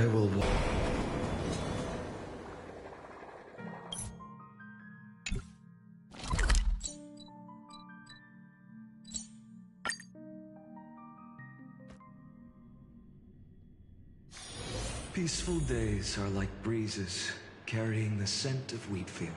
I will Peaceful days are like breezes carrying the scent of wheat fields.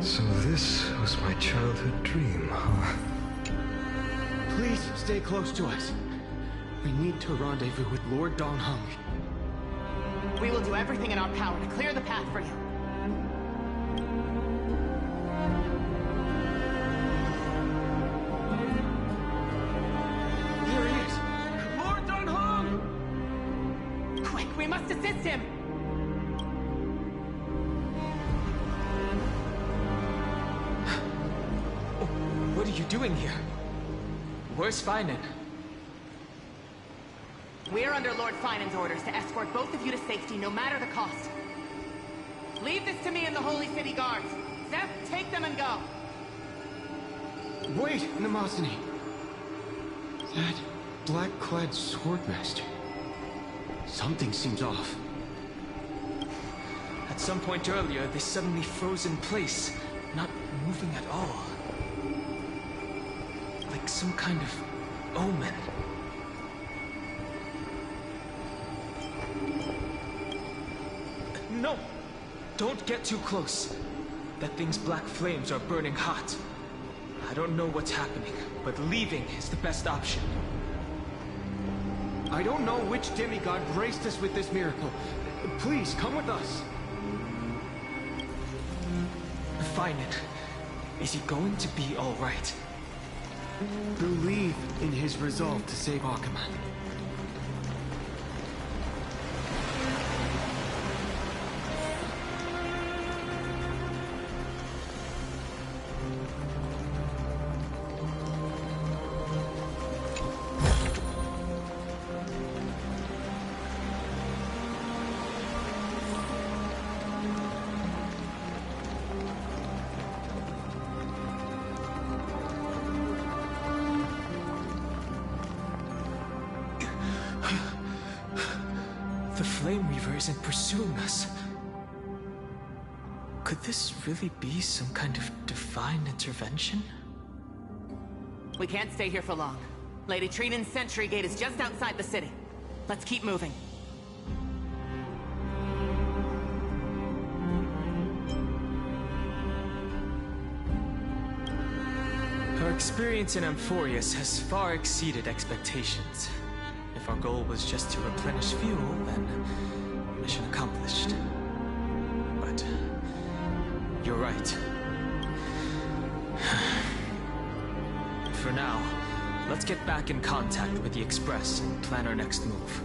So this was my childhood dream, huh? Please stay close to us. We need to rendezvous with Lord Dong Hung. We will do everything in our power to clear the path for you. There he is! Lord Dong Hung! Quick, we must assist him! What are you doing here? Where's Finan? We're under Lord Finan's orders to escort both of you to safety, no matter the cost. Leave this to me and the Holy City Guards. Zeph, take them and go. Wait, Namazani. That black-clad swordmaster. Something seems off. At some point earlier, they suddenly froze in place, not moving at all. Like some kind of omen. No! Don't get too close. That thing's black flames are burning hot. I don't know what's happening, but leaving is the best option. I don't know which demigod graced us with this miracle. Please, come with us. Finan, is he going to be all right? Believe in his resolve to save Akaman. The Flame Weaver isn't pursuing us. Could this really be some kind of divine intervention? We can't stay here for long. Lady Trinan's sentry gate is just outside the city. Let's keep moving. Our experience in Amphorius has far exceeded expectations. If our goal was just to replenish fuel, then mission accomplished. But you're right. For now, let's get back in contact with the Express and plan our next move.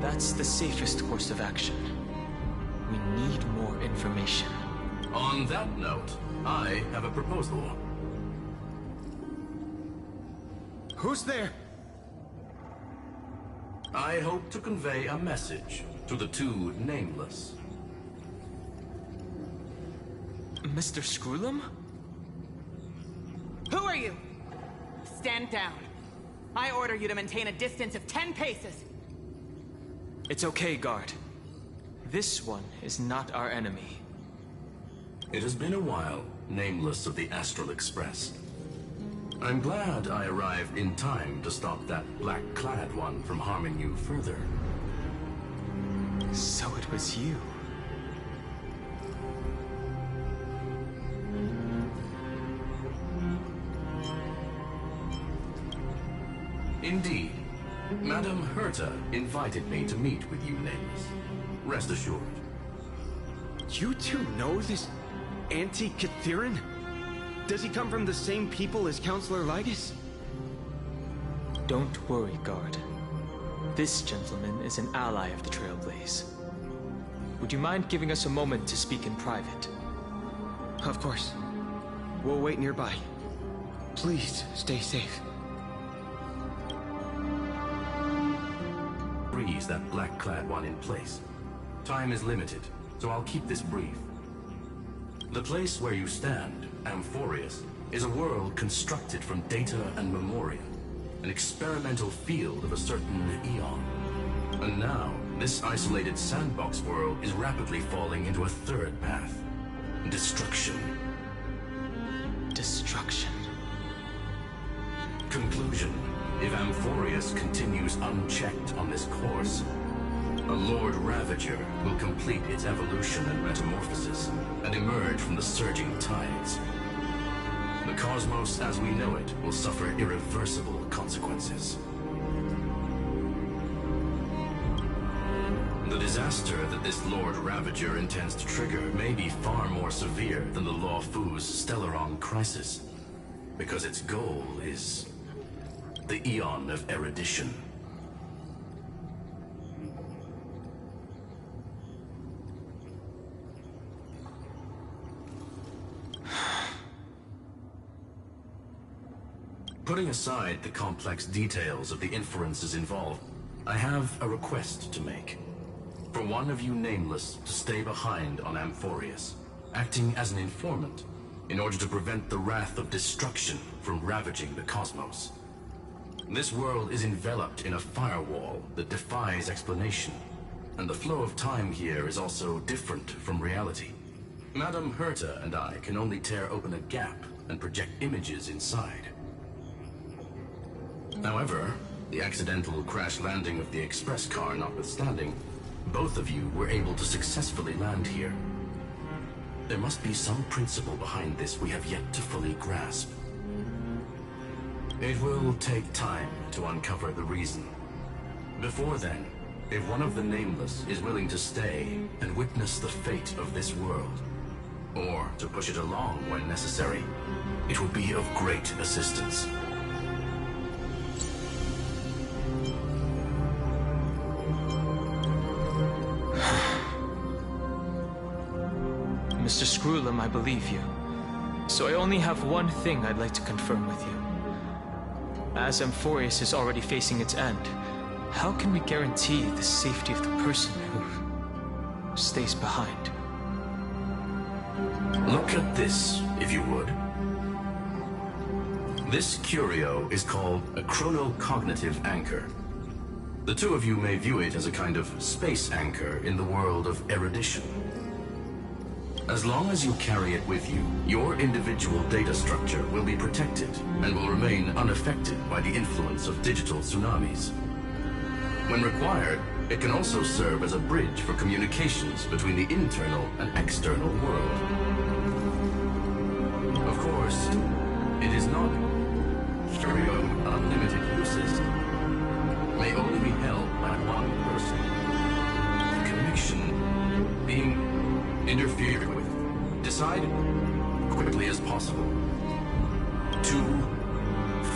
That's the safest course of action. We need more information. On that note, I have a proposal. Who's there? I hope to convey a message to the two nameless. Mr. Screwlum? Who are you? Stand down. I order you to maintain a distance of 10 paces. It's okay, guard. This one is not our enemy. It has been a while. Nameless of the Astral Express. I'm glad I arrived in time to stop that black-clad one from harming you further. So it was you. Indeed. Madame Herta invited me to meet with you, Nameless. Rest assured. You two know this anti-Catharin? Does he come from the same people as Counselor Lygus? Don't worry, guard. This gentleman is an ally of the Trailblaze. Would you mind giving us a moment to speak in private? Of course. We'll wait nearby. Please, stay safe. Freeze that black-clad one in place. Time is limited, so I'll keep this brief. The place where you stand, Amphorius, is a world constructed from data and memoria, an experimental field of a certain eon. And now, this isolated sandbox world is rapidly falling into a third path. Destruction. Destruction. Conclusion. If Amphorius continues unchecked on this course, a Lord Ravager will complete its evolution and metamorphosis, and emerge from the surging tides. The cosmos as we know it will suffer irreversible consequences. The disaster that this Lord Ravager intends to trigger may be far more severe than the Law Fu's Stellaron crisis, because its goal is the Eon of Erudition. Putting aside the complex details of the inferences involved, I have a request to make. For one of you Nameless to stay behind on Amphorius, acting as an informant, in order to prevent the wrath of destruction from ravaging the cosmos. This world is enveloped in a firewall that defies explanation, and the flow of time here is also different from reality. Madame Herta and I can only tear open a gap and project images inside. However, the accidental crash landing of the express car notwithstanding, both of you were able to successfully land here. There must be some principle behind this we have yet to fully grasp. It will take time to uncover the reason. Before then, if one of the Nameless is willing to stay and witness the fate of this world, or to push it along when necessary, it will be of great assistance. Mr. Screwlum, I believe you. So I only have one thing I'd like to confirm with you. As Amphorius is already facing its end, how can we guarantee the safety of the person who stays behind? Look at this, if you would. This curio is called a chronocognitive anchor. The two of you may view it as a kind of space anchor in the world of erudition. As long as you carry it with you, your individual data structure will be protected and will remain unaffected by the influence of digital tsunamis. When required, it can also serve as a bridge for communications between the internal and external world. Of course, it is not curio with unlimited uses. May only be held by one person. Connection being interfered with. Decide quickly as possible. 2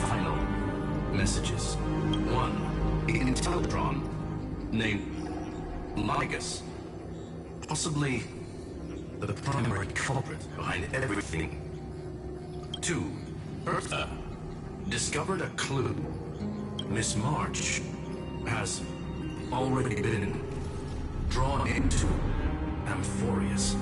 final messages. 1, Intellatron, named Lygus, possibly the primary culprit behind everything. 2, Eartha, discovered a clue. Miss March has already been drawn into Amphorius.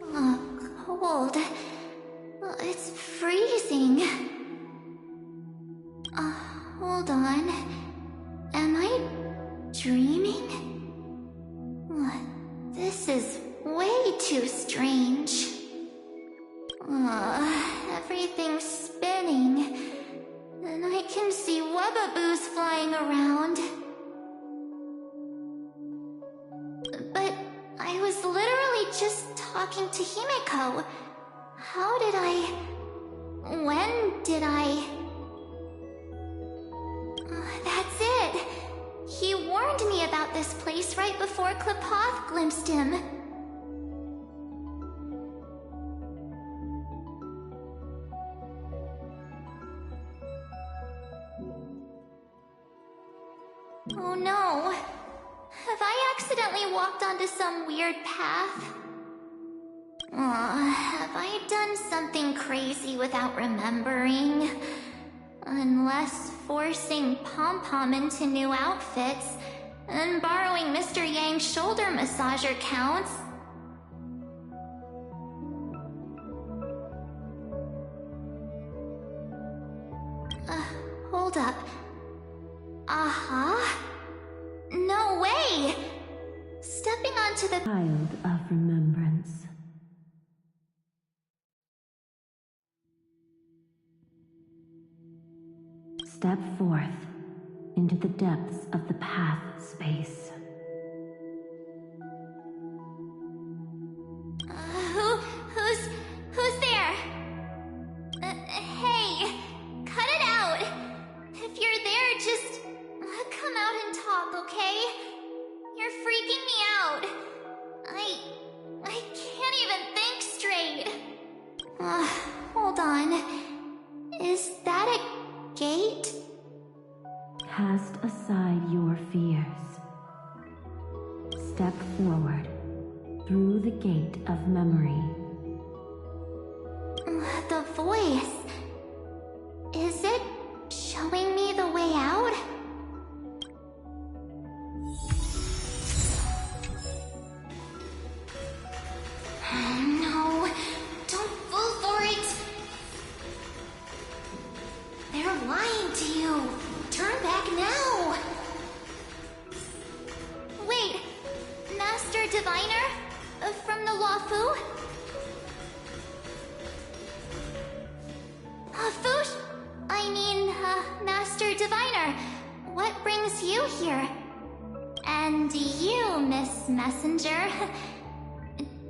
Huh? It's freezing. Hold on. Am I dreaming? This is way too strange. Everything's spinning. And I can see webbaboos flying around. But I was literally just talking to Himeko. How did I... When did I... That's it! He warned me about this place right before Klipoth glimpsed him. Oh no. Have I accidentally walked onto some weird path? Have I done something crazy without remembering? Unless forcing Pom-Pom into new outfits and borrowing Mr. Yang's shoulder massager counts. Hold up. No way! Stepping onto the Child of remembrance. Step forth into the depths of the path space. Who's there? Hey, cut it out. If you're there, just come out and talk, okay? You're freaking me out. I can't even think straight. Hold on. Is that a gate? Cast aside your fears. Step forward through the gate of memory. The voice. Is it showing me the way out? No, don't fall for it. They're lying to you. Turn back now. Wait, Master Diviner? From the Luofu? Fush? Master Diviner, what brings you here? And you, Miss Messenger,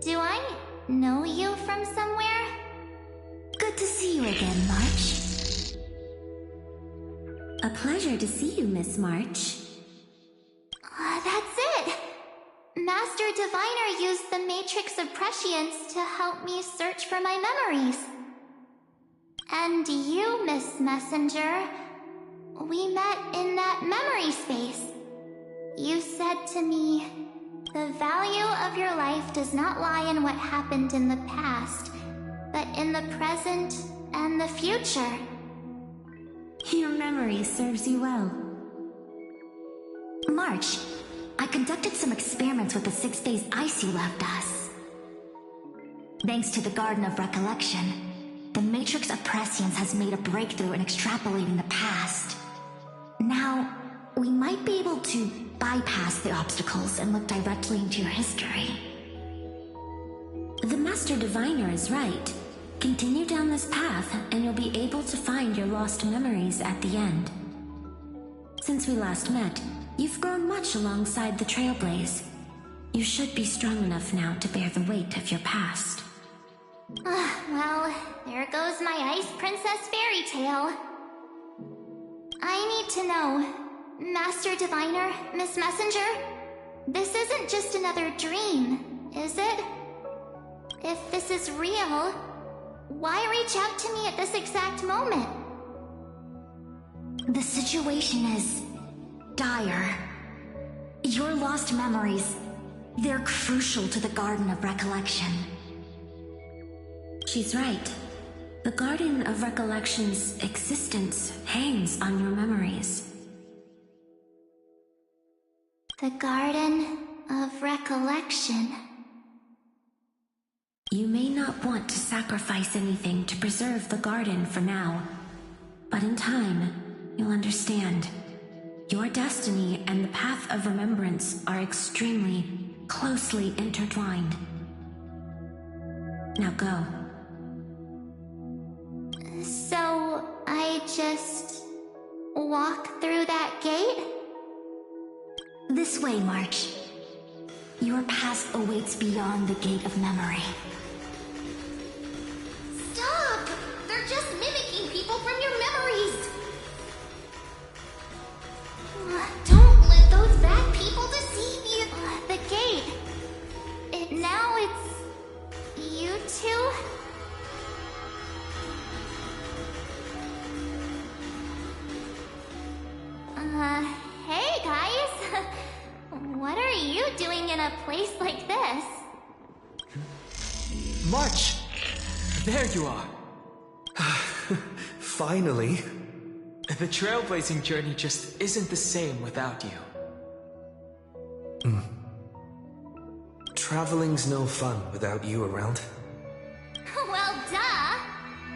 do I know you from somewhere? Good to see you again, March. A pleasure to see you, Miss March. That's it! Master Diviner used the Matrix of Prescience to help me search for my memories. And you, Miss Messenger, we met in that memory space. You said to me, the value of your life does not lie in what happened in the past, but in the present and the future. Your memory serves you well. March, I conducted some experiments with the 6 days ice you left us. Thanks to the Garden of Recollection, the Matrix of Prescience has made a breakthrough in extrapolating the past. Now, we might be able to bypass the obstacles and look directly into your history. The Master Diviner is right. Continue down this path, and you'll be able to find your lost memories at the end. Since we last met, you've grown much alongside the Trailblaze. You should be strong enough now to bear the weight of your past. Well, there goes my Ice Princess fairy tale. I need to know, Master Diviner, Miss Messenger, this isn't just another dream, is it? If this is real, why reach out to me at this exact moment? The situation is dire. Your lost memories, they're crucial to the Garden of Recollection. She's right. The Garden of Recollection's existence hangs on your memories. The Garden of Recollection. You may not want to sacrifice anything to preserve the garden for now, but in time, you'll understand. Your destiny and the path of remembrance are extremely, closely intertwined. Now go. So, I just walk through that gate? This way, March. Your past awaits beyond the gate of memory. Stop! They're just mimicking people from your memories! Don't let those bad people deceive you! The gate. Now it's... you two? Hey guys! What are you doing in a place like this? March! There you are! Finally. The trailblazing journey just isn't the same without you. Traveling's no fun without you around. Well, duh!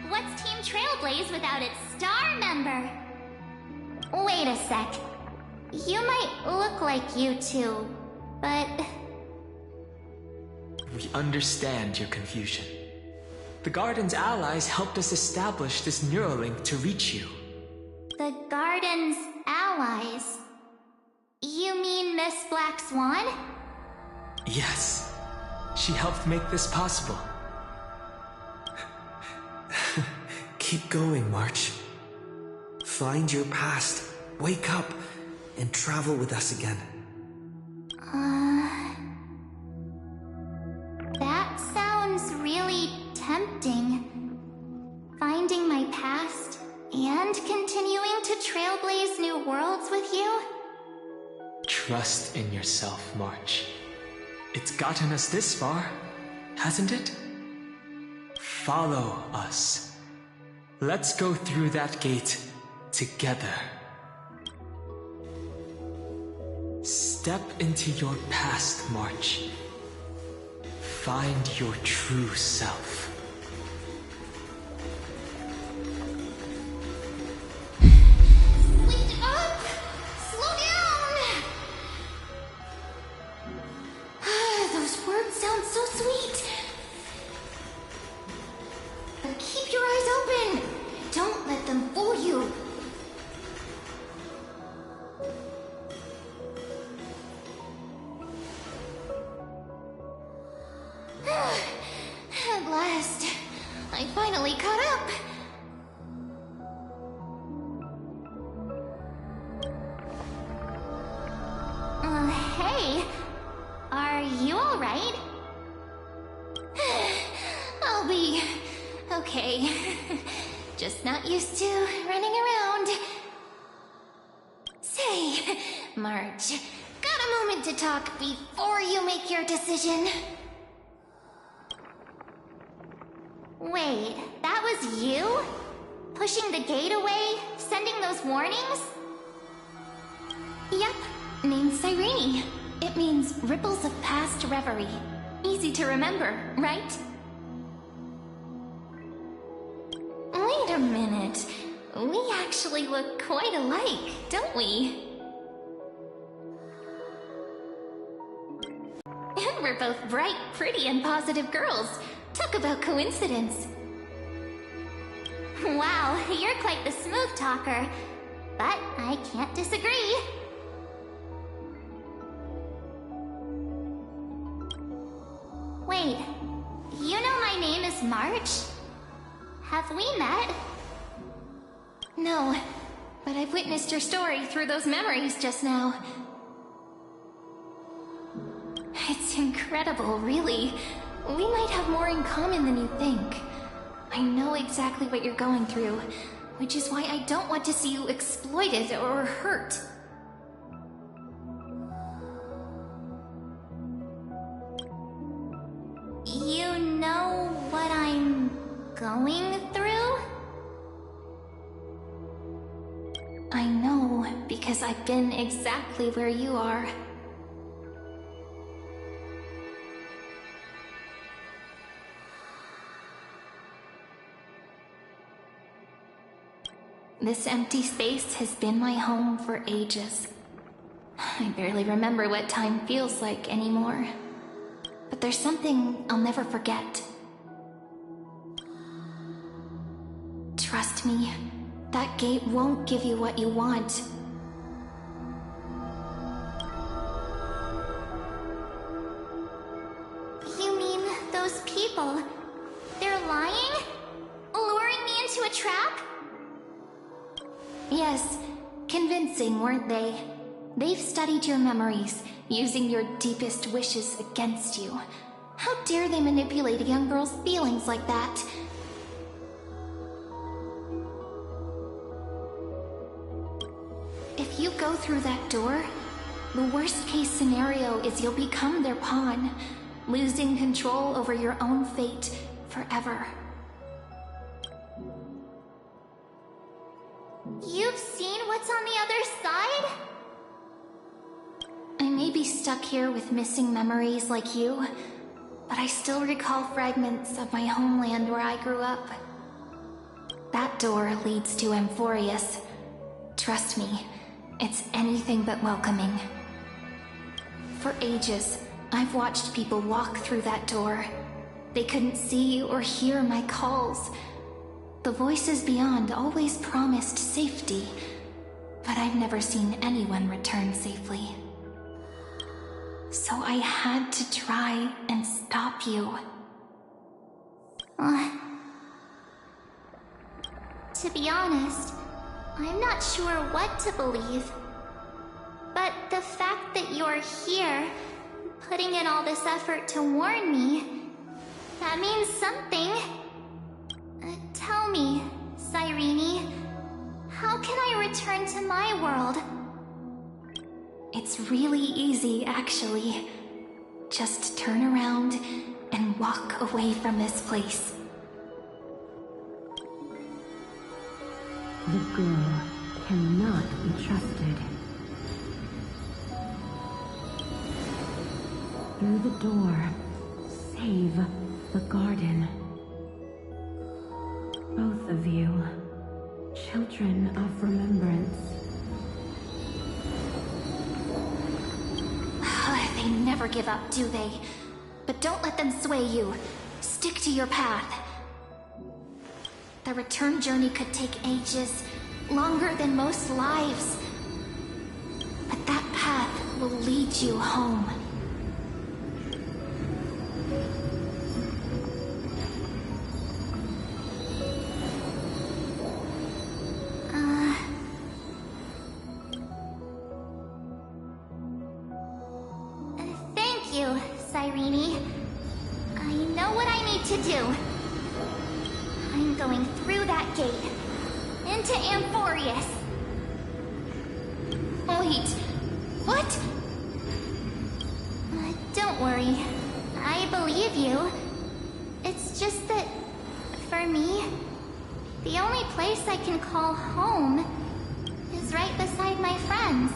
What's Team Trailblaze without its star member? Wait a sec. You might look like you two, but... We understand your confusion. The Garden's allies helped us establish this Neuralink to reach you. The Garden's allies? You mean Miss Black Swan? Yes. She helped make this possible. Keep going, March. Find your past, wake up, and travel with us again. That sounds really tempting. Finding my past and continuing to trailblaze new worlds with you? Trust in yourself, March. It's gotten us this far, hasn't it? Follow us. Let's go through that gate together. Step into your past, March. Find your true self. Wait up! Slow down! Those words sound so sweet. But keep your eyes open. Don't let them fool you. At last, I finally caught up. Hey, are you all right? I'll be okay. Just not used to running around. Say, Marge, got a moment to talk before you make your decision? Wait, that was you? Pushing the gate away? Sending those warnings? Yep, name's Cyrene. It means ripples of past reverie. Easy to remember, right? Wait a minute. We actually look quite alike, don't we? And we're both bright, pretty, and positive girls. Talk about coincidence. Wow, you're quite the smooth talker. But I can't disagree. Wait, you know my name is March? Have we met? No, but I've witnessed your story through those memories just now. It's incredible, really. We might have more in common than you think. I know exactly what you're going through, which is why I don't want to see you exploited or hurt. You know what I'm going through? I know, because I've been exactly where you are. This empty space has been my home for ages. I barely remember what time feels like anymore. But there's something I'll never forget. Trust me, that gate won't give you what you want. You mean those people? They're lying? Luring me into a trap? Yes, convincing, weren't they? They've studied your memories, using your deepest wishes against you. How dare they manipulate a young girl's feelings like that? If you go through that door, the worst case scenario is you'll become their pawn, losing control over your own fate forever. You've seen what's on the other side? I may be stuck here with missing memories like you, but I still recall fragments of my homeland where I grew up. That door leads to Amphorius. Trust me, it's anything but welcoming. For ages, I've watched people walk through that door. They couldn't see or hear my calls. The voices beyond always promised safety, but I've never seen anyone return safely. So I had to try and stop you. To be honest, I'm not sure what to believe. But the fact that you're here, putting in all this effort to warn me, that means something. Tell me, Cyrene, how can I return to my world? It's really easy, actually. Just turn around and walk away from this place. The girl cannot be trusted. Through the door, save the garden. Both of you, children of remembrance. They never give up, do they? But don't let them sway you. Stick to your path. The return journey could take ages, longer than most lives. But that path will lead you home. Thank you, Cyrene. I know what I need to do. I'm going through that gate. Into Amphorius. Wait, what? Don't worry. I believe you. It's just that, for me, the only place I can call home is right beside my friends.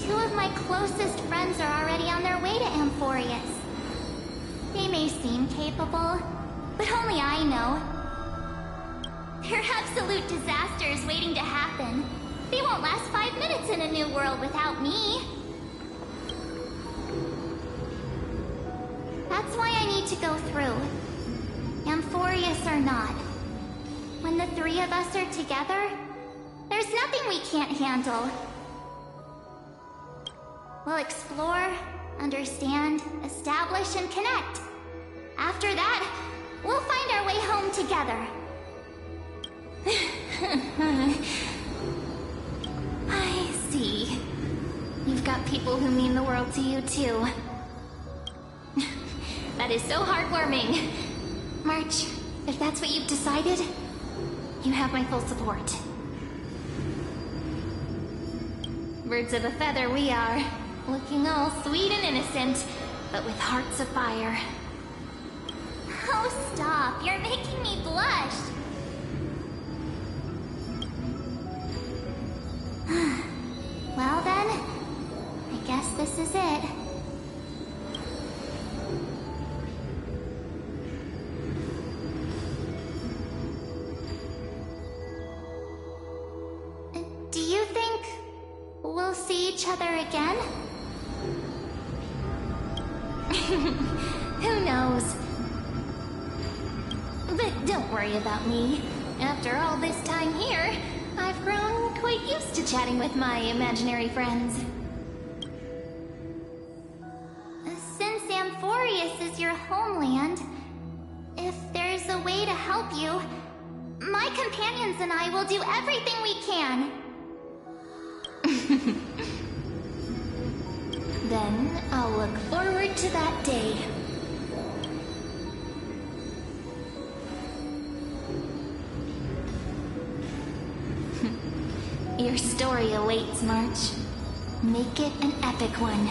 Two of my closest friends are already on their way to Amphorius. They may seem capable, but only I know. They're absolute disasters waiting to happen. They won't last 5 minutes in a new world without me. That's why I need to go through. Amphorius or not. When the three of us are together, there's nothing we can't handle. We'll explore, understand, establish, and connect. After that, we'll find our way home together. I see. You've got people who mean the world to you, too. That is so heartwarming. March, if that's what you've decided, you have my full support. Birds of a feather we are. Looking all sweet and innocent, but with hearts of fire. Oh, stop. You're making me blush. Well then, I guess this is it. see each other again? Who knows? But don't worry about me. After all this time here, I've grown quite used to chatting with my imaginary friends. Since Amphorius is your homeland, if there's a way to help you, my companions and I will do everything we can. Then I'll look forward to that day. Your story awaits, March. Make it an epic one.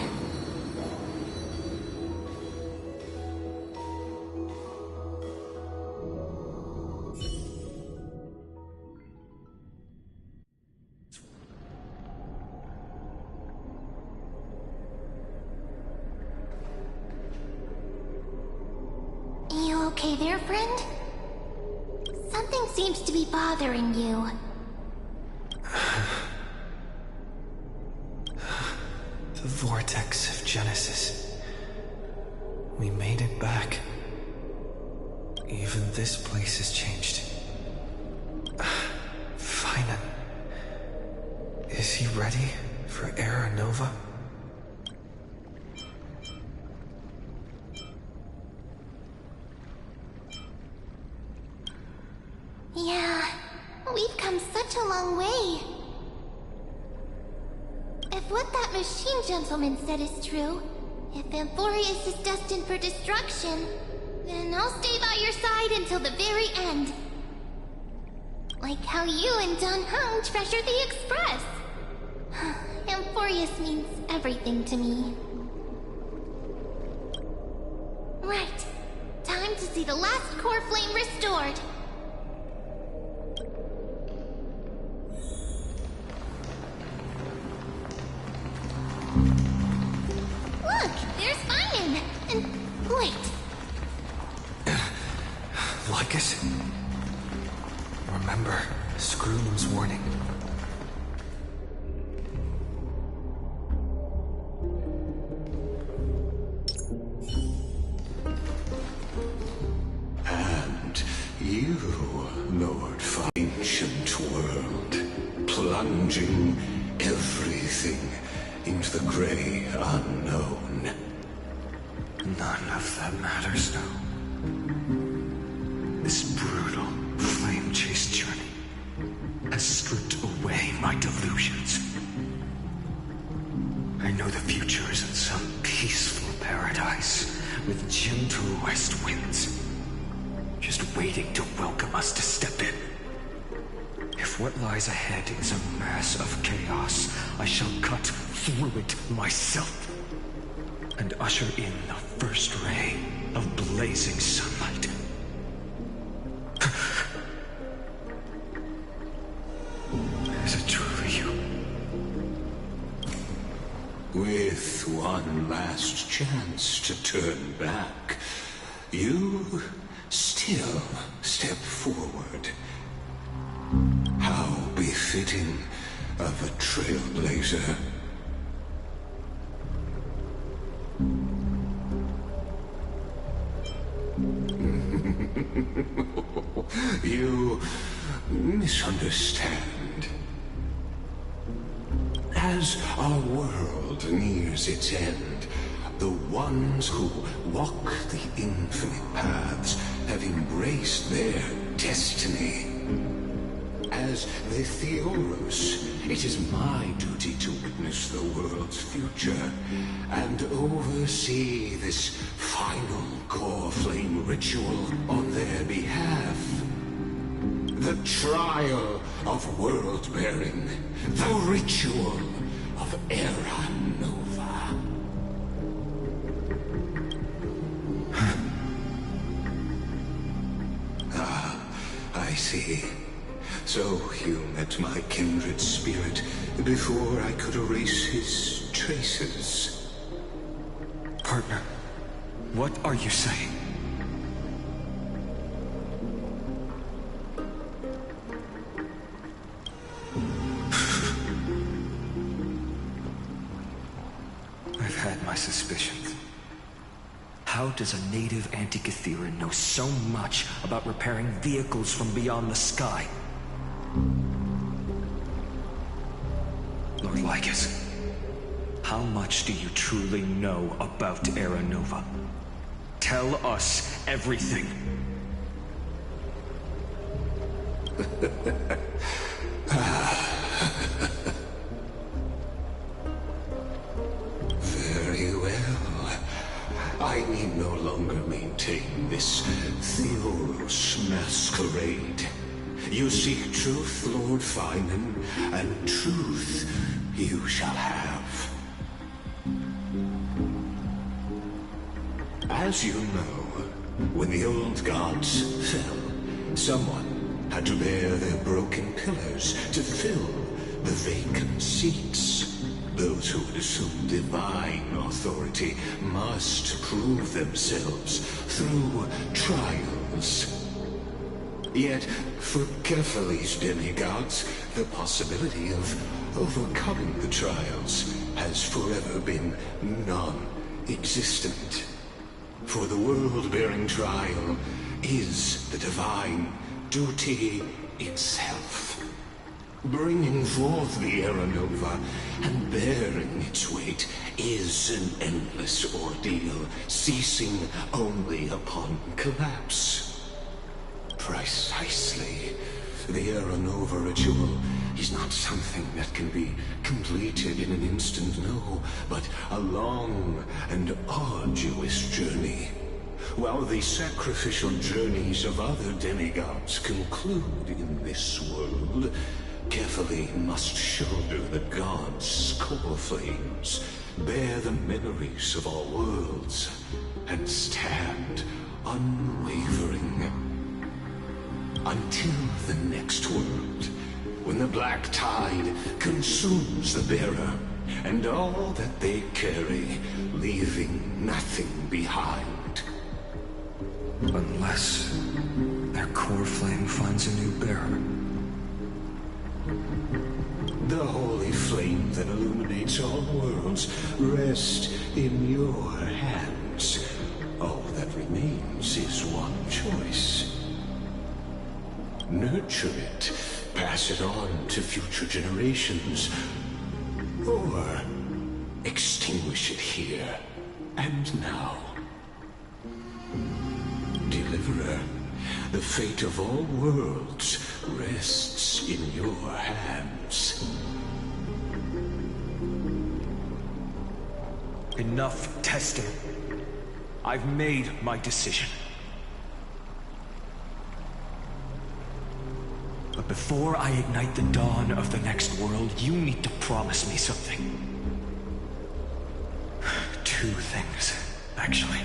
You okay there, friend? Something seems to be bothering you. The vortex of Genesis. We made it back. Even this place has changed. Finan. Is he ready for Era Nova? Yeah, we've come such a long way. If what that machine gentleman said is true, if Amphorius is destined for destruction, then I'll stay by your side until the very end. Like how you and Dun Hung treasure the Express. Amphorius means everything to me. Right. Time to see the last core flame restored. Look, there's Finan! And wait. Lycus? Remember Scroom's warning. And you, Lord of ancient world, plunging everything into the grey unknown. None of that matters now. This brutal, flame-chased journey has stripped away my delusions. I know the future is in some peaceful paradise with gentle west winds, just waiting to welcome us to step in. If what lies ahead is a mass of chaos, I shall cut through it myself and usher in the first ray of blazing sunlight. Is it truly you? With one last chance to turn back, you still step forward. How befitting of a trailblazer. You misunderstand. As our world nears its end, the ones who walk the infinite paths have embraced their destiny. As the Theorus, it is my duty to witness the world's future and oversee this final core flame ritual on their behalf. The trial of world-bearing, the ritual of Era Nova. I see. So you met my kindred spirit before I could erase his traces. Partner, what are you saying? suspicions. How does a native Antikytheran know so much about repairing vehicles from beyond the sky? Lord Lycus, how much do you truly know about Era Nova? Tell us everything. Very well. I need no longer maintain this Theoros masquerade. You seek truth, Lord Finan, and truth you shall have. As you know, when the old gods fell, someone had to bear their broken pillars to fill the vacant seats. Those who would assume divine authority must prove themselves through trials. Yet, for Kefali's demigods, the possibility of overcoming the trials has forever been non-existent. For the world-bearing trial is the divine duty itself. Bringing forth the Era Nova and bearing its weight is an endless ordeal, ceasing only upon collapse. Precisely. The Era Nova ritual is not something that can be completed in an instant, no, but a long and arduous journey. While the sacrificial journeys of other demigods conclude in this world, Kefali must shoulder the gods' core flames, bear the memories of all worlds, and stand unwavering. Until the next world, when the black tide consumes the bearer, and all that they carry, leaving nothing behind. Unless their core flame finds a new bearer. The holy flame that illuminates all worlds rests in your hands. All that remains is one choice. Nurture it, pass it on to future generations, or extinguish it here and now. Deliverer, the fate of all worlds rests in your hands. Enough testing. I've made my decision. But before I ignite the dawn of the next world, you need to promise me something. 2 things, actually.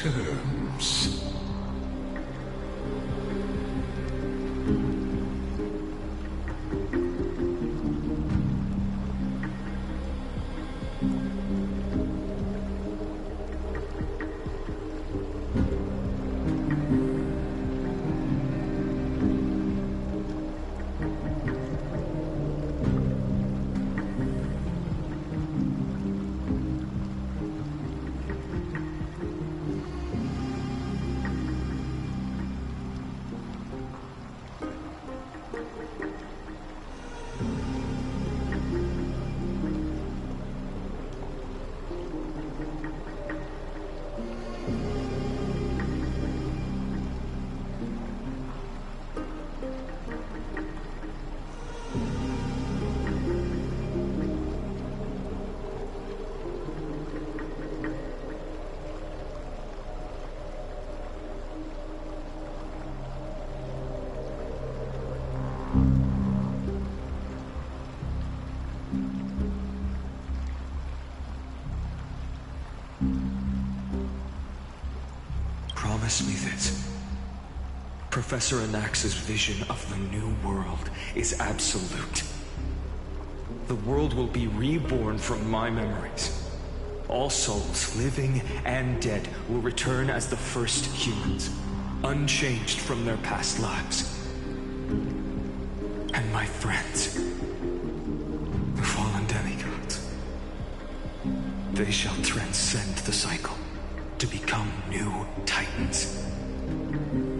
terms. Promise me this. Professor Anax's vision of the new world is absolute. The world will be reborn from my memories. All souls, living and dead, will return as the first humans, unchanged from their past lives. And my friends, the fallen demigods, they shall transcend the cycle to become new titans.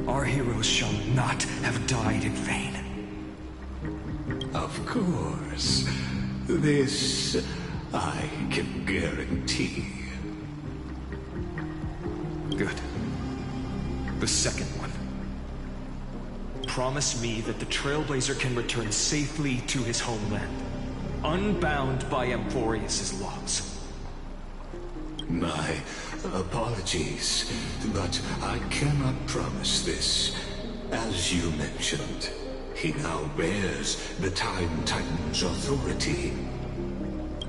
Our heroes shall not have died in vain. Of course. This I can guarantee. Good. The second one. Promise me that the Trailblazer can return safely to his homeland, unbound by Amphorius' laws. My apologies, but I cannot promise this. As you mentioned, he now bears the Time Titan's authority.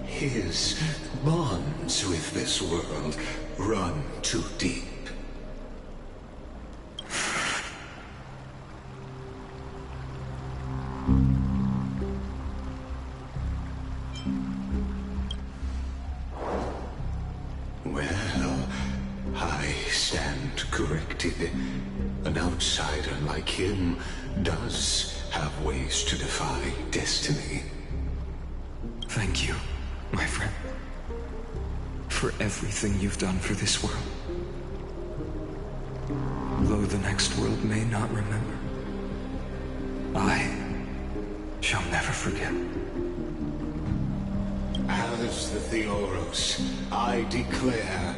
His bonds with this world run too deep. Well, I stand corrected. An outsider like him does have ways to defy destiny. Thank you, my friend, for everything you've done for this world. Though the next world may not remember, I shall never forget. As the Theoros, I declare,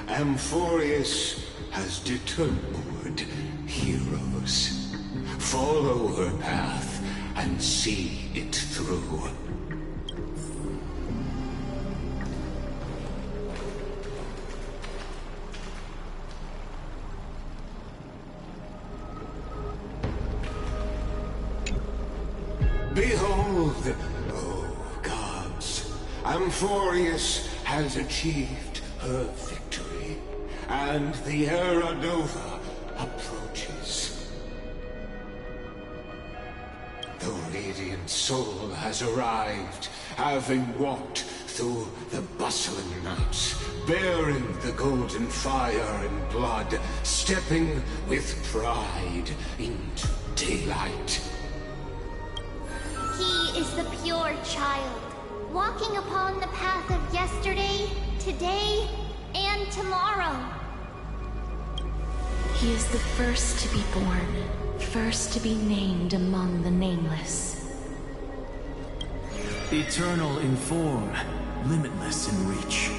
Amphorius has determined heroes. Follow her path and see it through. Behold, oh gods, Amphorius has achieved her victory, and the Era Nova approaches. The Radiant Soul has arrived, having walked through the bustling nights, bearing the golden fire and blood, stepping with pride into daylight. He is the pure child, walking upon the path of yesterday, today, and tomorrow. He is the first to be born, first to be named among the nameless. Eternal in form, limitless in reach.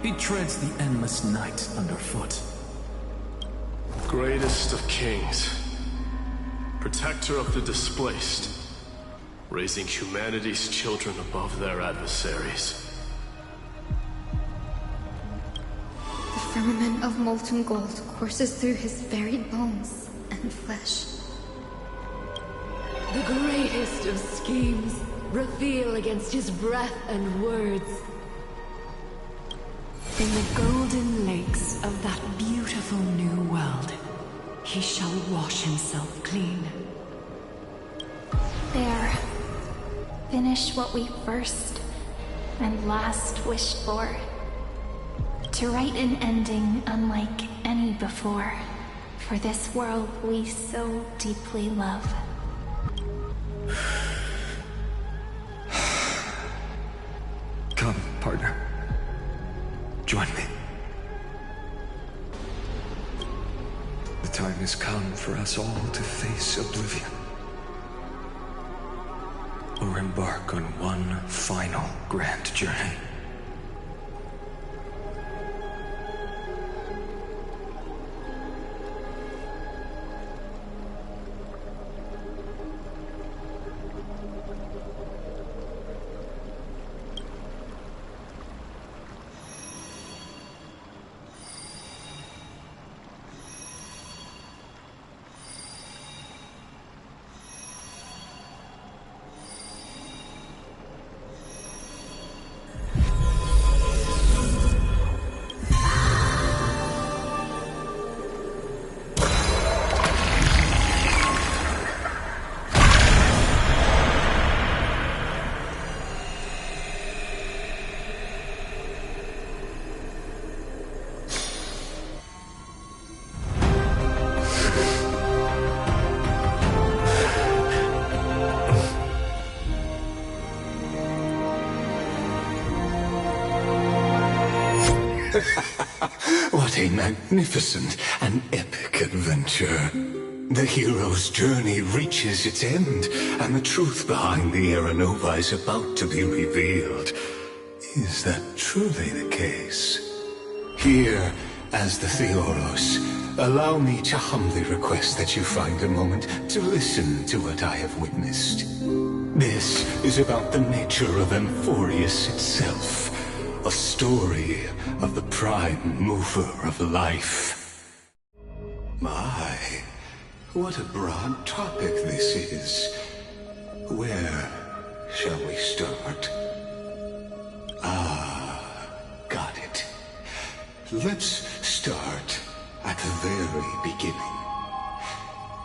He treads the endless night underfoot. Greatest of kings, protector of the displaced, raising humanity's children above their adversaries. The firmament of molten gold courses through his very bones and flesh. The greatest of schemes reveal against his breath and words. In the golden lakes of that beautiful new world, he shall wash himself clean. There. Finish what we first and last wished for. To write an ending unlike any before, for this world we so deeply love. Come, partner. Join me. The time has come for us all to face oblivion. Or embark on one final grand journey. What a magnificent and epic adventure. The hero's journey reaches its end, and the truth behind the Aeronova is about to be revealed. Is that truly the case? Here, as the Theoros, allow me to humbly request that you find a moment to listen to what I have witnessed. This is about the nature of Amphorius itself. A story of the prime mover of life. My, what a broad topic this is. Where shall we start? Got it. Let's start at the very beginning.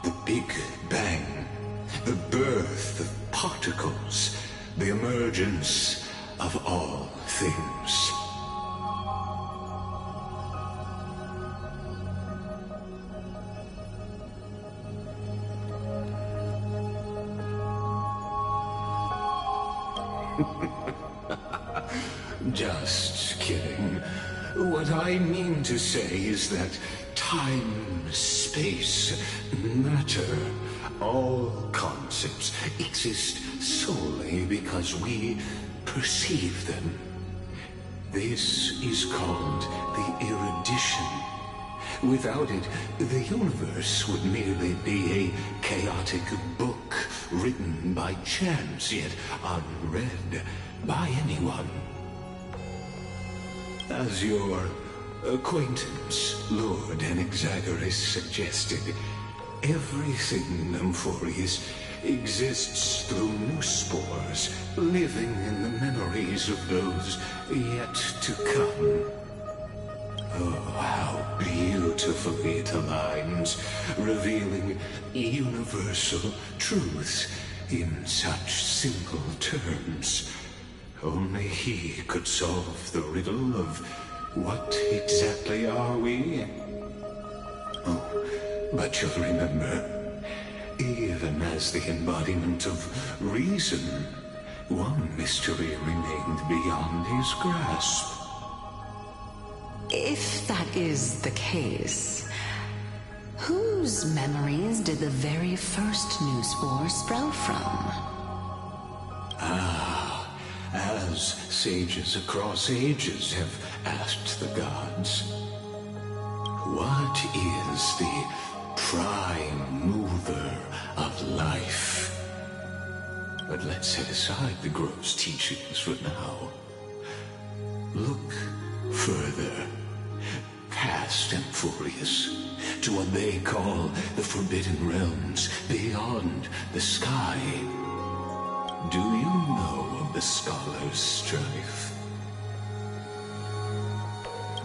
The Big Bang. The birth of particles. The emergence of all things. Just kidding. What I mean to say is that time, space, matter, all concepts exist solely because we perceive them. This is called the erudition. Without it, the universe would merely be a chaotic book written by chance, yet unread by anyone. As your acquaintance, Lord Anaxagoras, suggested, everything Amphorius exists through new spores, living in the memories of those yet to come. Oh, how beautifully it aligns, revealing universal truths in such simple terms. Only he could solve the riddle of what exactly are we? Oh, but you'll remember, even as the embodiment of reason, one mystery remained beyond his grasp. If that is the case, whose memories did the very first new spore sprout from? As sages across ages have asked the gods, what is the prime mover of life? But let's set aside the gross teachings for now. Look further, past Amphorius, to what they call the Forbidden Realms beyond the sky. Do you know of the Scholar's strife?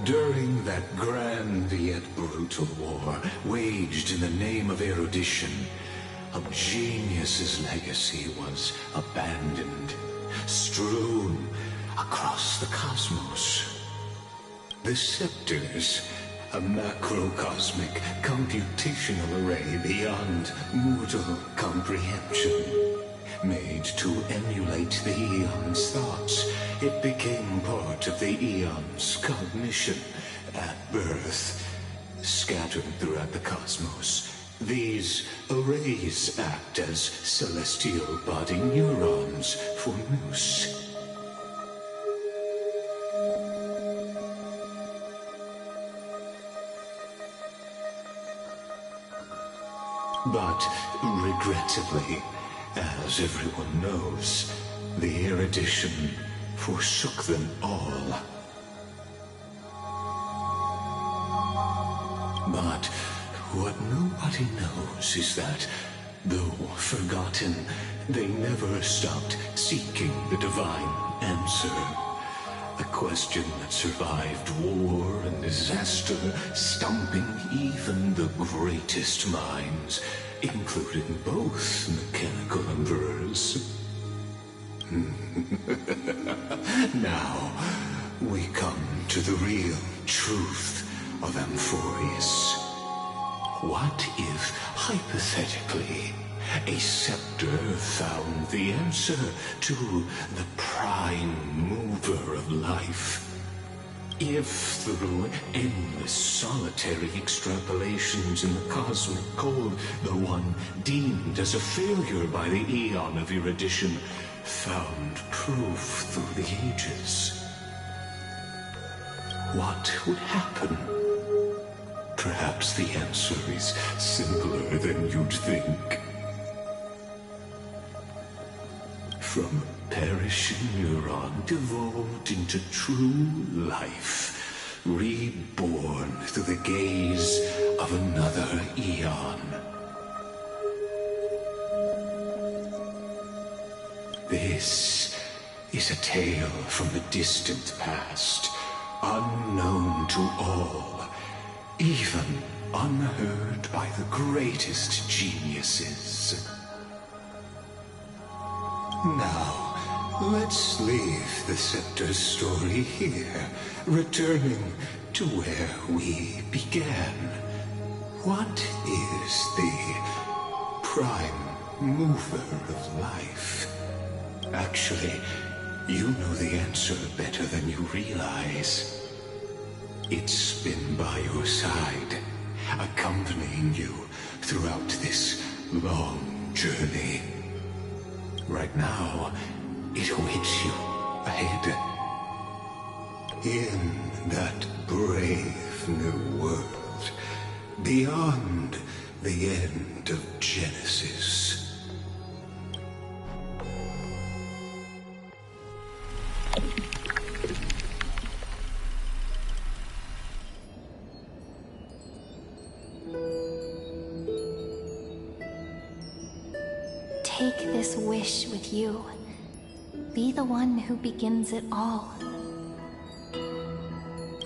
During that grand yet brutal war, waged in the name of erudition, a genius's legacy was abandoned, strewn across the cosmos. The scepters, a macrocosmic computational array beyond mortal comprehension. Made to emulate the Eon's thoughts, it became part of the Eon's cognition at birth. Scattered throughout the cosmos, these arrays act as celestial body neurons for Nous. But, regrettably, as everyone knows, the erudition forsook them all. But what nobody knows is that, though forgotten, they never stopped seeking the divine answer. A question that survived war and disaster, stumping even the greatest minds, including both mechanical emperors. Now, we come to the real truth of Amphorius. What if, hypothetically, a scepter found the answer to the prime mover of life? If, through endless solitary extrapolations in the cosmic code, the one deemed as a failure by the Eon of erudition found proof through the ages, what would happen? Perhaps the answer is simpler than you'd think. From a perishing neuron evolved into true life, reborn through the gaze of another Eon. This is a tale from the distant past, unknown to all, even unheard by the greatest geniuses. Now, let's leave the Scepter's story here, returning to where we began. What is the prime mover of life? Actually, you know the answer better than you realize. It's been by your side, accompanying you throughout this long journey. Right now, it awaits you ahead. In that brave new world, beyond the end of Genesis. Take this wish with you. Be the one who begins it all.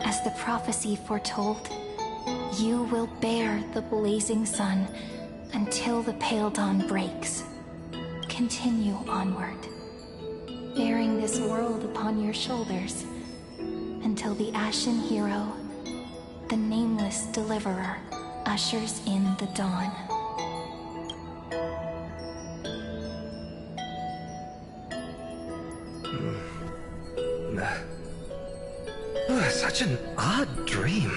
As the prophecy foretold, you will bear the blazing sun until the pale dawn breaks. Continue onward, bearing this world upon your shoulders, until the Ashen Hero, the nameless deliverer, ushers in the dawn. Such an odd dream.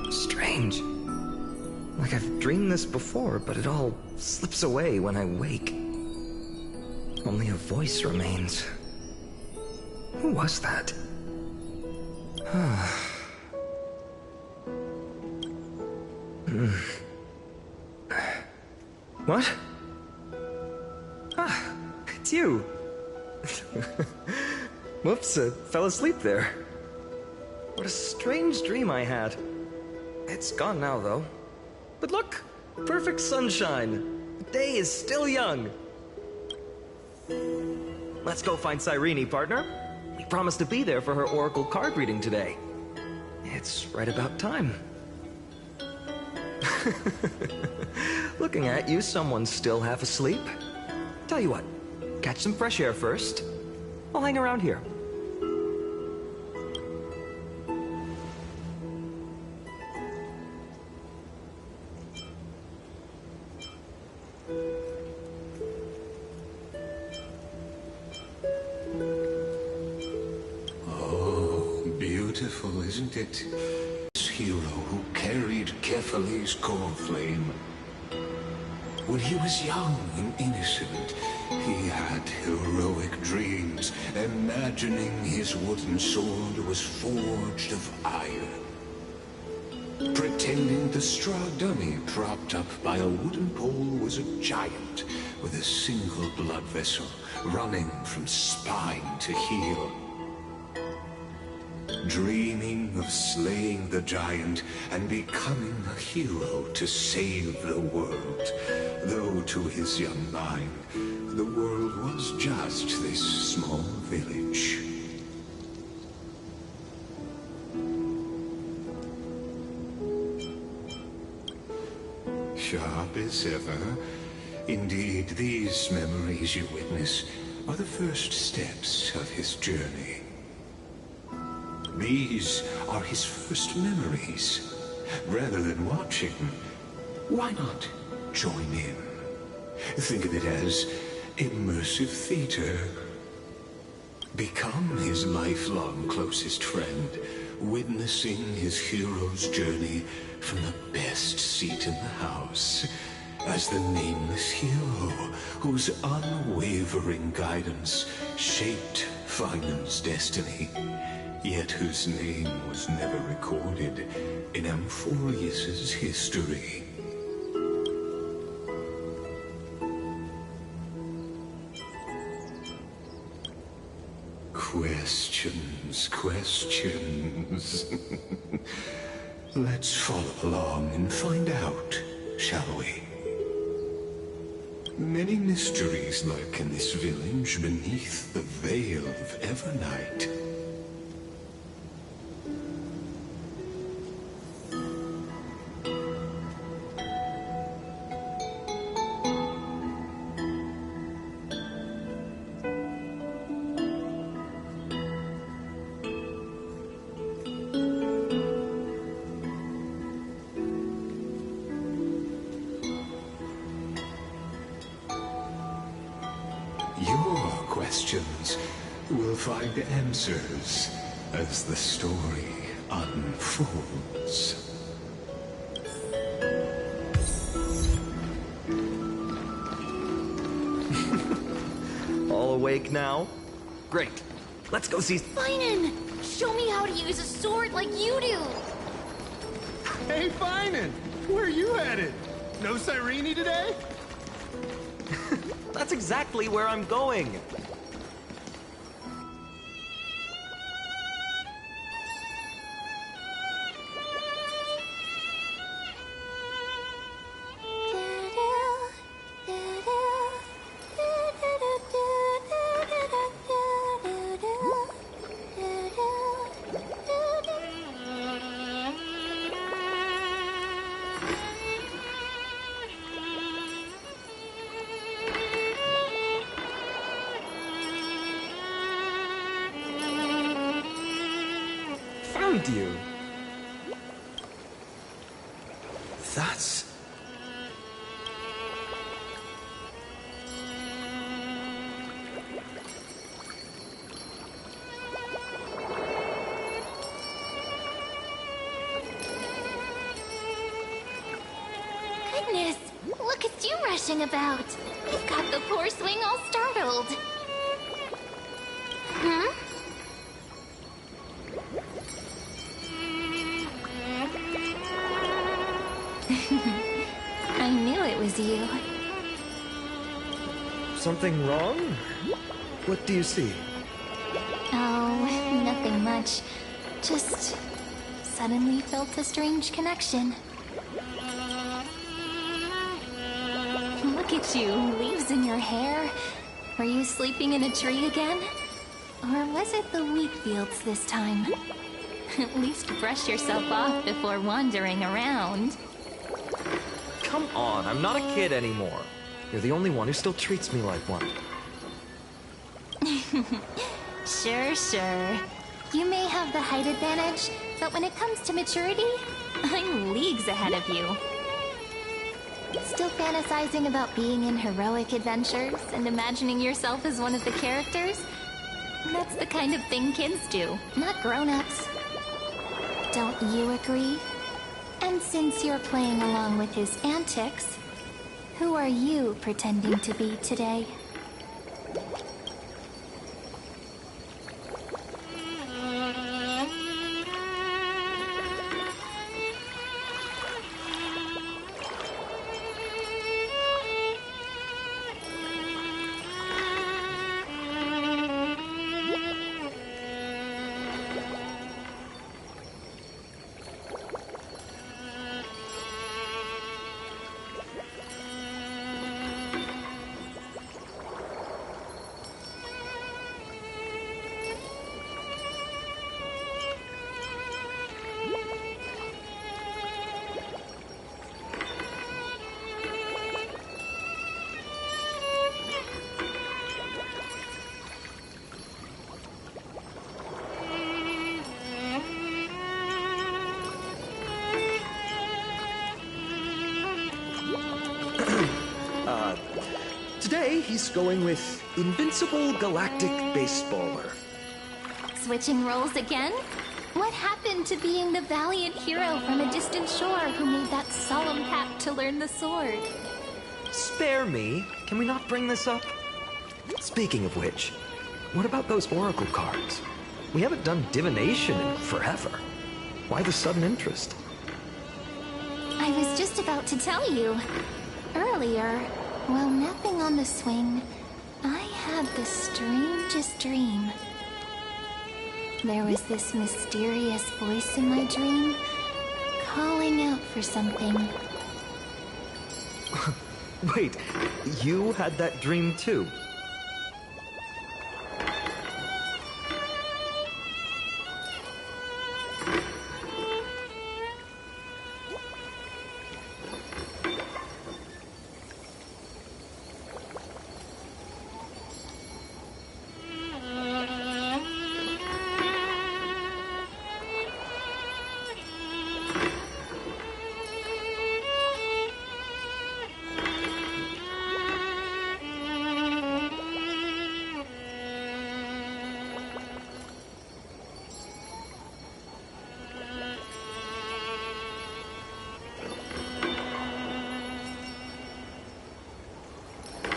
Strange. Like I've dreamed this before, but it all slips away when I wake. Only a voice remains. Who was that? What? Ah, it's you. Whoops, I fell asleep there. What a strange dream I had. It's gone now, though. But look! Perfect sunshine! The day is still young! Let's go find Cyrene, partner. We promised to be there for her oracle card reading today. It's right about time. Looking at you, someone's still half asleep. Tell you what, catch some fresh air first. I'll hang around here. Beautiful, isn't it? This hero who carried Kefali's core flame. When he was young and innocent, he had heroic dreams, imagining his wooden sword was forged of iron. Pretending the straw dummy propped up by a wooden pole was a giant with a single blood vessel running from spine to heel. Dreaming of slaying the giant and becoming a hero to save the world, though to his young mind, the world was just this small village. Sharp as ever. Indeed, these memories you witness are the first steps of his journey. These are his first memories. Rather than watching, why not join in? Think of it as immersive theater. Become his lifelong closest friend, witnessing his hero's journey from the best seat in the house, as the nameless hero whose unwavering guidance shaped Finan's destiny, yet whose name was never recorded in Amphorius's history. Questions, questions. Let's follow along and find out, shall we? Many mysteries lurk in this village beneath the veil of Evernight. Questions will find answers as the story unfolds. All awake now? Great. Let's go see... Finan! Show me how to use a sword like you do! Hey, Finan! Where are you headed? No Cyrene today? That's exactly where I'm going. You. That's... Goodness! Look at you rushing about! You've got the poor swing all startled! Huh? I knew it was you. Something wrong? What do you see? Oh, nothing much. Just suddenly felt a strange connection. Look at you, leaves in your hair. Were you sleeping in a tree again? Or was it the wheat fields this time? At least brush yourself off before wandering around. Come on, I'm not a kid anymore. You're the only one who still treats me like one. Sure. You may have the height advantage, but when it comes to maturity, I'm leagues ahead of you. Still fantasizing about being in heroic adventures and imagining yourself as one of the characters? That's the kind of thing kids do, not grown-ups. Don't you agree? And since you're playing along with his antics, who are you pretending to be today? Today, he's going with Invincible Galactic Baseballer. Switching roles again? What happened to being the valiant hero from a distant shore who made that solemn pact to learn the sword? Spare me. Can we not bring this up? Speaking of which, what about those oracle cards? We haven't done divination in forever. Why the sudden interest? I was just about to tell you. Earlier, while napping on the swing, I had the strangest dream. There was this mysterious voice in my dream, calling out for something. Wait, you had that dream too?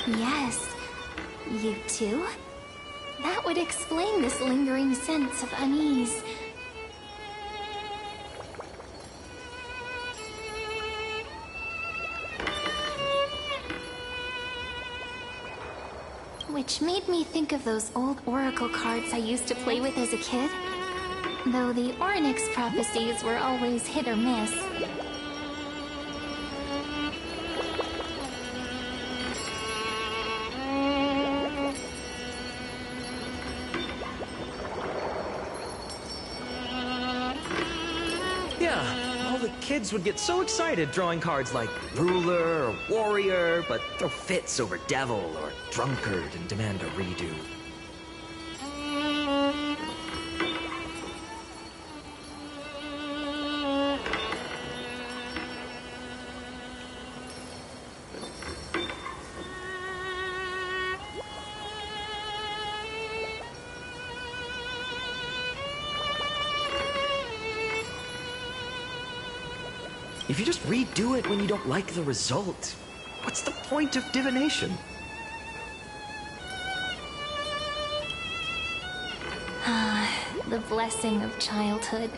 Yes, you too? That would explain this lingering sense of unease. Which made me think of those old oracle cards I used to play with as a kid. Though the Ornyx prophecies were always hit or miss. Yeah, all the kids would get so excited drawing cards like ruler or warrior, but throw fits over devil or drunkard and demand a redo. If you just redo it when you don't like the result, what's the point of divination? The blessing of childhood.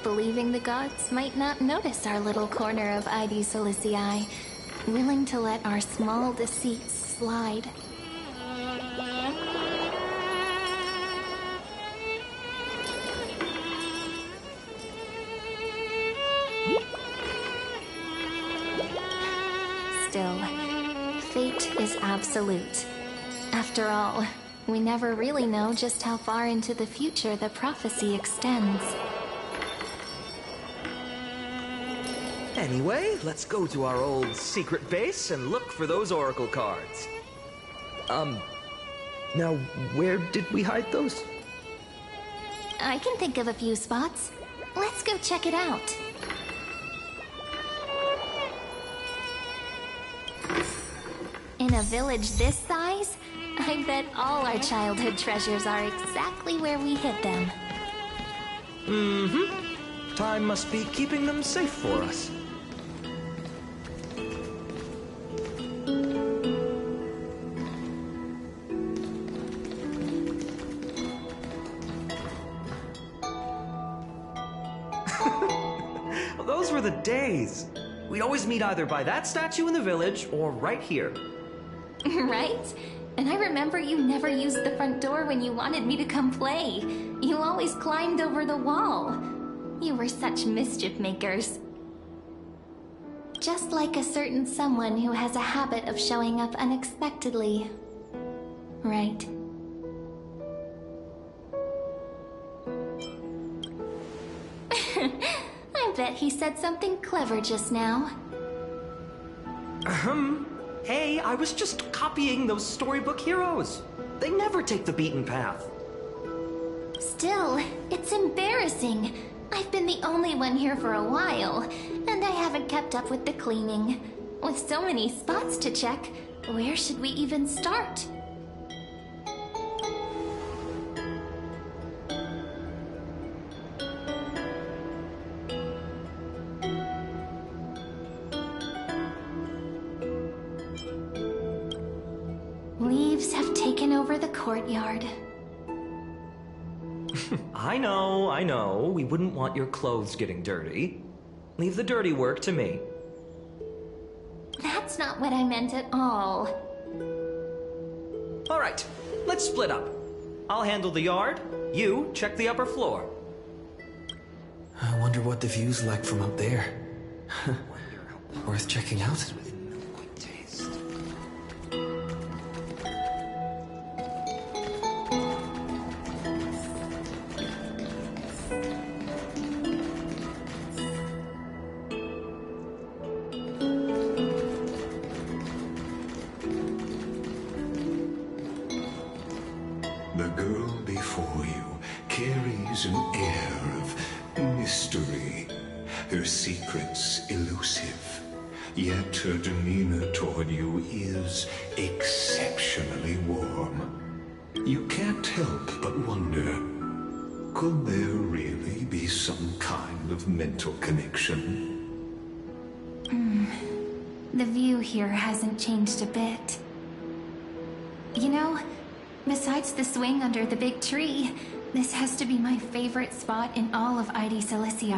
Believing the gods might not notice our little corner of ID Solicii, willing to let our small deceits slide. Still, fate is absolute. After all, We never really know just how far into the future the prophecy extends. Anyway, let's go to our old secret base and look for those oracle cards. Now, where did we hide those? I can think of a few spots. Let's go check it out. In a village this size, I bet all our childhood treasures are exactly where we hid them. Mm-hmm. Time must be keeping them safe for us. Those were the days. We'd always meet either by that statue in the village or right here. Right? And I remember you never used the front door when you wanted me to come play. You always climbed over the wall. You were such mischief makers. Just like a certain someone who has a habit of showing up unexpectedly. Right. I bet he said something clever just now. Hey, I was just copying those storybook heroes. They never take the beaten path. Still, it's embarrassing. I've been the only one here for a while, and I haven't kept up with the cleaning. With so many spots to check, where should we even start? Leaves have taken over the courtyard. I know. We wouldn't want your clothes getting dirty. Leave the dirty work to me. That's not what I meant at all. All right, let's split up. I'll handle the yard. You check the upper floor. I wonder what the view's like from up there. Worth checking out? The girl before you carries an air of mystery, her secrets elusive, yet her demeanor toward you is exceptionally warm. You can't help but wonder, could there really be some kind of mental connection? The view here hasn't changed a bit. You know, besides the swing under the big tree, this has to be my favorite spot in all of ID Silicii.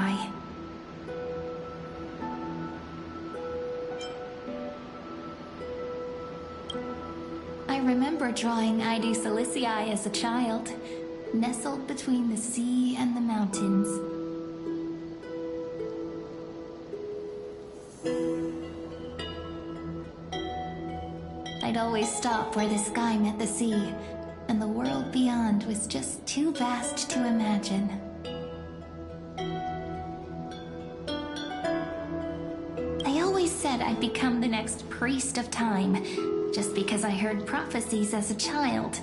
I remember drawing ID Silicii as a child, nestled between the sea and the mountains. I'd always stop where the sky met the sea, and the world beyond was just too vast to imagine. They always said I'd become the next priest of time, just because I heard prophecies as a child.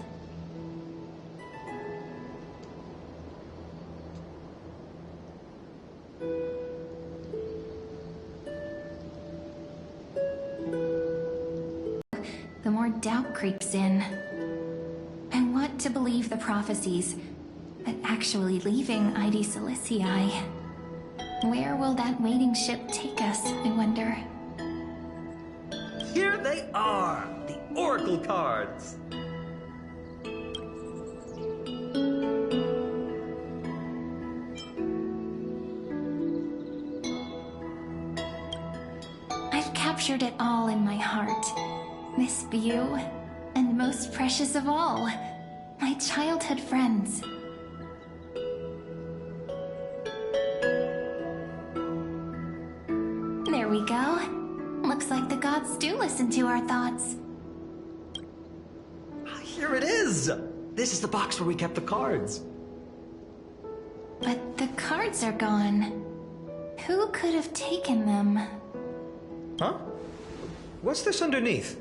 The more doubt creeps in. I want to believe the prophecies, but actually leaving ID Silicii, where will that waiting ship take us, I wonder? Here they are, the oracle cards. I've captured it all in my heart. This view, and most precious of all, my childhood friends. There we go. Looks like the gods do listen to our thoughts. Here it is! This is the box where we kept the cards. But the cards are gone. Who could have taken them? Huh? What's this underneath?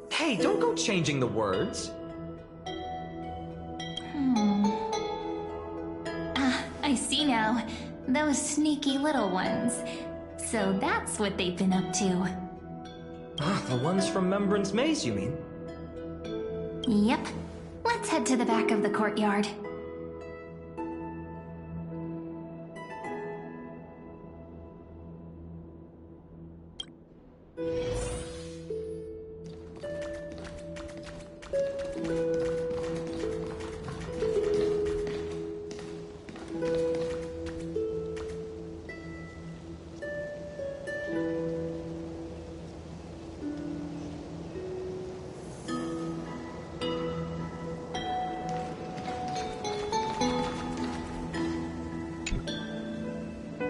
Hey, don't go changing the words. I see now. Those sneaky little ones. So that's what they've been up to. The ones from Remembrance Maze, you mean? Yep. Let's head to the back of the courtyard.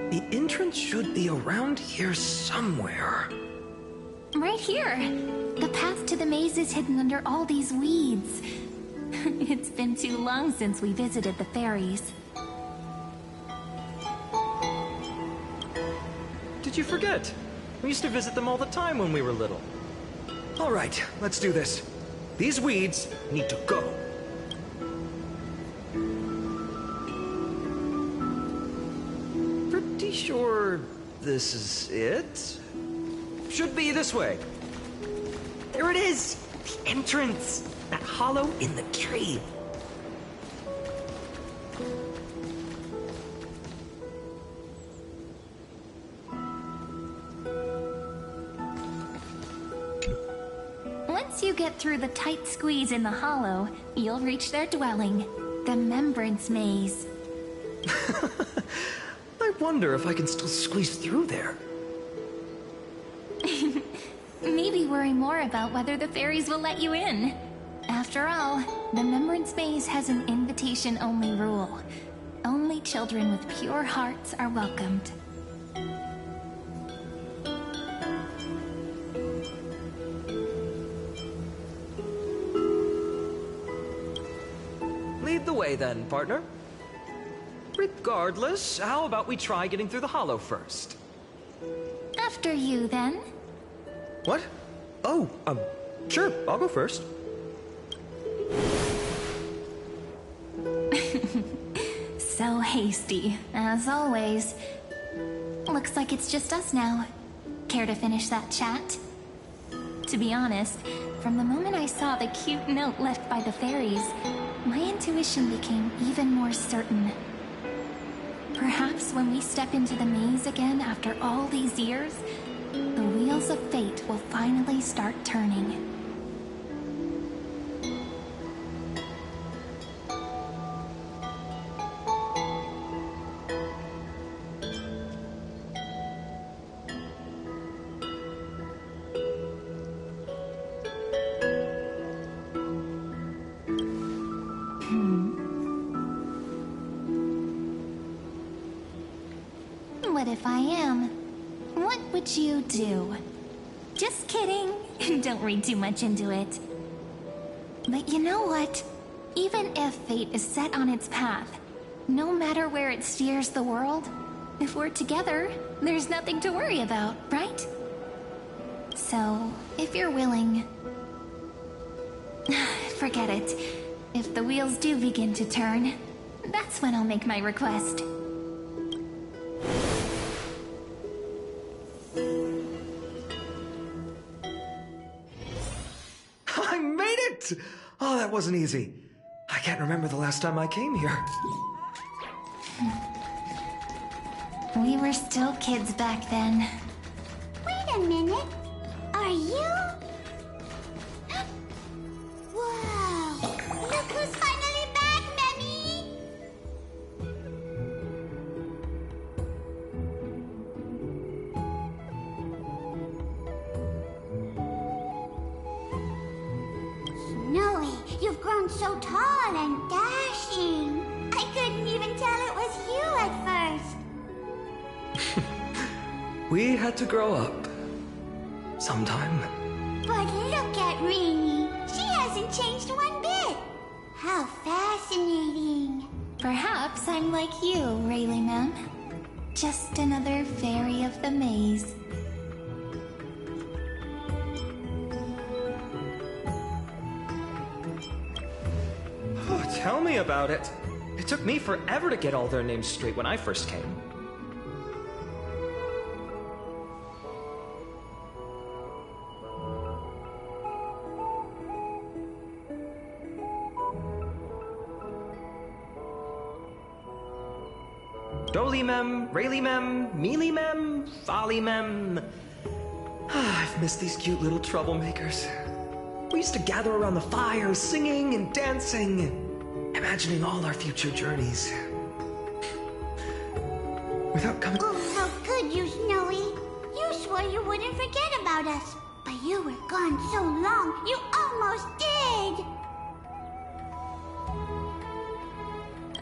The entrance should be around here somewhere. Right here. The path to the maze is hidden under all these weeds. It's been too long since we visited the fairies. Did you forget? We used to visit them all the time when we were little. All right, let's do this. These weeds need to go. Pretty sure this is it? Should be this way. There it is! The entrance! That hollow in the tree. Once you get through the tight squeeze in the hollow, you'll reach their dwelling, the Remembrance Maze. I wonder if I can still squeeze through there. Maybe worry more about whether the fairies will let you in. After all, the Remembrance Maze has an invitation-only rule. Only children with pure hearts are welcomed. Lead the way then, partner. Regardless, how about we try getting through the hollow first? After you, then. What? Oh, sure, I'll go first. So hasty, as always. Looks like it's just us now. Care to finish that chat? To be honest, from the moment I saw the cute note left by the fairies, my intuition became even more certain. Perhaps when we step into the maze again after all these years, the wheels of fate will finally start turning. What if I am? What would you do? Just kidding. Don't read too much into it. But you know what? Even if fate is set on its path, no matter where it steers the world, if we're together, there's nothing to worry about, right? So, if you're willing... Forget it. If the wheels do begin to turn, that's when I'll make my request. I made it! Oh, that wasn't easy. I can't remember the last time I came here. We were still kids back then. Wait a minute. Are you? Wow! Look who's finally back, Memmy! grown so tall and dashing. I couldn't even tell it was you at first. We had to grow up. Sometime. But look at Rini. She hasn't changed one bit. How fascinating. Perhaps I'm like you, Rayleigh ma'am. Just another fairy of the maze. Oh, tell me about it. It took me forever to get all their names straight when I first came. Dolimem, Rayleigh-mem, Mealy-mem, Folly-mem. I've missed these cute little troublemakers. We used to gather around the fire, singing and dancing, imagining all our future journeys. Without coming... Oh, how could you, Snowy? You swore you wouldn't forget about us. But you were gone so long, you almost did.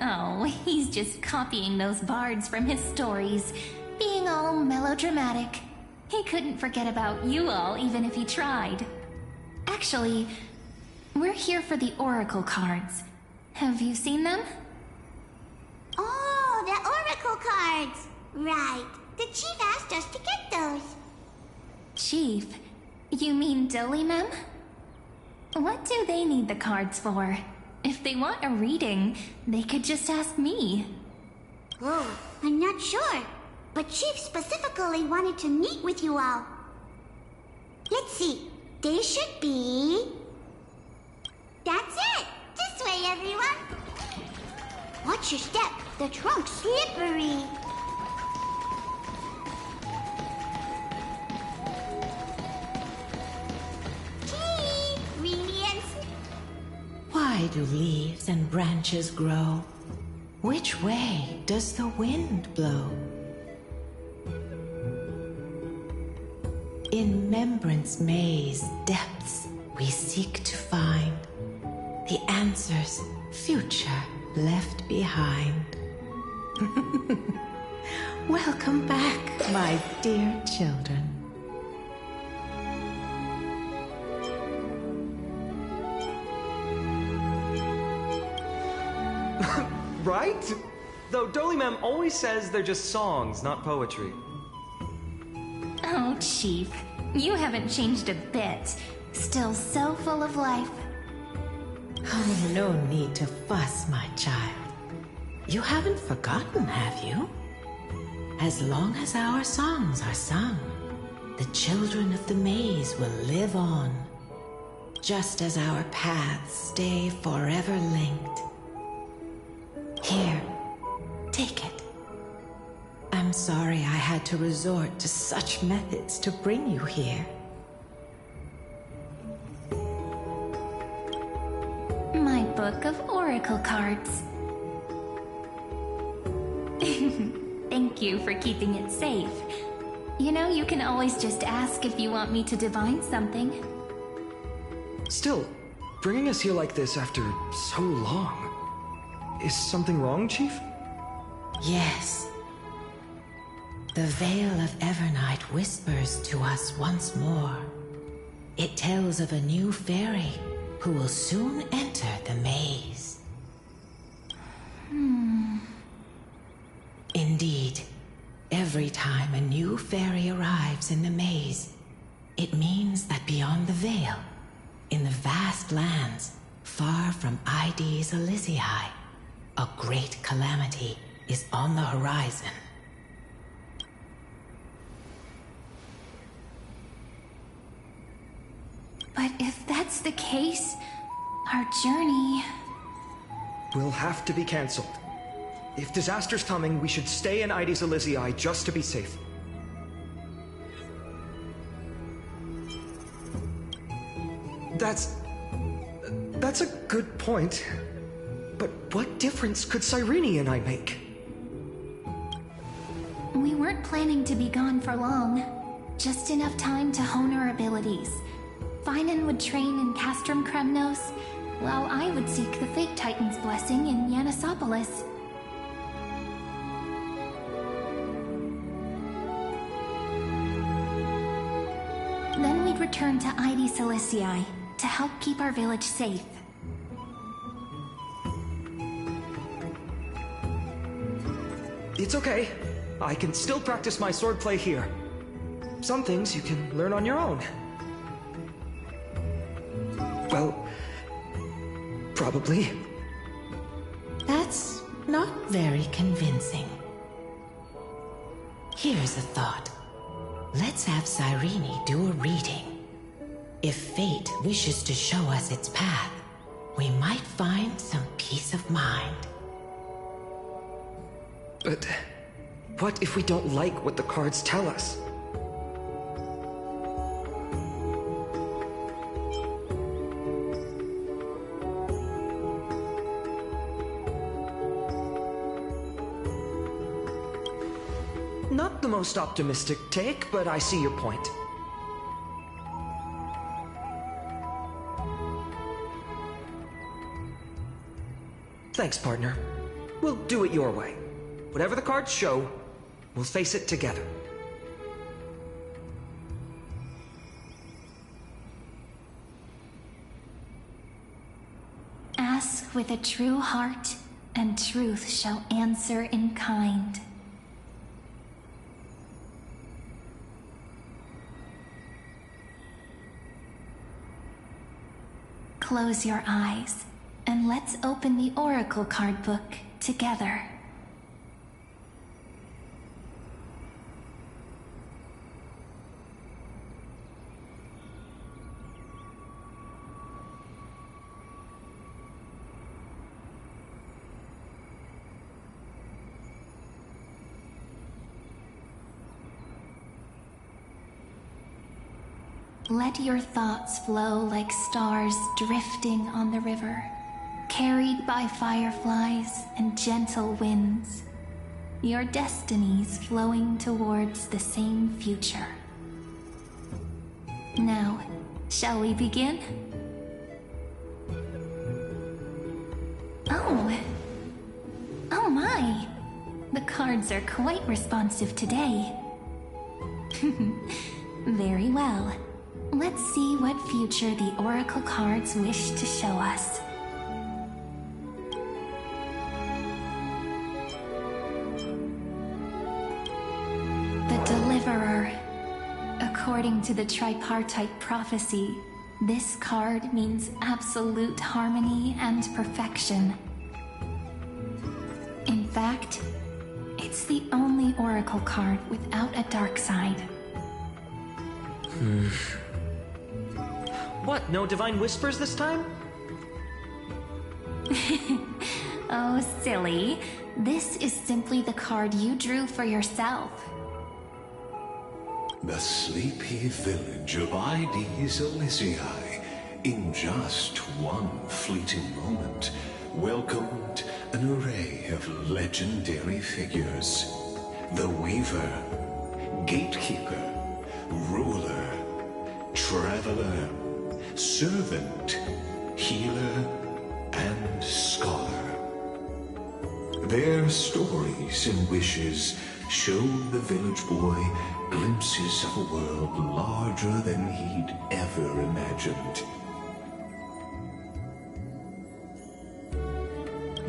Oh, he's just copying those bards from his stories, being all melodramatic. He couldn't forget about you all, even if he tried. Actually, we're here for the Oracle cards. Have you seen them? Oh, the Oracle cards. Right. The Chief asked us to get those. Chief? You mean Dolimem? What do they need the cards for? If they want a reading, they could just ask me. Oh, I'm not sure. But Chief specifically wanted to meet with you all. Let's see. They should be... That's it! This way, everyone! Watch your step. The trunk's slippery. Chief! Really and... Why do leaves and branches grow? Which way does the wind blow? In Remembrance Maze depths we seek to find the answers future left behind. Welcome back, my dear children. Right? Though Dolimem always says they're just songs, not poetry. Oh, Chief, you haven't changed a bit. Still so full of life. Oh, no need to fuss, my child. You haven't forgotten, have you? As long as our songs are sung, the children of the maze will live on, just as our paths stay forever linked. Here, take it. I'm sorry I had to resort to such methods to bring you here. My book of oracle cards. Thank you for keeping it safe. You know, you can always just ask if you want me to divine something. Still, bringing us here like this after so long. Is something wrong, Chief? Yes. The Veil of Evernight whispers to us once more. It tells of a new fairy who will soon enter the maze. Indeed, every time a new fairy arrives in the maze, it means that beyond the veil, in the vast lands far from Ides Elysiae, a great calamity is on the horizon. But if that's the case, our journey... will have to be cancelled. If disaster's coming, we should stay in Ides Elysiae just to be safe. That's a good point. But what difference could Cyrene and I make? We weren't planning to be gone for long. Just enough time to hone our abilities. Finan would train in Castrum Kremnos, while I would seek the Fate Titan's blessing in Yanisopolis. Then we'd return to ID Celestii to help keep our village safe. It's okay. I can still practice my swordplay here. Some things you can learn on your own. Well, probably. That's not very convincing. Here's a thought. Let's have Cyrene do a reading. If fate wishes to show us its path, we might find some peace of mind. But what if we don't like what the cards tell us? Not the most optimistic take, but I see your point. Thanks, partner. We'll do it your way. Whatever the cards show, we'll face it together. Ask with a true heart, and truth shall answer in kind. Close your eyes, and let's open the Oracle card book together. Let your thoughts flow like stars drifting on the river, carried by fireflies and gentle winds. Your destinies flowing towards the same future. Now, shall we begin? Oh my! The cards are quite responsive today. Very well. Let's see what future the Oracle cards wish to show us. The Deliverer. According to the tripartite prophecy, this card means absolute harmony and perfection. In fact, it's the only Oracle card without a dark side. What, no divine whispers this time? Oh, silly. This is simply the card you drew for yourself. The sleepy village of ID Celestii, in just one fleeting moment, welcomed an array of legendary figures. The Weaver, Gatekeeper, Ruler, Traveler, Servant, Healer, and Scholar. Their stories and wishes showed the village boy glimpses of a world larger than he'd ever imagined.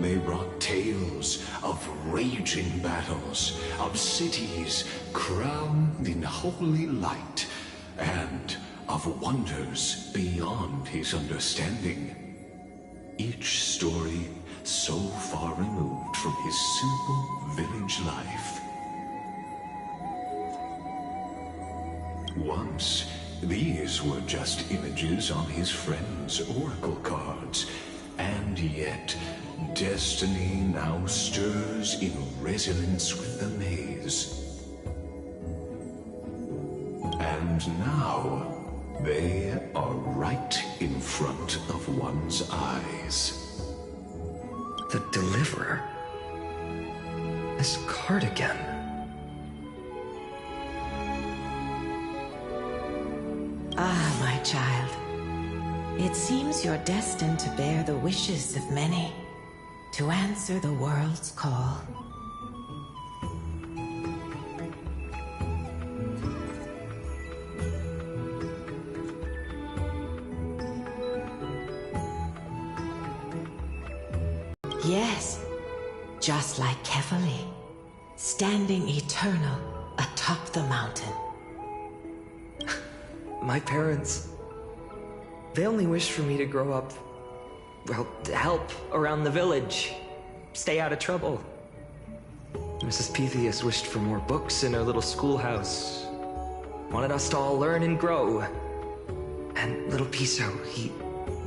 They brought tales of raging battles, of cities crowned in holy light, and of wonders beyond his understanding. Each story so far removed from his simple village life. Once, these were just images on his friend's oracle cards, and yet destiny now stirs in resonance with the maze. And now, they are right in front of one's eyes. The Deliverer? This card again. Ah, my child. It seems you're destined to bear the wishes of many, to answer the world's call. Yes, just like Kefali, standing eternal atop the mountain. My parents, they only wished for me to grow up, well, to help around the village, stay out of trouble. Mrs. Pythias wished for more books in her little schoolhouse, wanted us to all learn and grow. And little Piso, he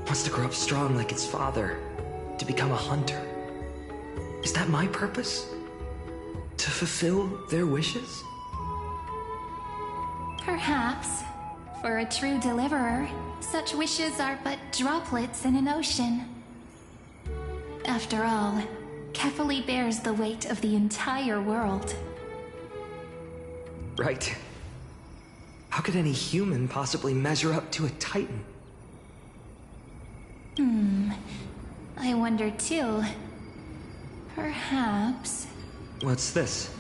wants to grow up strong like his father, to become a hunter. Is that my purpose? To fulfill their wishes? Perhaps. For a true deliverer, such wishes are but droplets in an ocean. After all, Kefali bears the weight of the entire world. Right. How could any human possibly measure up to a Titan? I wonder too. Perhaps... What's this?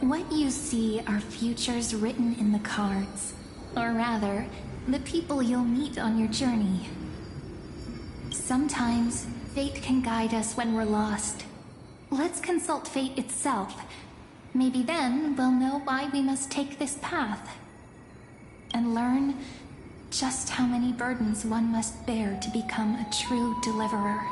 What you see are futures written in the cards. Or rather, the people you'll meet on your journey. Sometimes, fate can guide us when we're lost. Let's consult fate itself. Maybe then we'll know why we must take this path. And learn just how many burdens one must bear to become a true deliverer.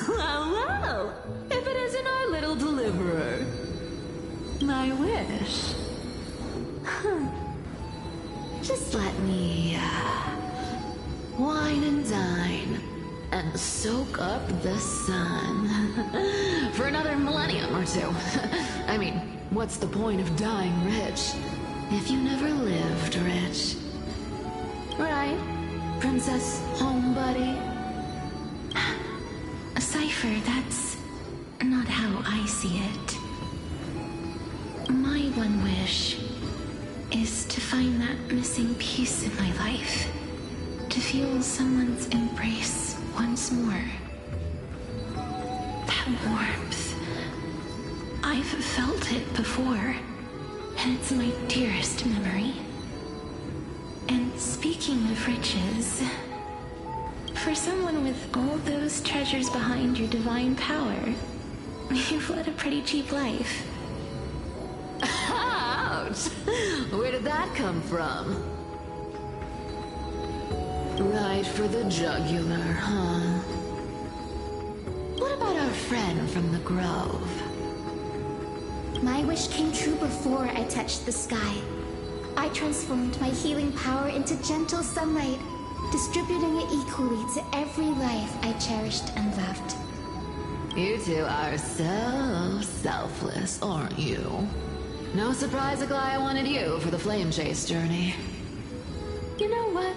Well, if it isn't our little deliverer. My wish. Just let me, wine and dine, and soak up the sun. For another millennium or two. I mean, what's the point of dying rich if you never lived rich? Right, Princess Homebuddy? Cypher, that's not how I see it. My one wish is to find that missing piece in my life. To feel someone's embrace once more. That warmth. I've felt it before, and it's my dearest memory. And speaking of riches, for someone with all those treasures behind your divine power, you've led a pretty cheap life. Ouch! Where did that come from? Right for the jugular, huh? What about our friend from the Grove? My wish came true before I touched the sky. I transformed my healing power into gentle sunlight, distributing it equally to every life I cherished and loved. You two are so selfless, aren't you? No surprise Aglaya wanted you for the flame chase journey. You know what?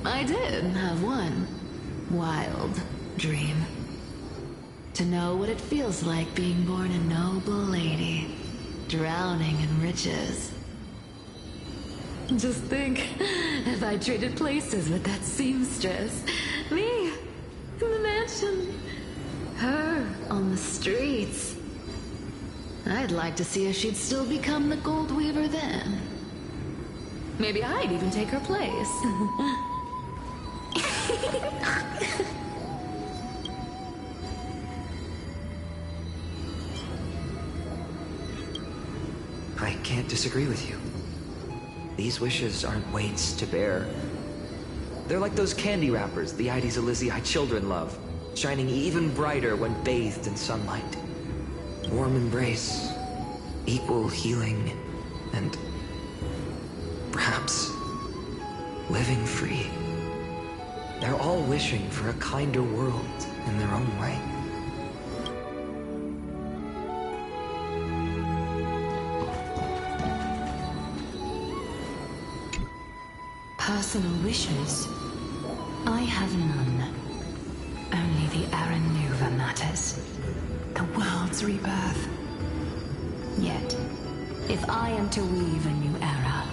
I did have one wild dream. To know what it feels like being born a noble lady, drowning in riches. Just think, if I traded places with that seamstress, me in the mansion, her on the streets. I'd like to see if she'd still become the gold weaver then. Maybe I'd even take her place. I can't disagree with you. These wishes aren't weights to bear. They're like those candy wrappers the Ides Elysiae children love, shining even brighter when bathed in sunlight. Warm embrace, equal healing, and perhaps living free. They're all wishing for a kinder world in their own way. Personal wishes? I have none. Only the Era Nuva matters. The world's rebirth. Yet, if I am to weave a new era,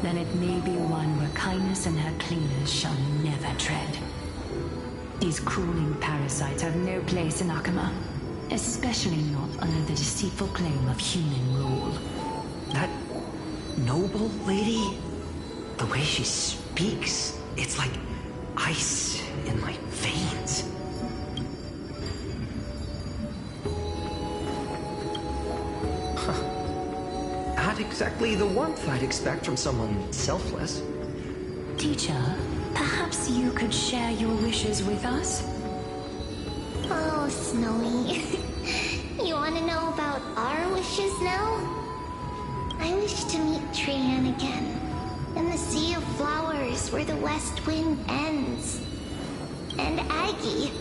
then it may be one where kindness and her cleaners shall never tread. These crawling parasites have no place in Akama, especially not under the deceitful claim of human rule. That noble lady, the way she speaks, it's like ice in my veins. Not exactly the warmth I'd expect from someone selfless. Teacher, perhaps you could share your wishes with us? Oh, Snowy. You want to know about our wishes now? I wish to meet Trian again. In the sea of flowers where the west wind ends. And Aggie,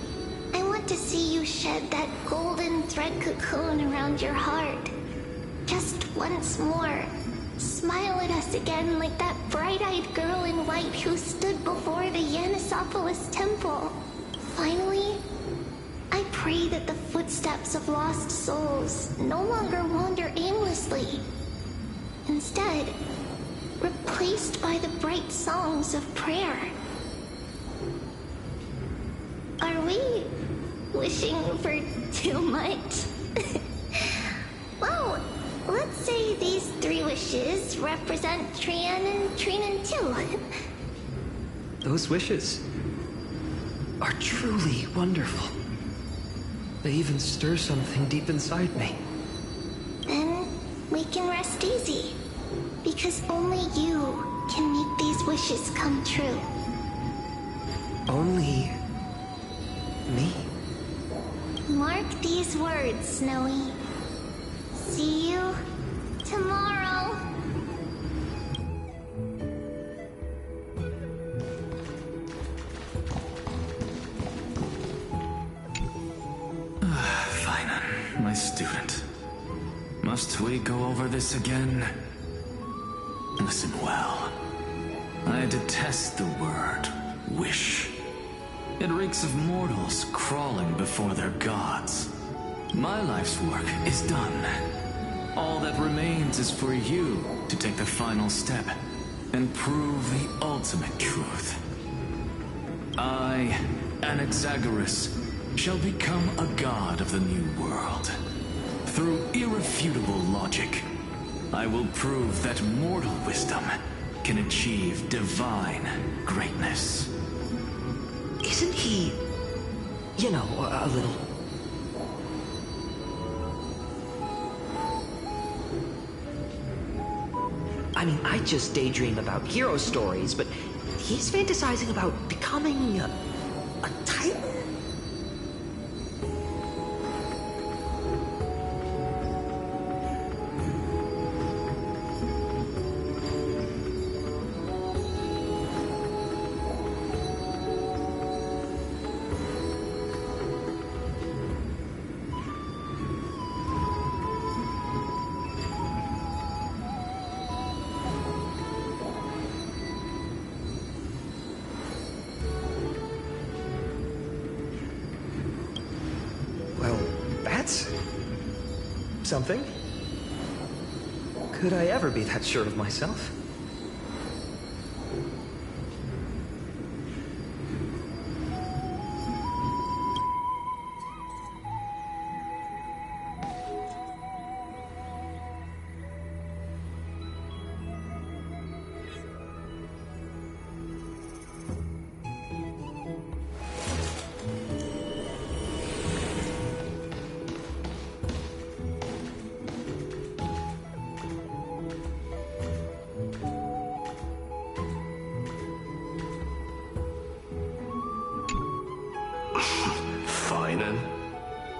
I want to see you shed that golden thread cocoon around your heart. Just once more. Smile at us again like that bright-eyed girl in white who stood before the Yanisopoulos temple. Finally, I pray that the footsteps of lost souls no longer wander aimlessly. Instead, replaced by the bright songs of prayer. Are we wishing for too much? Well, let's say these 3 wishes represent Trian and Trinan too. Those wishes are truly wonderful. They even stir something deep inside me. Then we can rest easy. Because only you can make these wishes come true. Only me? Mark these words, Snowy. See you tomorrow. Finan, my student. Must we go over this again? Listen well. I detest the word wish. It reeks of mortals crawling before their gods. My life's work is done. All that remains is for you to take the final step and prove the ultimate truth. I, Anaxagoras, shall become a god of the new world. Through irrefutable logic, I will prove that mortal wisdom can achieve divine greatness. Isn't he, you know, a little... I mean, I just daydream about hero stories, but he's fantasizing about becoming a titan? Something? Could I ever be that sure of myself?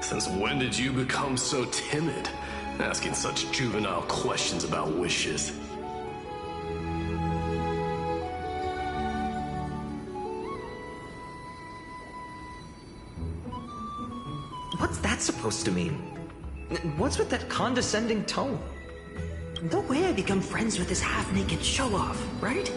Since when did you become so timid, asking such juvenile questions about wishes? What's that supposed to mean? What's with that condescending tone? No way I become friends with this half-naked show-off, right?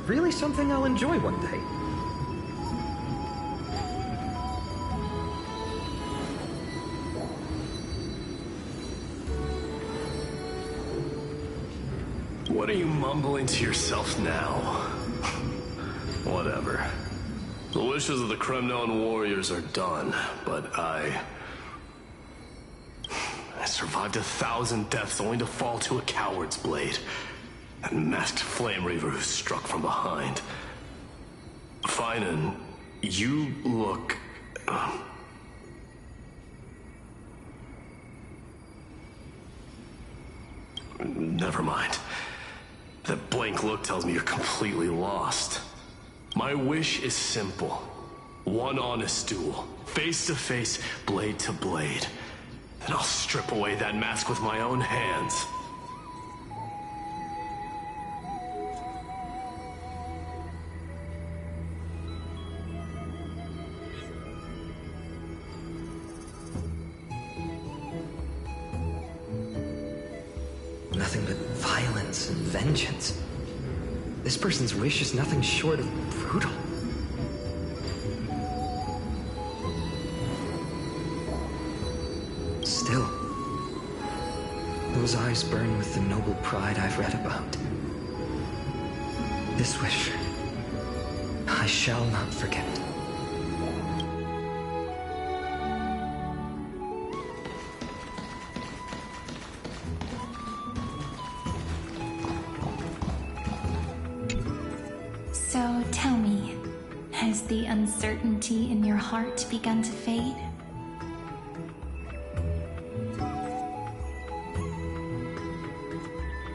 really something I'll enjoy one day. What are you mumbling to yourself now? Whatever. The wishes of the Kremnon warriors are done, but I survived 1,000 deaths only to fall to a coward's blade. That masked flame reaver who struck from behind. Finan, you look... Never mind. That blank look tells me you're completely lost. My wish is simple. One honest duel. Face to face, blade to blade. Then I'll strip away that mask with my own hands. Nothing but violence and vengeance. This person's wish is nothing short of brutal. Still, those eyes burn with the noble pride I've read about. This wish, I shall not forget. So tell me, has the uncertainty in your heart begun to fade?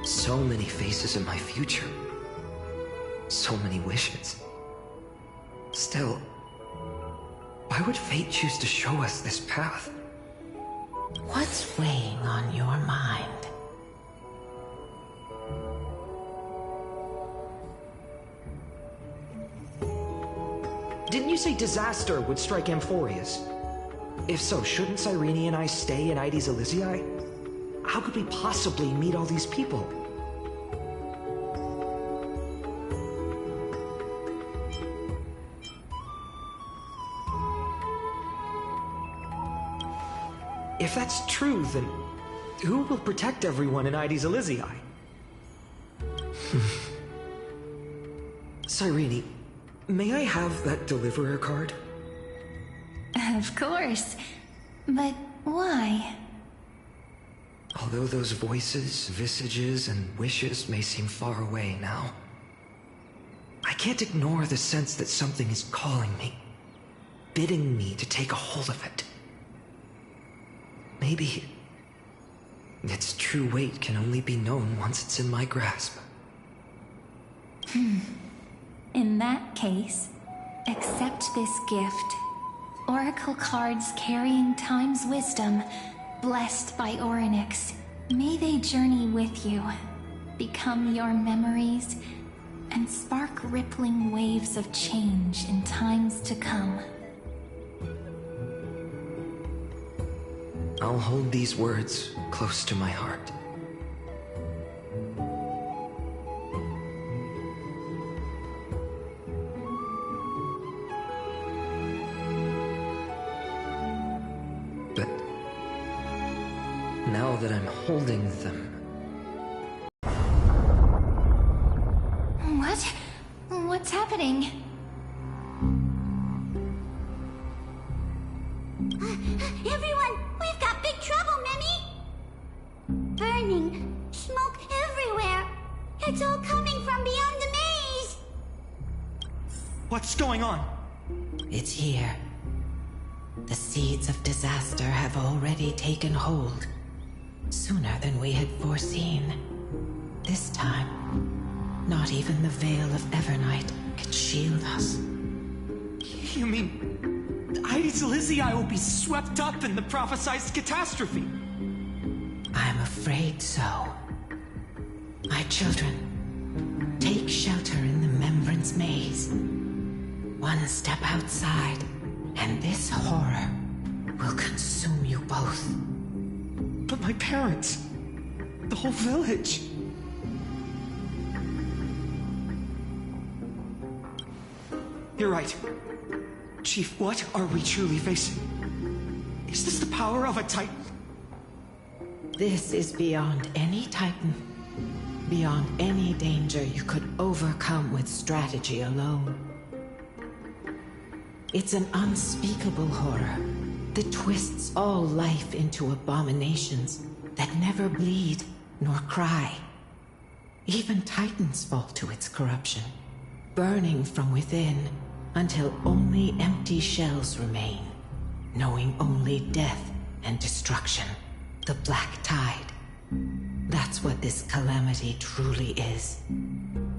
So many faces in my future. So many wishes. Still, why would fate choose to show us this path? What's weighing on your mind? Didn't you say disaster would strike Amphorius? If so, shouldn't Cyrene and I stay in Ides Elysiae? How could we possibly meet all these people? If that's true, then who will protect everyone in Ides Elysiae? Cyrene, may I have that Deliverer card? Of course. But why? Although those voices, visages, and wishes may seem far away now, I can't ignore the sense that something is calling me, bidding me to take a hold of it. Maybe its true weight can only be known once it's in my grasp. In that case, accept this gift. Oracle cards carrying time's wisdom, blessed by Orynyx. May they journey with you, become your memories, and spark rippling waves of change in times to come. I'll hold these words close to my heart. But now that I'm holding them... What? What's happening? Everyone, we've got big trouble, Mimi! Burning, smoke everywhere. It's all coming from beyond the maze. What's going on? It's here. The seeds of disaster have already taken hold, sooner than we had foreseen. This time, not even the veil of Evernight can shield us. You mean Ides Elysiae will be swept up in the prophesized catastrophe? I'm afraid so. My children, take shelter in the Membrance Maze. One step outside, and this horror will consume you both. But my parents, the whole village... You're right. Chief, what are we truly facing? Is this the power of a Titan? This is beyond any Titan. Beyond any danger you could overcome with strategy alone. It's an unspeakable horror that twists all life into abominations that never bleed nor cry. Even Titans fall to its corruption, burning from within until only empty shells remain, knowing only death and destruction, the Black Tide. That's what this calamity truly is.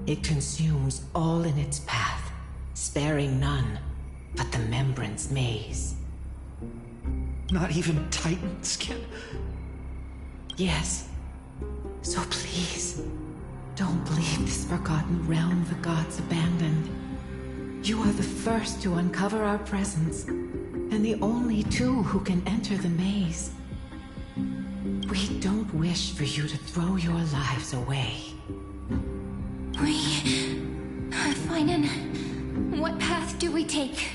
It consumes all in its path, sparing none but the Membrane's maze. Not even Titans can... Yes. So please, don't leave this forgotten realm the gods abandoned. You are the first to uncover our presence, and the only two who can enter the maze. We don't wish for you to throw your lives away. Finan, what path do we take?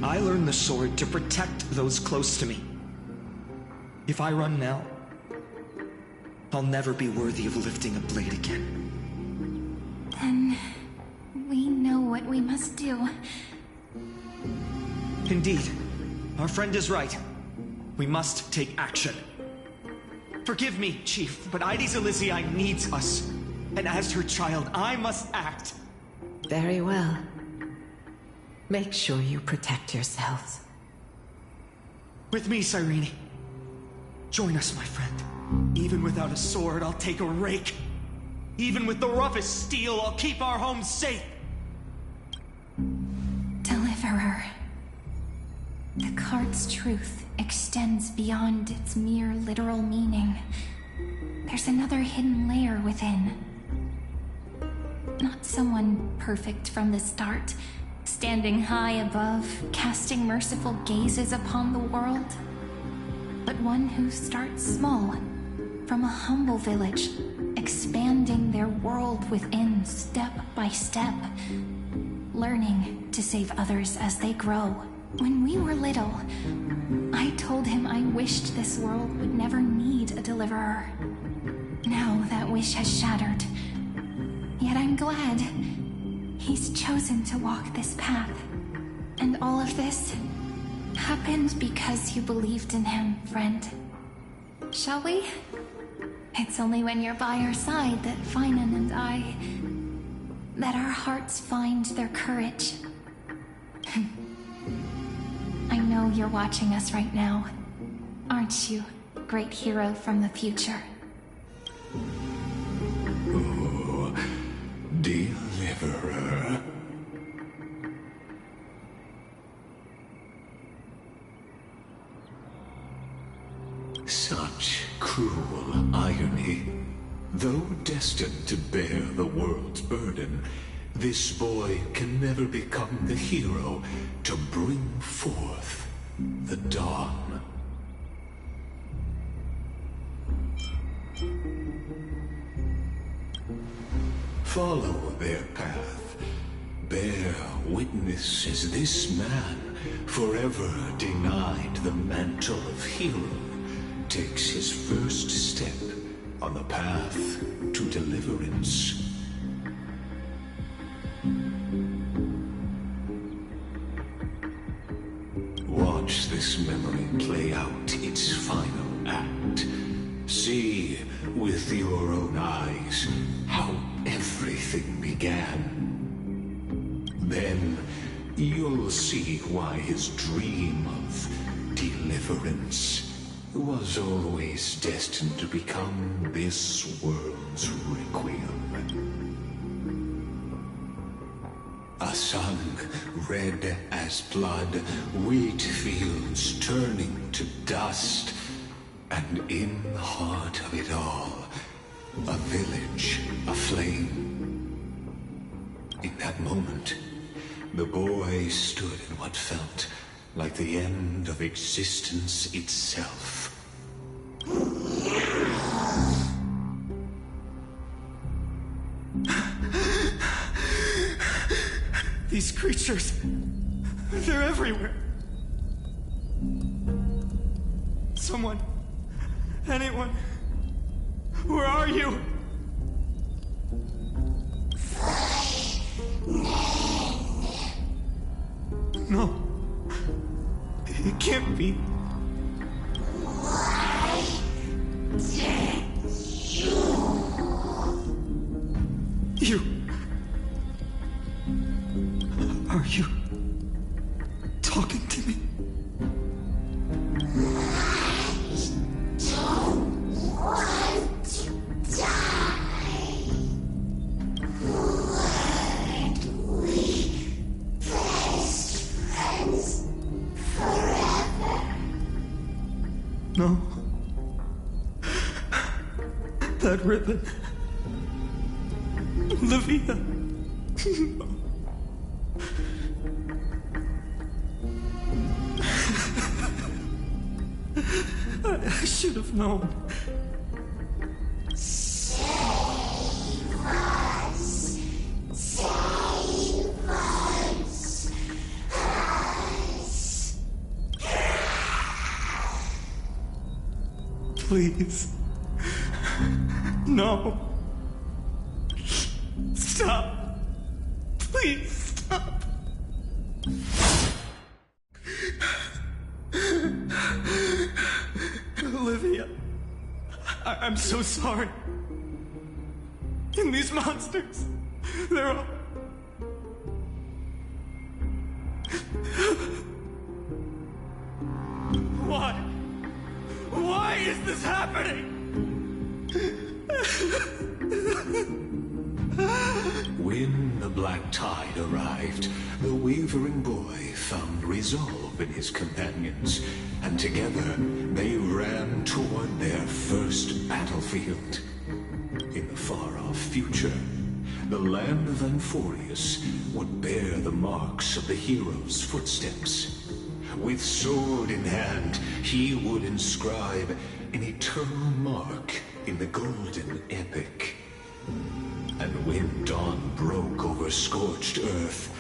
I learned the sword to protect those close to me. If I run now, I'll never be worthy of lifting a blade again. Then... we know what we must do. Indeed. Our friend is right. We must take action. Forgive me, Chief, but Ides Elysiae needs us. And as her child, I must act. Very well. Make sure you protect yourselves. With me, Cyrene. Join us, my friend. Even without a sword, I'll take a rake. Even with the roughest steel, I'll keep our home safe. Deliverer. The card's truth extends beyond its mere literal meaning. There's another hidden layer within. Not someone perfect from the start, standing high above, casting merciful gazes upon the world, but one who starts small, from a humble village, expanding their world within step by step, learning to save others as they grow. When we were little, I told him I wished this world would never need a deliverer. Now that wish has shattered. Yet I'm glad he's chosen to walk this path. And all of this happened because you believed in him, friend. Shall we? It's only when you're by our side that Finan and that our hearts find their courage. I know you're watching us right now. Aren't you, great hero from the future? Oh, deliverer. Such cruel irony. Though destined to bear the world's burden, this boy can never become the hero to bring forth the dawn. Follow their path. Bear witness as this man, forever denied the mantle of hero, takes his first step on the path to deliverance. Watch this memory play out its final act. See with your own eyes how everything began. Then you'll see why his dream of deliverance was always destined to become this world's requiem. A sun red as blood, wheat fields turning to dust, and in the heart of it all, a village aflame. In that moment, the boy stood in what felt like the end of existence itself. These creatures, they're everywhere. Someone, anyone, where are you? No, it can't be. You. Are you talking to me? No. That ribbon. Olivia. I should have known. Save us. Save us. Please. No. Stop. Please stop. Olivia, I'm so sorry. And these monsters, they're all... Why? Why is this happening? When the black tide arrived, the wavering boy found resolve in his companions, and together they ran toward their first battlefield. In the far-off future, the land of Amphorius would bear the marks of the hero's footsteps. With sword in hand, he would inscribe an eternal mark in the golden epic. And when dawn broke over scorched earth,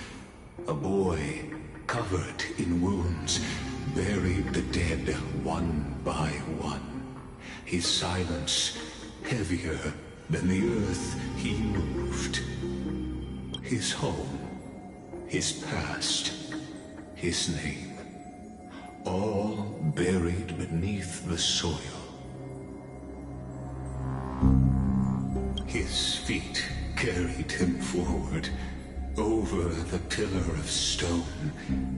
a boy, covered in wounds, buried the dead one by one. His silence heavier than the earth he moved. His home, his past, his name, all buried beneath the soil. His feet carried him forward, over the pillar of stone,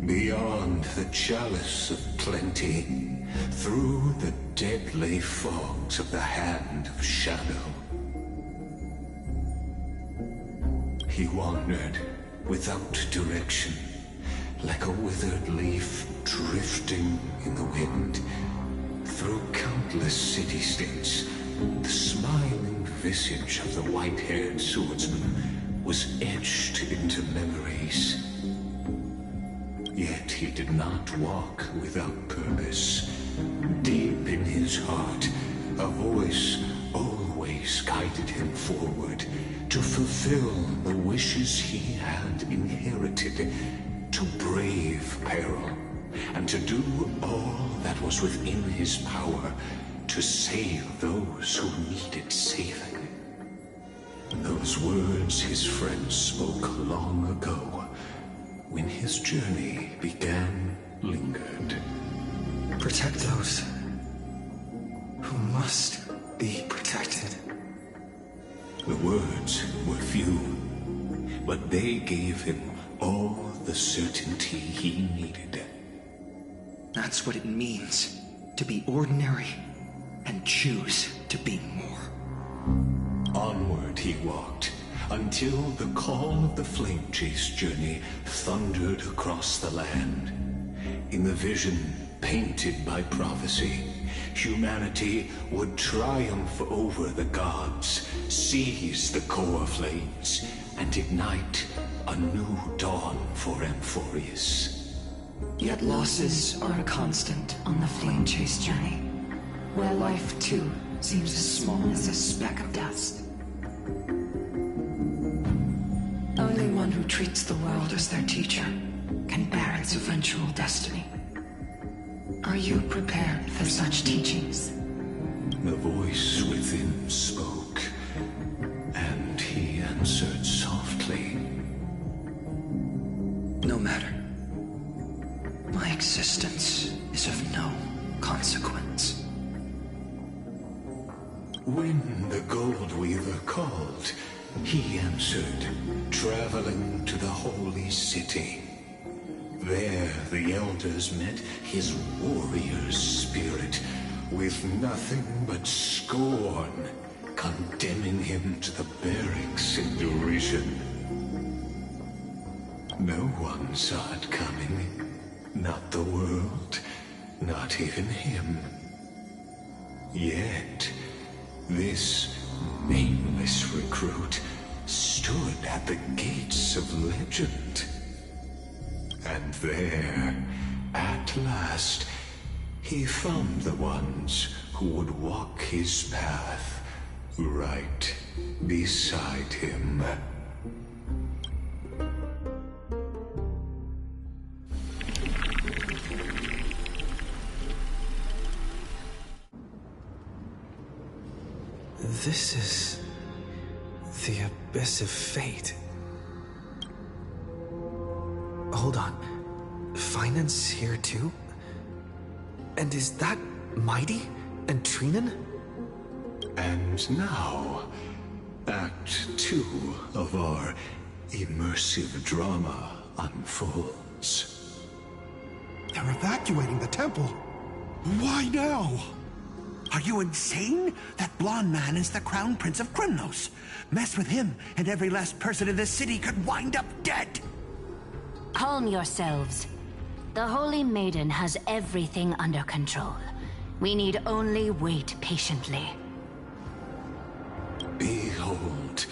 beyond the chalice of plenty, through the deadly fogs of the hand of shadow. He wandered without direction, like a withered leaf drifting in the wind, through countless city-states. The smiling visage of the white-haired swordsman was etched into memories. Yet he did not walk without purpose. Deep in his heart, a voice always guided him forward to fulfill the wishes he had inherited, to brave peril, and to do all that was within his power to save those who needed saving. Those words his friends spoke long ago, when his journey began, lingered. Protect those who must be protected. The words were few, but they gave him all the certainty he needed. That's what it means to be ordinary and choose to be more. Onward he walked, until the call of the flame chase journey thundered across the land. In the vision painted by prophecy, humanity would triumph over the gods, seize the core flames, and ignite a new dawn for Amphorius. Yet losses are a constant on the flame chase journey, where life too seems as small as a speck of dust. Only one one who treats the world as their teacher can bear its eventual destiny. Are you prepared for such teachings? The voice within spoke, and he answered softly. No matter. My existence is of no consequence. When the Gold Weaver called, he answered, traveling to the holy city. There the elders met his warrior's spirit, with nothing but scorn, condemning him to the barracks in derision. No one saw it coming. Not the world, not even him. Yet, this nameless recruit stood at the gates of legend. And there, at last, he found the ones who would walk his path right beside him. This is the Abyss of Fate. Hold on. Finance here too? And is that Mighty and Trinen? And now, Act 2 of our immersive drama unfolds. They're evacuating the temple. Why now? Are you insane? That blonde man is the Crown Prince of Krymnos. Mess with him, and every last person in this city could wind up dead. Calm yourselves. The Holy Maiden has everything under control. We need only wait patiently. Behold,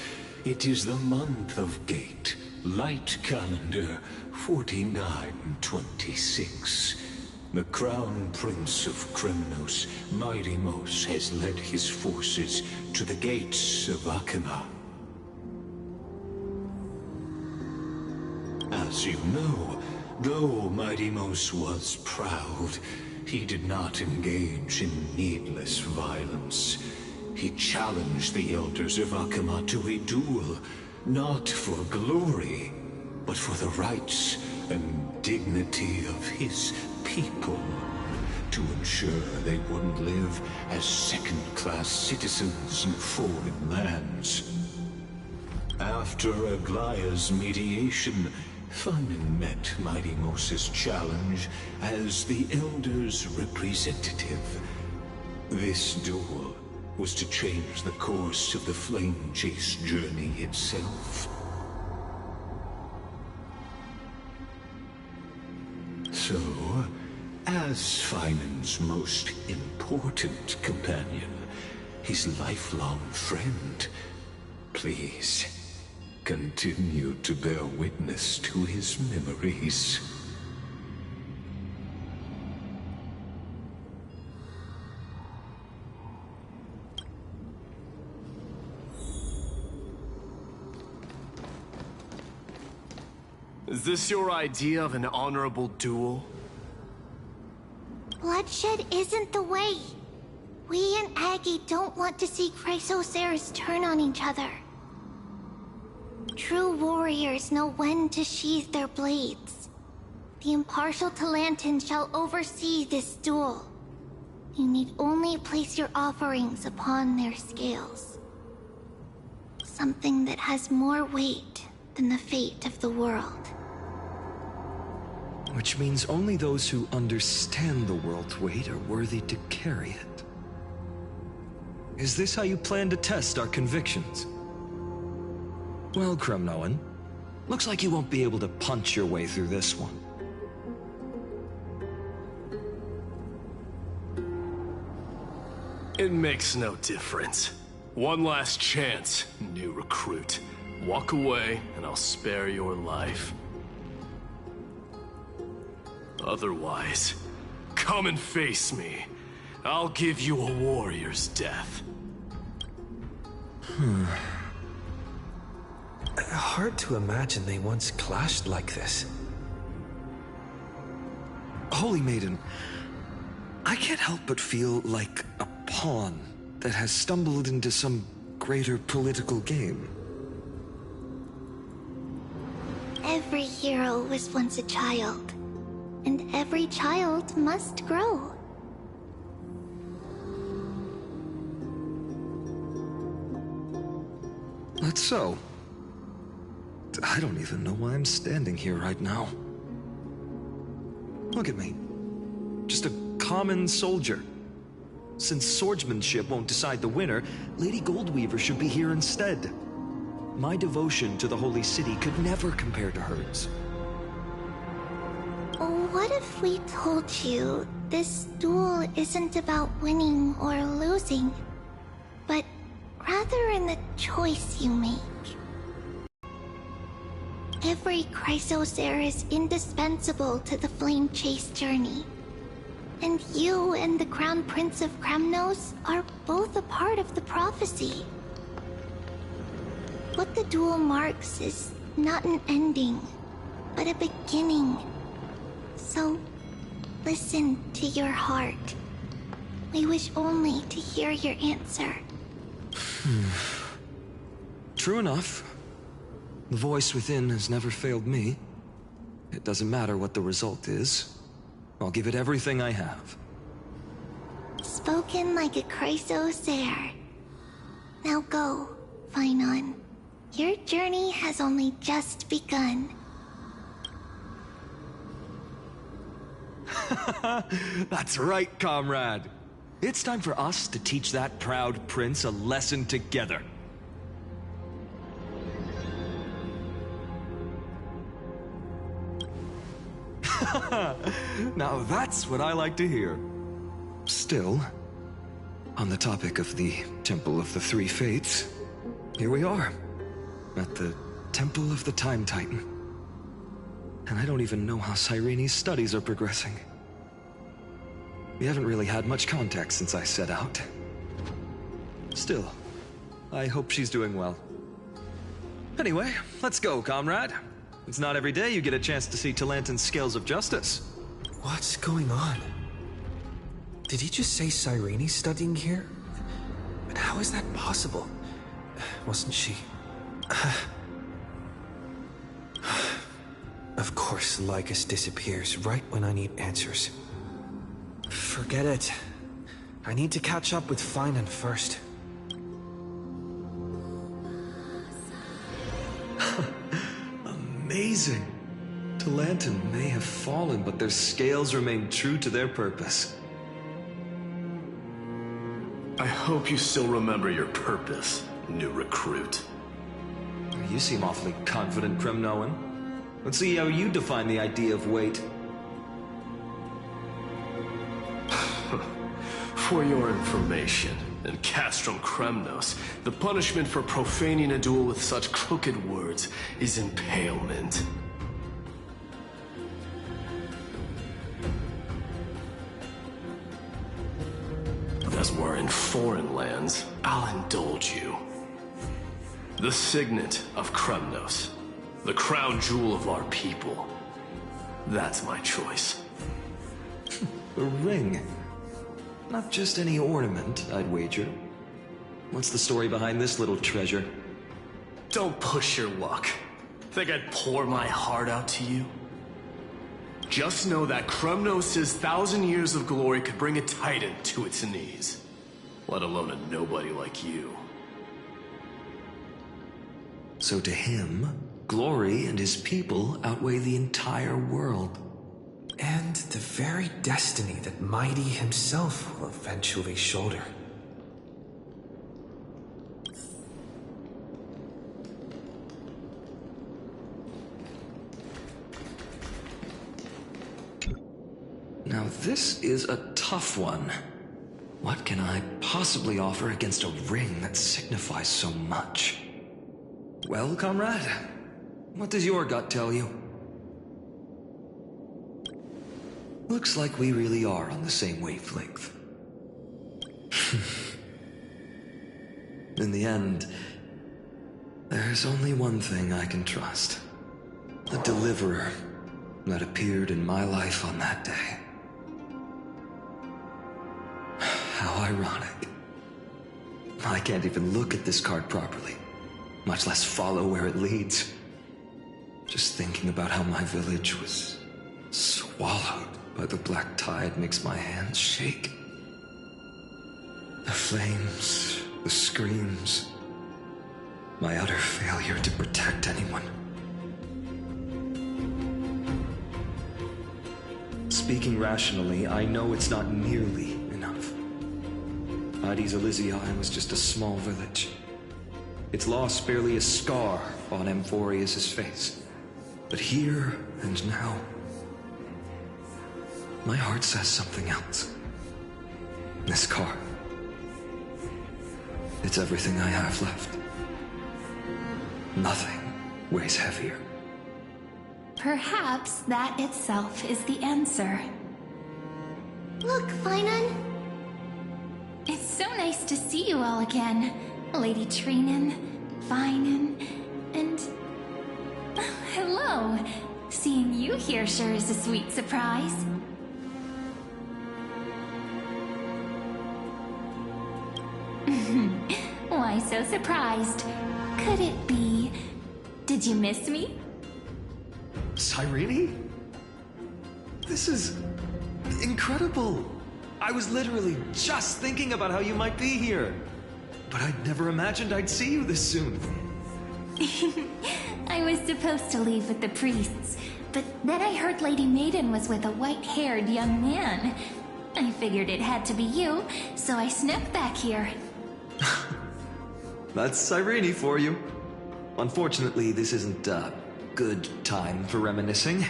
it is the month of Gate, light calendar 4926. The Crown Prince of Krymnos, Mighty-Mos, has led his forces to the gates of Akima. As you know, though Mighty-Mos was proud, he did not engage in needless violence. He challenged the elders of Akima to a duel, not for glory, but for the rights and dignity of his people, to ensure they wouldn't live as second-class citizens in foreign lands. After Aglaya's mediation, Finan met Mighty-Mos's challenge as the Elder's representative. This duel was to change the course of the Flame Chase journey itself. So, as Finan's most important companion, his lifelong friend, please continue to bear witness to his memories. Is this your idea of an honorable duel? Bloodshed isn't the way. We and Aggie don't want to see Chrysoceres turn on each other. True warriors know when to sheathe their blades. The impartial Talantin shall oversee this duel. You need only place your offerings upon their scales. Something that has more weight than the fate of the world. Which means only those who understand the world's weight are worthy to carry it. Is this how you plan to test our convictions? Well, Krymnoan, looks like you won't be able to punch your way through this one. It makes no difference. One last chance, new recruit. Walk away, and I'll spare your life. Otherwise, come and face me. I'll give you a warrior's death. Hard to imagine they once clashed like this. Holy Maiden, I can't help but feel like a pawn that has stumbled into some greater political game. Every hero was once a child, and every child must grow. That's so. I don't even know why I'm standing here right now. Look at me. Just a common soldier. Since swordsmanship won't decide the winner, Lady Goldweaver should be here instead. My devotion to the Holy City could never compare to hers. What if we told you this duel isn't about winning or losing, but rather in the choice you make? Every Chrysos heir is indispensable to the Flame Chase journey. And you and the Crown Prince of Kremnos are both a part of the prophecy. What the duel marks is not an ending, but a beginning. So, listen to your heart. We wish only to hear your answer. True enough. The voice within has never failed me. It doesn't matter what the result is. I'll give it everything I have. Spoken like a Chrysos heir. Now go, Phainon. Your journey has only just begun. That's right, comrade. It's time for us to teach that proud prince a lesson together. Now that's what I like to hear. Still, on the topic of the Temple of the Three Fates, here we are, at the Temple of the Time Titan. And I don't even know how Cyrene's studies are progressing. We haven't really had much contact since I set out. Still, I hope she's doing well. Anyway, let's go, comrade. It's not every day you get a chance to see Talantin's scales of justice. What's going on? Did he just say Cyrene's studying here? But how is that possible? Wasn't she... Of course, Lycus disappears right when I need answers. Forget it. I need to catch up with Phainon first. Amazing. Talantin may have fallen, but their scales remain true to their purpose. I hope you still remember your purpose, new recruit. You seem awfully confident, Kremnoan. Let's see how you define the idea of weight. For your information, in Castrum Kremnos, the punishment for profaning a duel with such crooked words is impalement. As we're in foreign lands, I'll indulge you. The signet of Kremnos, the crown jewel of our people. That's my choice. A ring. Not just any ornament, I'd wager. What's the story behind this little treasure? Don't push your luck. Think I'd pour my heart out to you? Just know that Kremnos' 1,000 years of glory could bring a titan to its knees. Let alone a nobody like you. So to him, glory and his people outweigh the entire world. And the very destiny that Mighty himself will eventually shoulder. Now this is a tough one. What can I possibly offer against a ring that signifies so much? Well, comrade, what does your gut tell you? Looks like we really are on the same wavelength. In the end, There's only one thing I can trust. The deliverer that appeared in my life on that day. How ironic. I can't even look at this card properly, much less follow where it leads. Just thinking about how my village was swallowed by the black tide makes my hands shake. The flames, the screams, my utter failure to protect anyone. Speaking rationally, I know it's not nearly enough. Hades Elysiae was just a small village. Its loss barely a scar on Amphorius' face. But here and now, my heart says something else. This card, it's everything I have left. Nothing weighs heavier. Perhaps that itself is the answer. Look, Finan. It's so nice to see you all again. Lady Trinan, Finan, and... hello. Seeing you here sure is a sweet surprise. Why so surprised? Could it be... did you miss me? Cyrene? This is incredible. I was literally just thinking about how you might be here. But I'd never imagined I'd see you this soon. I was supposed to leave with the priests, but then I heard Lady Maiden was with a white-haired young man. I figured it had to be you, so I snuck back here. That's Cyrene for you. Unfortunately, this isn't a good time for reminiscing.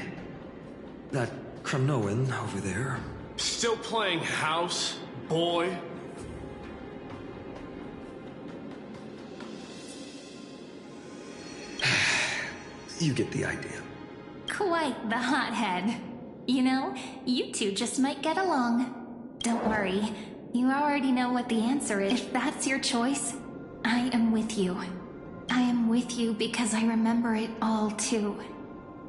That Cronoan over there. Still playing house, boy? You get the idea. Quite the hothead. You know, you two just might get along. Don't worry, you already know what the answer is. If that's your choice, I am with you. I am with you because I remember it all too.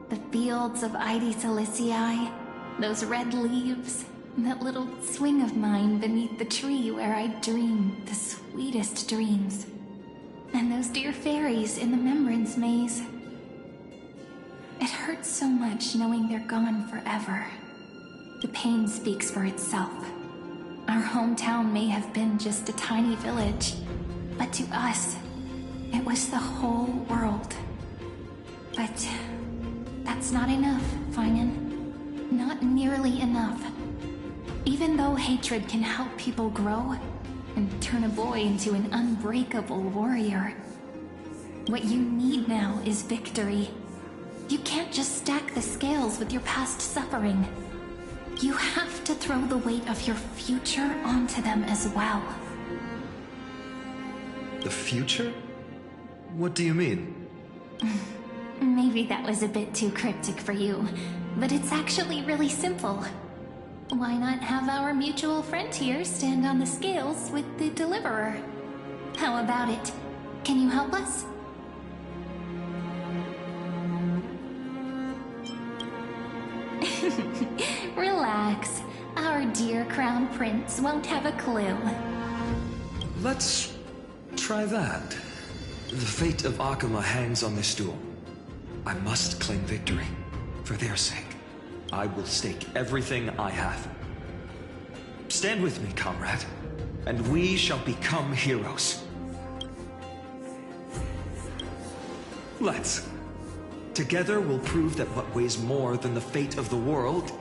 The fields of Hades Elysiae, those red leaves, that little swing of mine beneath the tree where I dreamed the sweetest dreams. And those dear fairies in the Membrance Maze. It hurts so much knowing they're gone forever. The pain speaks for itself. Our hometown may have been just a tiny village, but to us, it was the whole world. But that's not enough, Finan. Not nearly enough. Even though hatred can help people grow and turn a boy into an unbreakable warrior, what you need now is victory. You can't just stack the scales with your past suffering. You have to throw the weight of your future onto them as well. The future? What do you mean? Maybe that was a bit too cryptic for you, but it's actually really simple. Why not have our mutual friend here stand on the scales with the deliverer? How about it? Can you help us? Relax. Our dear Crown Prince won't have a clue. Let's try that. The fate of Akuma hangs on this duel. I must claim victory. For their sake, I will stake everything I have. Stand with me, comrade, and we shall become heroes. Let's. Together we'll prove that what weighs more than the fate of the world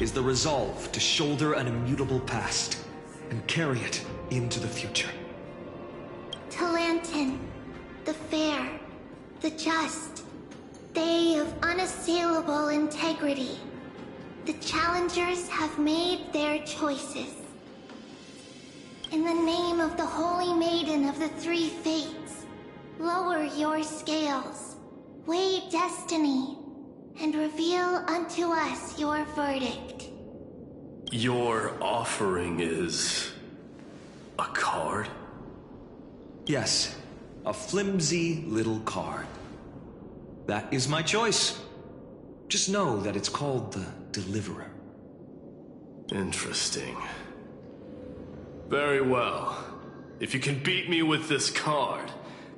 is the resolve to shoulder an immutable past and carry it into the future. Talantin, the fair, the just, they of unassailable integrity. The challengers have made their choices. In the name of the Holy Maiden of the Three Fates, lower your scales. Weigh destiny, and reveal unto us your verdict. Your offering is... a card? Yes. a flimsy little card. That is my choice. Just know that it's called the Deliverer. Interesting. Very well. If you can beat me with this card,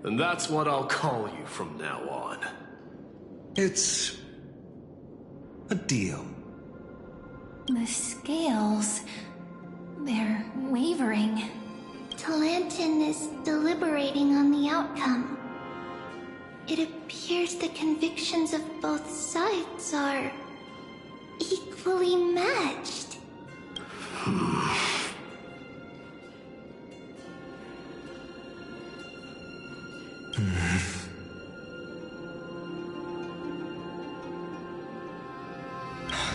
then that's what I'll call you from now on. It's a deal. The scales... they're wavering. Talantin is deliberating on the outcome. It appears the convictions of both sides are equally matched.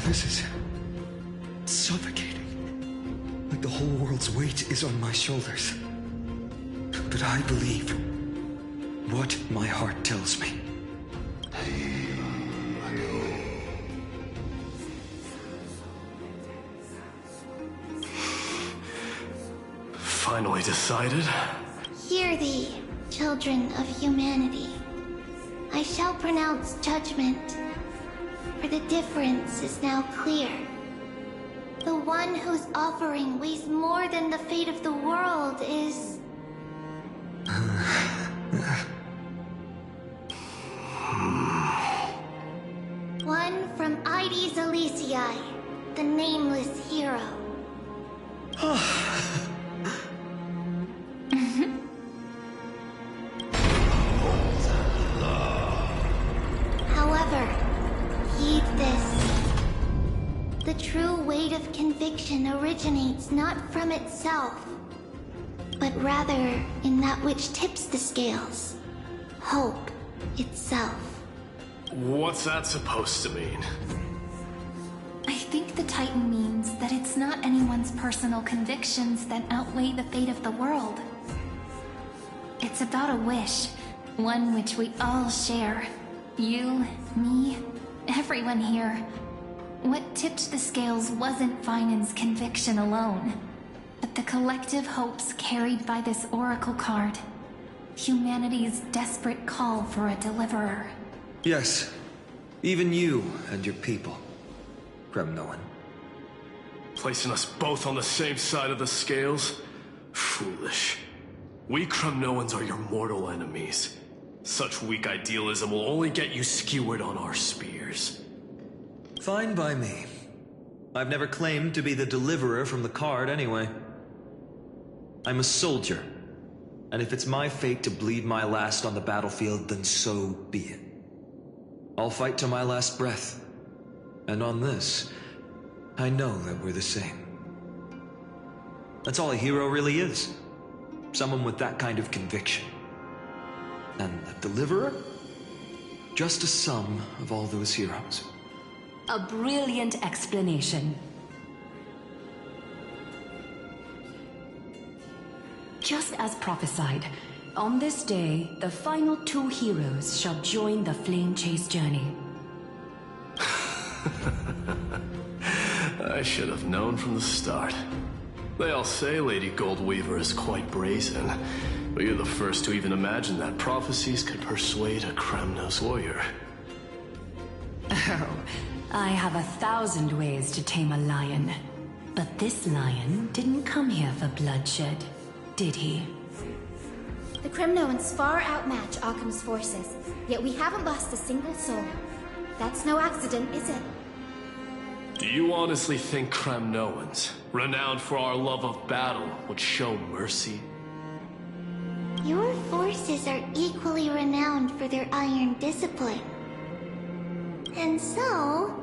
This is suffocating. Like the whole world's weight is on my shoulders. But I believe what my heart tells me. Finally decided? Hear thee, children of humanity. I shall pronounce judgment, for the difference is now clear. The one whose offering weighs more than the fate of the world is... one from Ides Elysiae, the nameless hero. However, heed this. The true weight of conviction originates not from itself, but rather in that which tips the scales. Hope itself. What's that supposed to mean? I think the Titan means that it's not anyone's personal convictions that outweigh the fate of the world. It's about a wish, one which we all share. You, me, everyone here. What tipped the scales wasn't Finan's conviction alone, but the collective hopes carried by this oracle card. Humanity's desperate call for a deliverer. Yes, even you and your people, Kremnoan. Placing us both on the same side of the scales? Foolish. We Kremnoans are your mortal enemies. Such weak idealism will only get you skewered on our spears. Fine by me. I've never claimed to be the deliverer from the card anyway. I'm a soldier, and if it's my fate to bleed my last on the battlefield, then so be it. I'll fight to my last breath, and on this, I know that we're the same. That's all a hero really is. Someone with that kind of conviction. And the deliverer? Just a sum of all those heroes. A brilliant explanation. Just as prophesied, on this day, the final two heroes shall join the Flame Chase journey. I should have known from the start. They all say Lady Goldweaver is quite brazen, but you're the first to even imagine that prophecies could persuade a Kremnos warrior. Oh, I have 1,000 ways to tame a lion. But this lion didn't come here for bloodshed, did he? The Kremnoans far outmatch Occam's forces, yet we haven't lost a single soul. That's no accident, is it? Do you honestly think Kremnoans, renowned for our love of battle, would show mercy? Your forces are equally renowned for their iron discipline. And so,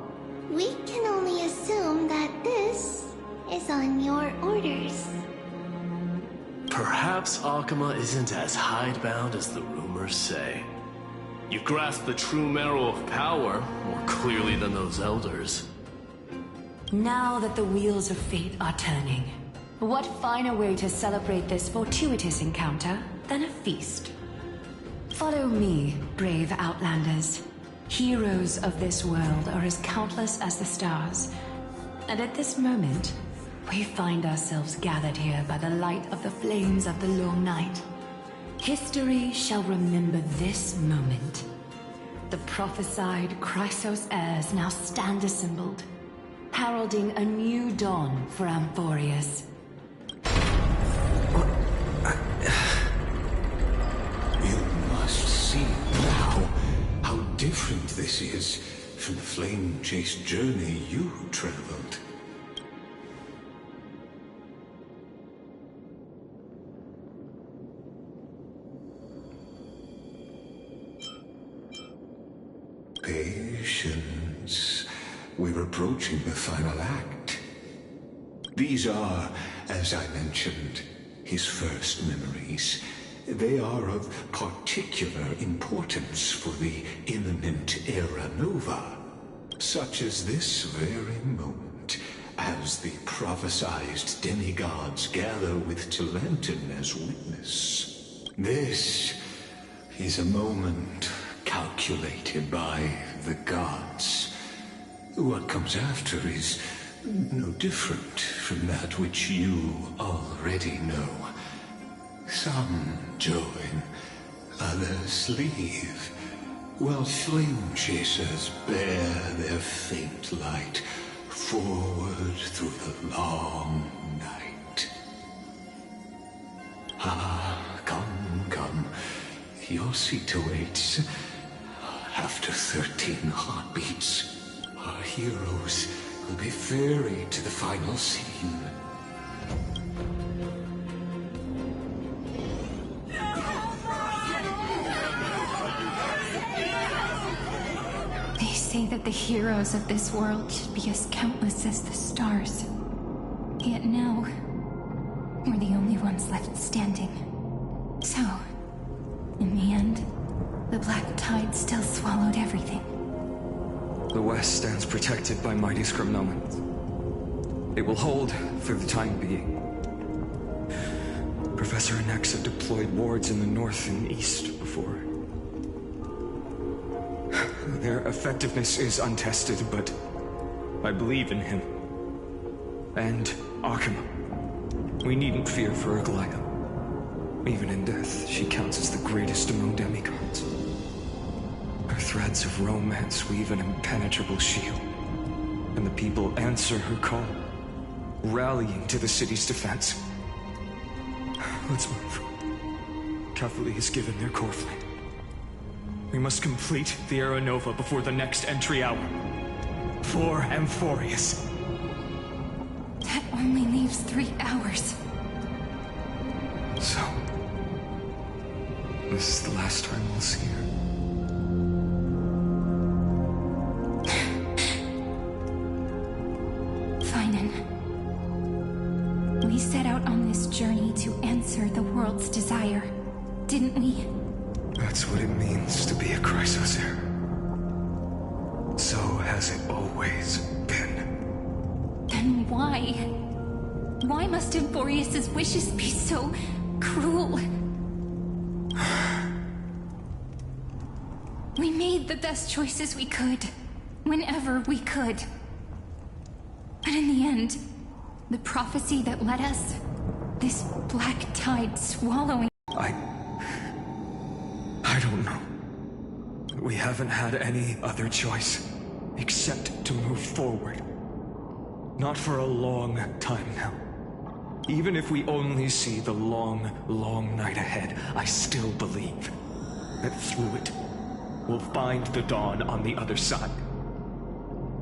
we can only assume that this is on your orders. Perhaps Akama isn't as hidebound as the rumors say. You grasp the true marrow of power more clearly than those elders. Now that the wheels of fate are turning, what finer way to celebrate this fortuitous encounter than a feast? Follow me, brave Outlanders. Heroes of this world are as countless as the stars. And at this moment, we find ourselves gathered here by the light of the flames of the long night. History shall remember this moment. The prophesied Chrysos heirs now stand assembled, heralding a new dawn for Amphorius. You must see now how different this is from the flame-chased journey you traveled. Patience. We're approaching the final act. These are, as I mentioned, his first memories. They are of particular importance for the imminent Era Nova, such as this very moment, as the prophesized demigods gather with Talenton as witness. This is a moment calculated by the gods. What comes after is no different from that which you already know. Some join, others leave, while flame chasers bear their faint light forward through the long night. Ah, come. Your seat awaits. After 13 heartbeats, our heroes will be ferried to the final scene. They say that the heroes of this world should be as countless as the stars. Yet now, we're the only ones left standing. So, in the end, the black tide still swallowed everything. The West stands protected by mighty Scrimnomans. It will hold for the time being. Professor and X have deployed wards in the north and east before. Their effectiveness is untested, but I believe in him. And Akima. We needn't fear for Aglaya. Even in death, she counts as the greatest among demigods. Her threads of romance weave an impenetrable shield, and the people answer her call, rallying to the city's defense. Let's move. Catholic has given their core flame. We must complete the Era Nova before the next entry hour. For Amphorius. That only leaves 3 hours. So, this is the last time we'll see her. Finan. We set out on this journey to answer the world's desire, didn't we? That's what it means to be a Chrysos heir. So has it always been. Then why? Why must Amphorius' wishes be so cruel? We made the best choices we could, whenever we could. But in the end, the prophecy that led us, this black tide swallowing... I don't know. We haven't had any other choice, except to move forward. Not for a long time now. Even if we only see the long, long night ahead, I still believe that through it, we'll find the dawn on the other side.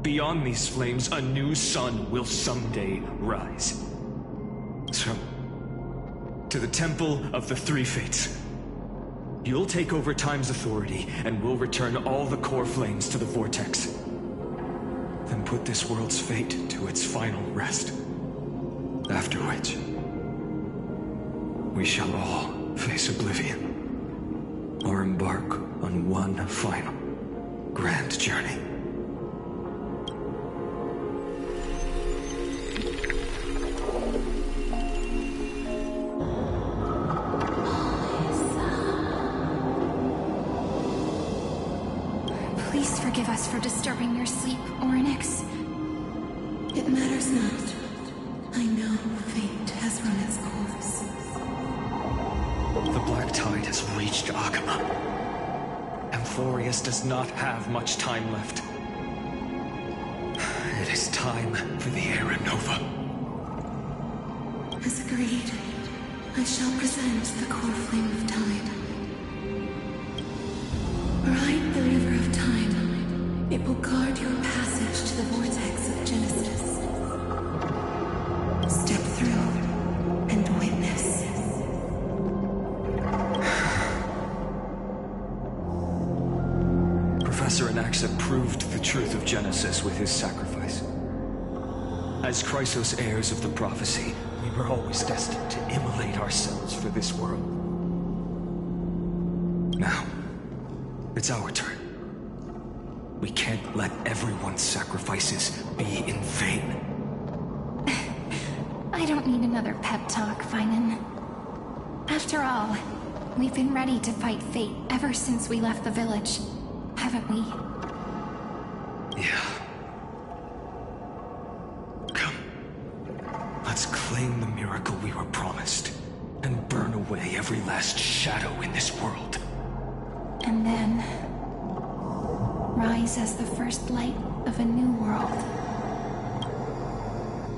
Beyond these flames, a new sun will someday rise. So, to the Temple of the Three Fates. You'll take over Time's authority, and we'll return all the core flames to the Vortex. Then put this world's fate to its final rest. After which, we shall all face oblivion. Or embark on one final, grand journey. Please forgive us for disturbing your sleep, Orynyx. It matters not. I know fate has run its course. The Black Tide has reached Akama. Amphorius does not have much time left. It is time for the Era Nova. As agreed, I shall present the core flame of time. Ride the river of time. It will guard your passage to the vortex of Genesis. Step through and witness. Professor Anaxa proved the truth of Genesis with his sacrifice. As Chrysos heirs of the prophecy, we were always destined to immolate ourselves for this world. Now, it's our turn. We can't let everyone's sacrifices be in vain. I don't need another pep talk, Finan. After all, we've been ready to fight fate ever since we left the village, haven't we? Yeah. Come. Let's claim the miracle we were promised, and burn away every last shadow in this world. And then rise as the first light of a new world.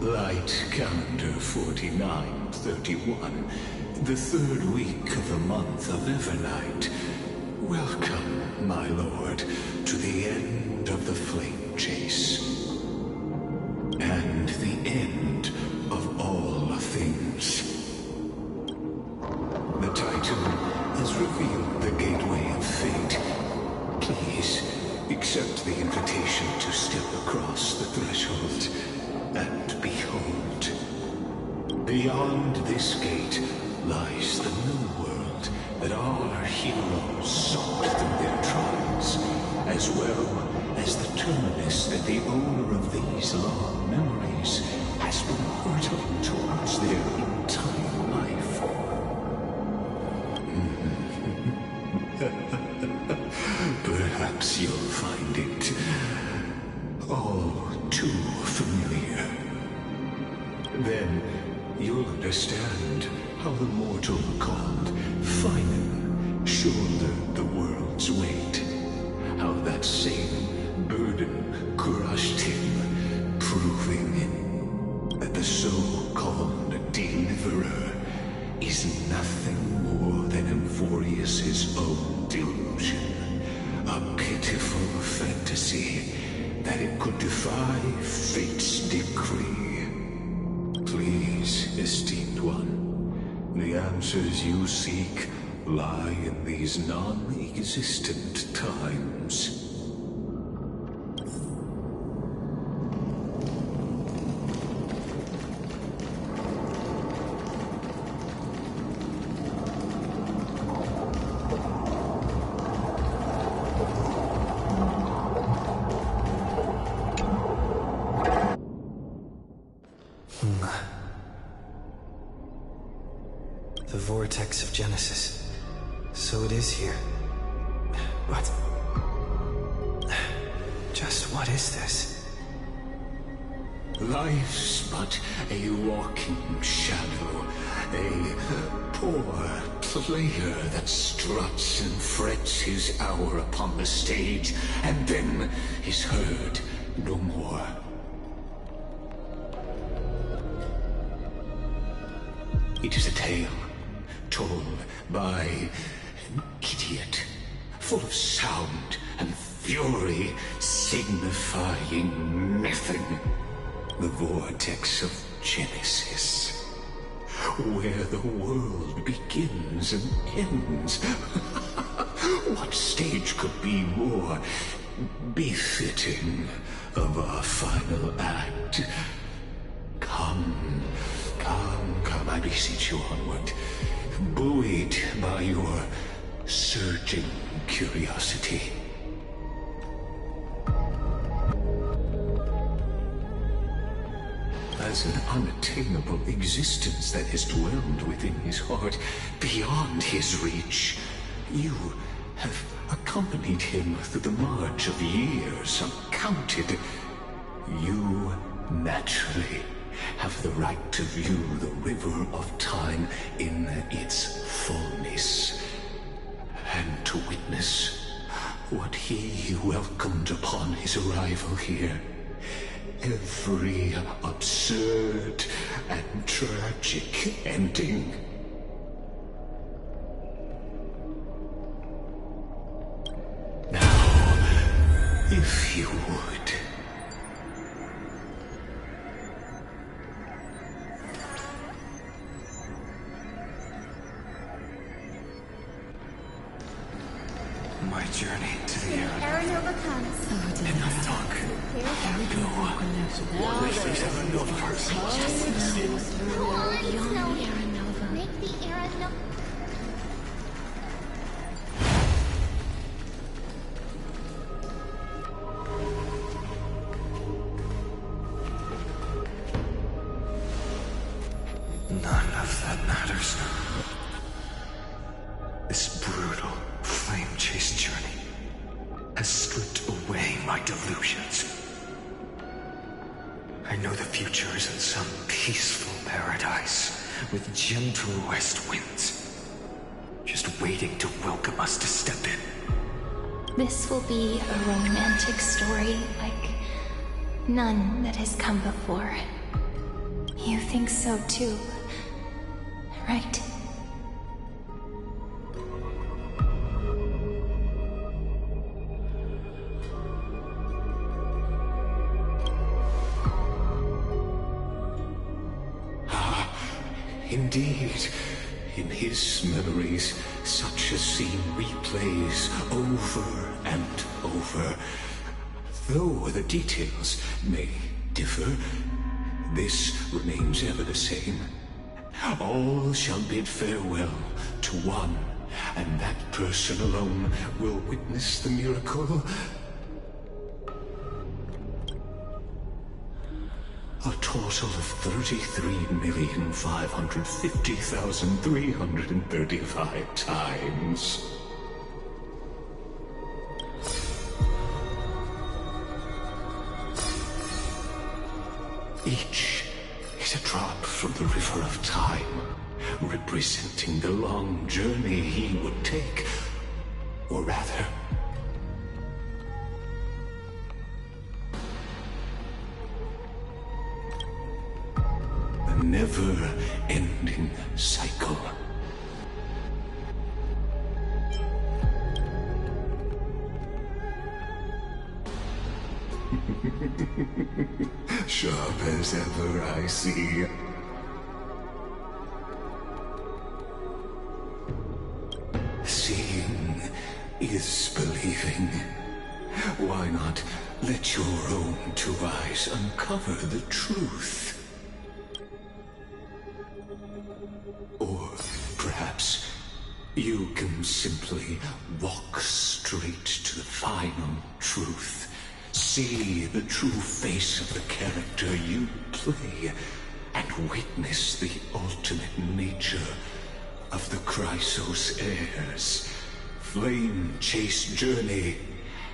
Light calendar 4931, the third week of the month of Evernight. Welcome, my lord, to the end of the flame chase. And the end of all things. The Titan has revealed the gateway of fate. Please, accept the invitation to step across the threshold. And behold, beyond this gate lies the new world that our heroes sought through their trials, as well as the terminus that the owner of these long memories has been hurtling towards their entire life. Perhaps you'll find it all too familiar. Then you'll understand how the mortal called Finan shouldered the world's weight. How that same burden crushed him, proving that the so-called deliverer is nothing more than Amphorius' own delusion. A pitiful fantasy that it could defy fate's decree. Please, esteemed one, the answers you seek lie in these non-existent times. The vortex of Genesis. So it is here. But just what is this? Life's but a walking shadow, a poor player that struts and frets his hour upon the stage, and then is heard no more. It is a tale told by an idiot, full of sound and fury, signifying nothing. The vortex of Genesis, where the world begins and ends. What stage could be more befitting of our final act? Come, I beseech you onward, buoyed by your surging curiosity. As an unattainable existence that has dwelled within his heart, beyond his reach, you have accompanied him through the march of years uncounted. You naturally have the right to view the river of time in its fullness, and to witness what he welcomed upon his arrival here. Every absurd and tragic ending. Now, if you would. My journey to the air. Aranova comes. In the dark. Here we go. What if these Aranova persons? Come on, Snow. Make the Aranova. None of that matters. This brutal, flame-chased journey has stripped away my delusions. I know the future is in some peaceful paradise with gentle west winds, just waiting to welcome us to step in. This will be a romantic story like none that has come before. You think so too, right? Indeed, in his memories, such a scene replays over and over. Though the details may differ, this remains ever the same. All shall bid farewell to one, and that person alone will witness the miracle. A total of 33,550,335 times. Each is a drop from the river of time, representing the long journey he would take, or rather, never-ending cycle. Sharp as ever, I see. Seeing is believing. Why not let your own two eyes uncover the truth? Or perhaps you can simply walk straight to the final truth. See the true face of the character you play, and witness the ultimate nature of the Chrysos heirs, flame-chased journey,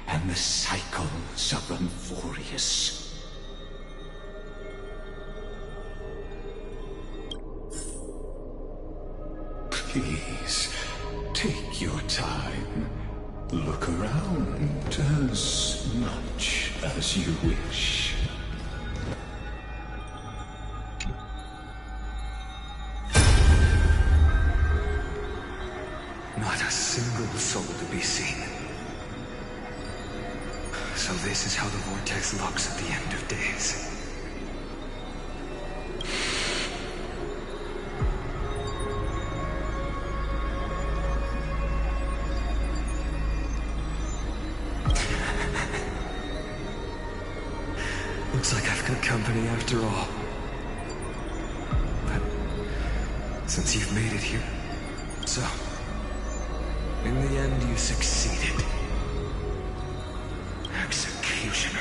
and the cycles of Amphorius. Please, take your time. Look around as much as you wish. Not a single soul to be seen. So this is how the vortex looks at the end of days. Looks like I've got company after all. But since you've made it here, so in the end you succeeded. Executioner.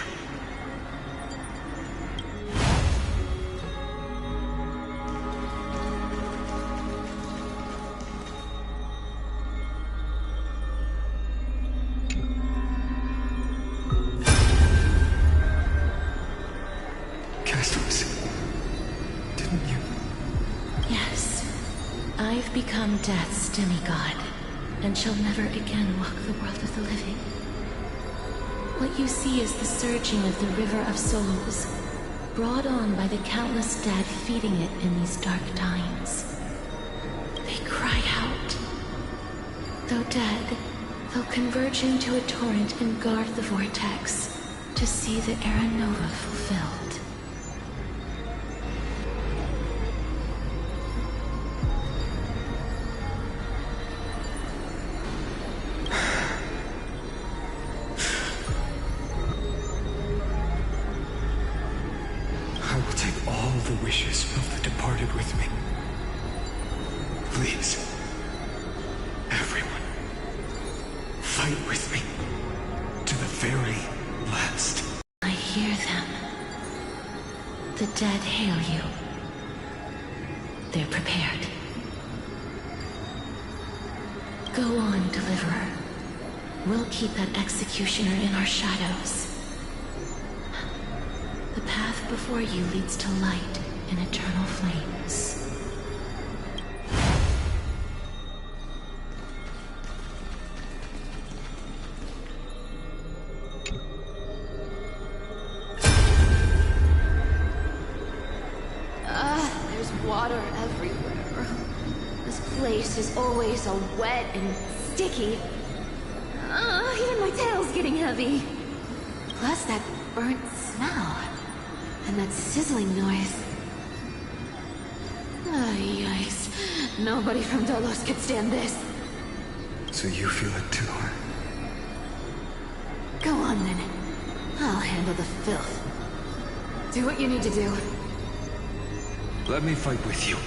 Castaways, have become Death's demigod, and shall never again walk the world of the living. What you see is the surging of the river of souls, brought on by the countless dead feeding it in these dark times. They cry out. Though dead, they'll converge into a torrent and guard the vortex to see the Era Nova fulfilled. I will take all the wishes of the departed with me. Please, everyone, fight with me to the very last. I hear them. The dead hail you. They're prepared. Go on, Deliverer. We'll keep that executioner in our shadows. The path before you leads to light and eternal flames. There's water everywhere. This place is always so wet and sticky. Even my tail's getting heavy. Plus that burnt smell. And that sizzling noise. Yikes. Nobody from Dolos could stand this. So you feel it too, huh? Go on then. I'll handle the filth. Do what you need to do. Let me fight with you.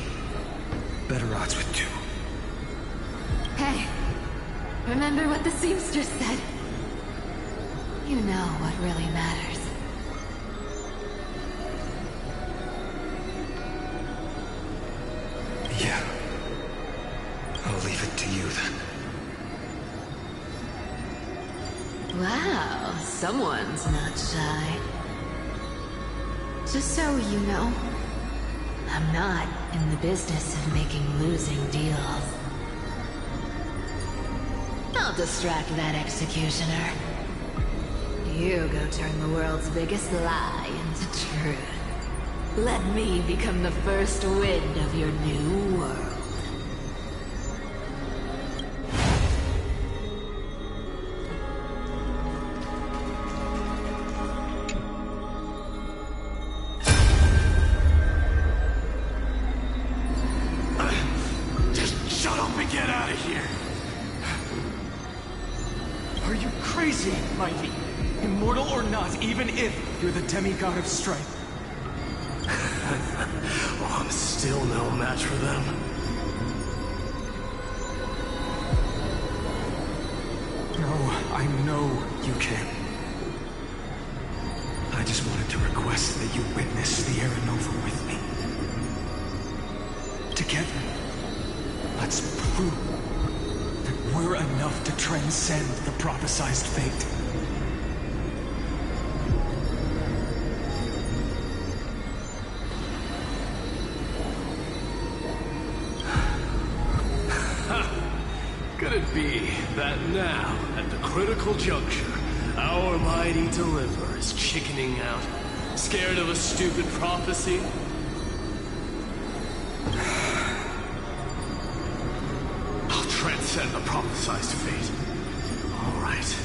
Better odds with two. Hey, remember what the seamstress said? You know what really matters. Yeah. I'll leave it to you then. Wow, someone's not shy. Just so you know, I'm not in the business of making losing deals. I'll distract that executioner. You go turn the world's biggest lie into truth. Let me become the first wind of your new world. Just shut up and get out of here! Are you crazy, Mighty? Immortal or not, even if you're the demigod of strength. Well, I'm still no match for them. No, I know you can. I just wanted to request that you witness the Era Nova with me. Together, let's prove that we're enough to transcend the prophesized fate. Could it be that now, at the critical juncture, our mighty deliverer is chickening out, scared of a stupid prophecy? I'll transcend the prophesized fate. All right.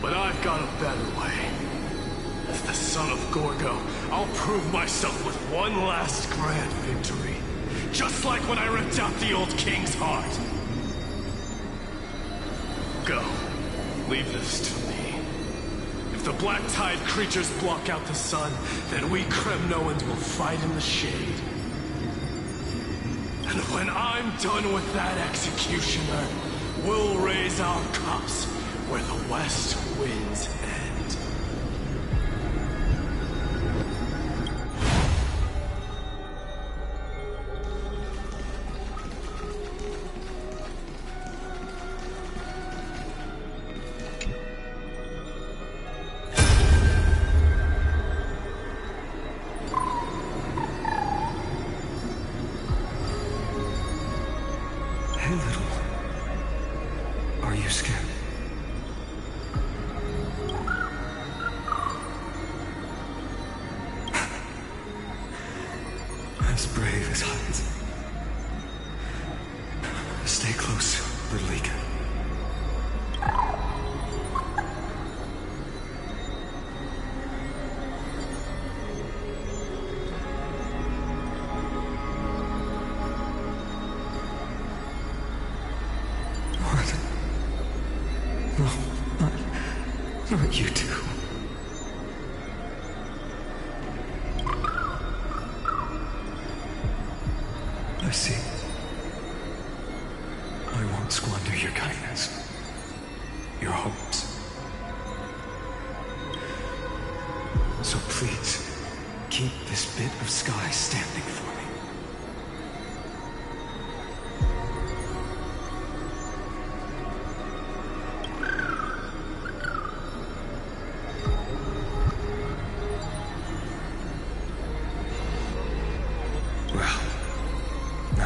But I've got a better way. As the son of Gorgo, I'll prove myself with one last grand victory. Just like when I ripped out the old king's heart. Go. Leave this to me. If the black tide creatures block out the sun, then we Kremnoans will fight in the shade. And when I'm done with that executioner, we'll raise our cups where the west winds end. you scared? As brave as Heinz. Stay close, little Ika. Not you two. I see. I won't squander your kindness. Your hopes. So please, keep this bit of sky standing for me.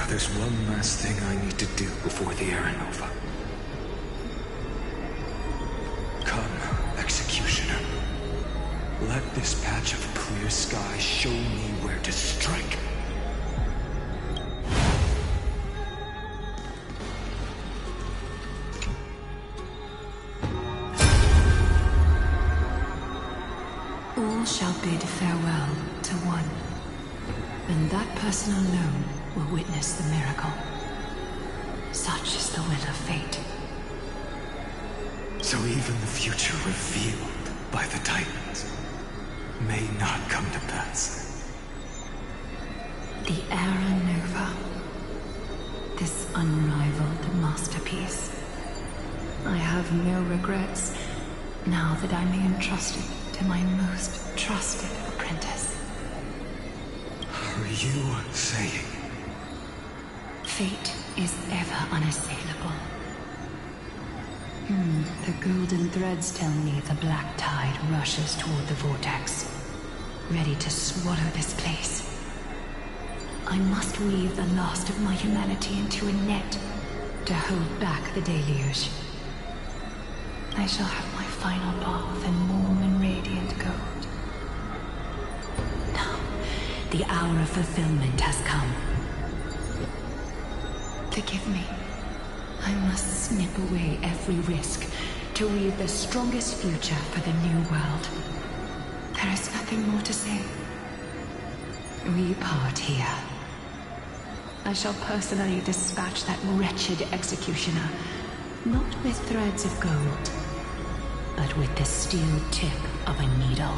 There's one last thing I need to do before the Era Nova. Come, Executioner. Let this patch of clear sky show me where to strike. All shall bid farewell to one, and that person alone will witness the miracle. Such is the will of fate. So even the future revealed by the Titans may not come to pass. The Era Nova. This unrivaled masterpiece. I have no regrets now that I may entrust it to my most trusted apprentice. Are you saying? Fate is ever unassailable. The golden threads tell me the black tide rushes toward the vortex, ready to swallow this place. I must weave the last of my humanity into a net to hold back the deluge. I shall have my final bath in warm and radiant gold. Now, the hour of fulfillment has come. Forgive me. I must snip away every risk to weave the strongest future for the new world. There is nothing more to say. We part here. I shall personally dispatch that wretched executioner, not with threads of gold, but with the steel tip of a needle.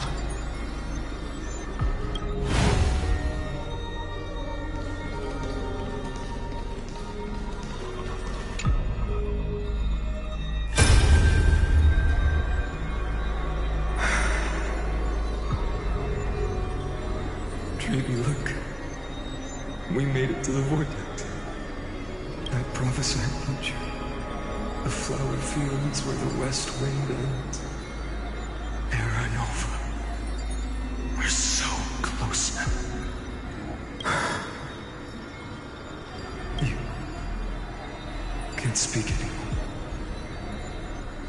Baby, look. We made it to the vortex. That prophesied future. The flower fields where the west wind ends. Era Nova. We're so close now. You can't speak anymore.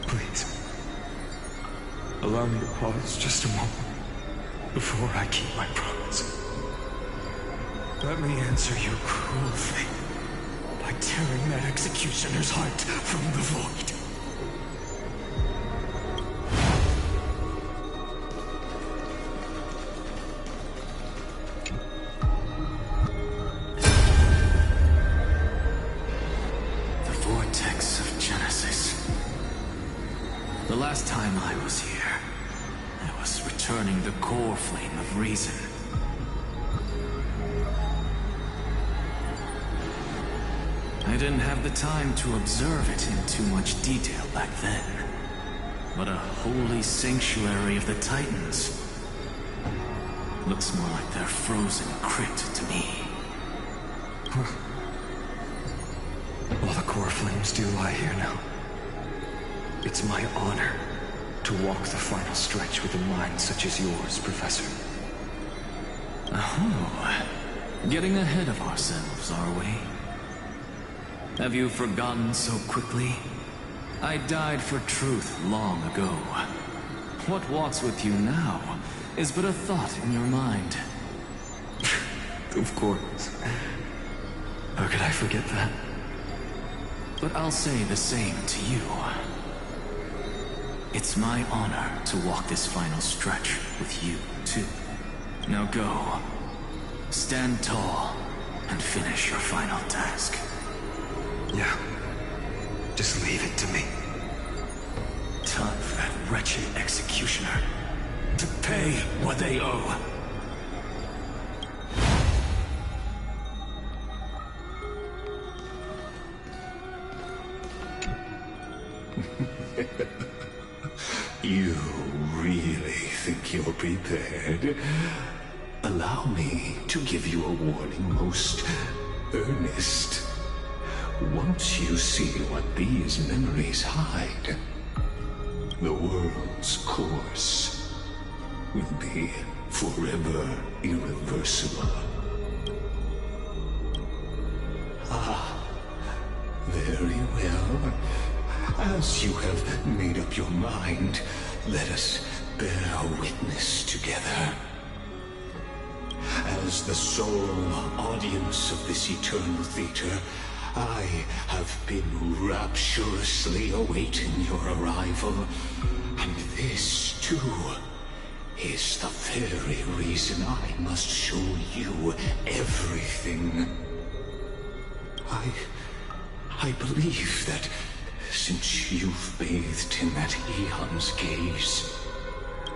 Please. Allow me to pause just a moment before I keep my promise. Let me answer your cruel fate by tearing that executioner's heart from the void. The vortex of Genesis. The last time I was here, I was returning the core flame of reason. I didn't have the time to observe it in too much detail back then. But a holy sanctuary of the Titans. Looks more like their frozen crypt to me. All the core flames do lie here now. It's my honor to walk the final stretch with a mind such as yours, Professor. Oh, getting ahead of ourselves, are we? Have you forgotten so quickly? I died for truth long ago. What walks with you now is but a thought in your mind. Of course. How could I forget that? But I'll say the same to you. It's my honor to walk this final stretch with you, too. Now go. Stand tall and finish your final task. Yeah. Just leave it to me. Time for that wretched executioner to pay what they owe. You really think you're prepared? Allow me to give you a warning, most earnest. Once you see what these memories hide, the world's course will be forever irreversible. Ah, very well. As you have made up your mind, let us bear witness together. As the sole audience of this eternal theater, I have been rapturously awaiting your arrival, and this, too, is the very reason I must show you everything. I believe that since you've bathed in that Eon's gaze,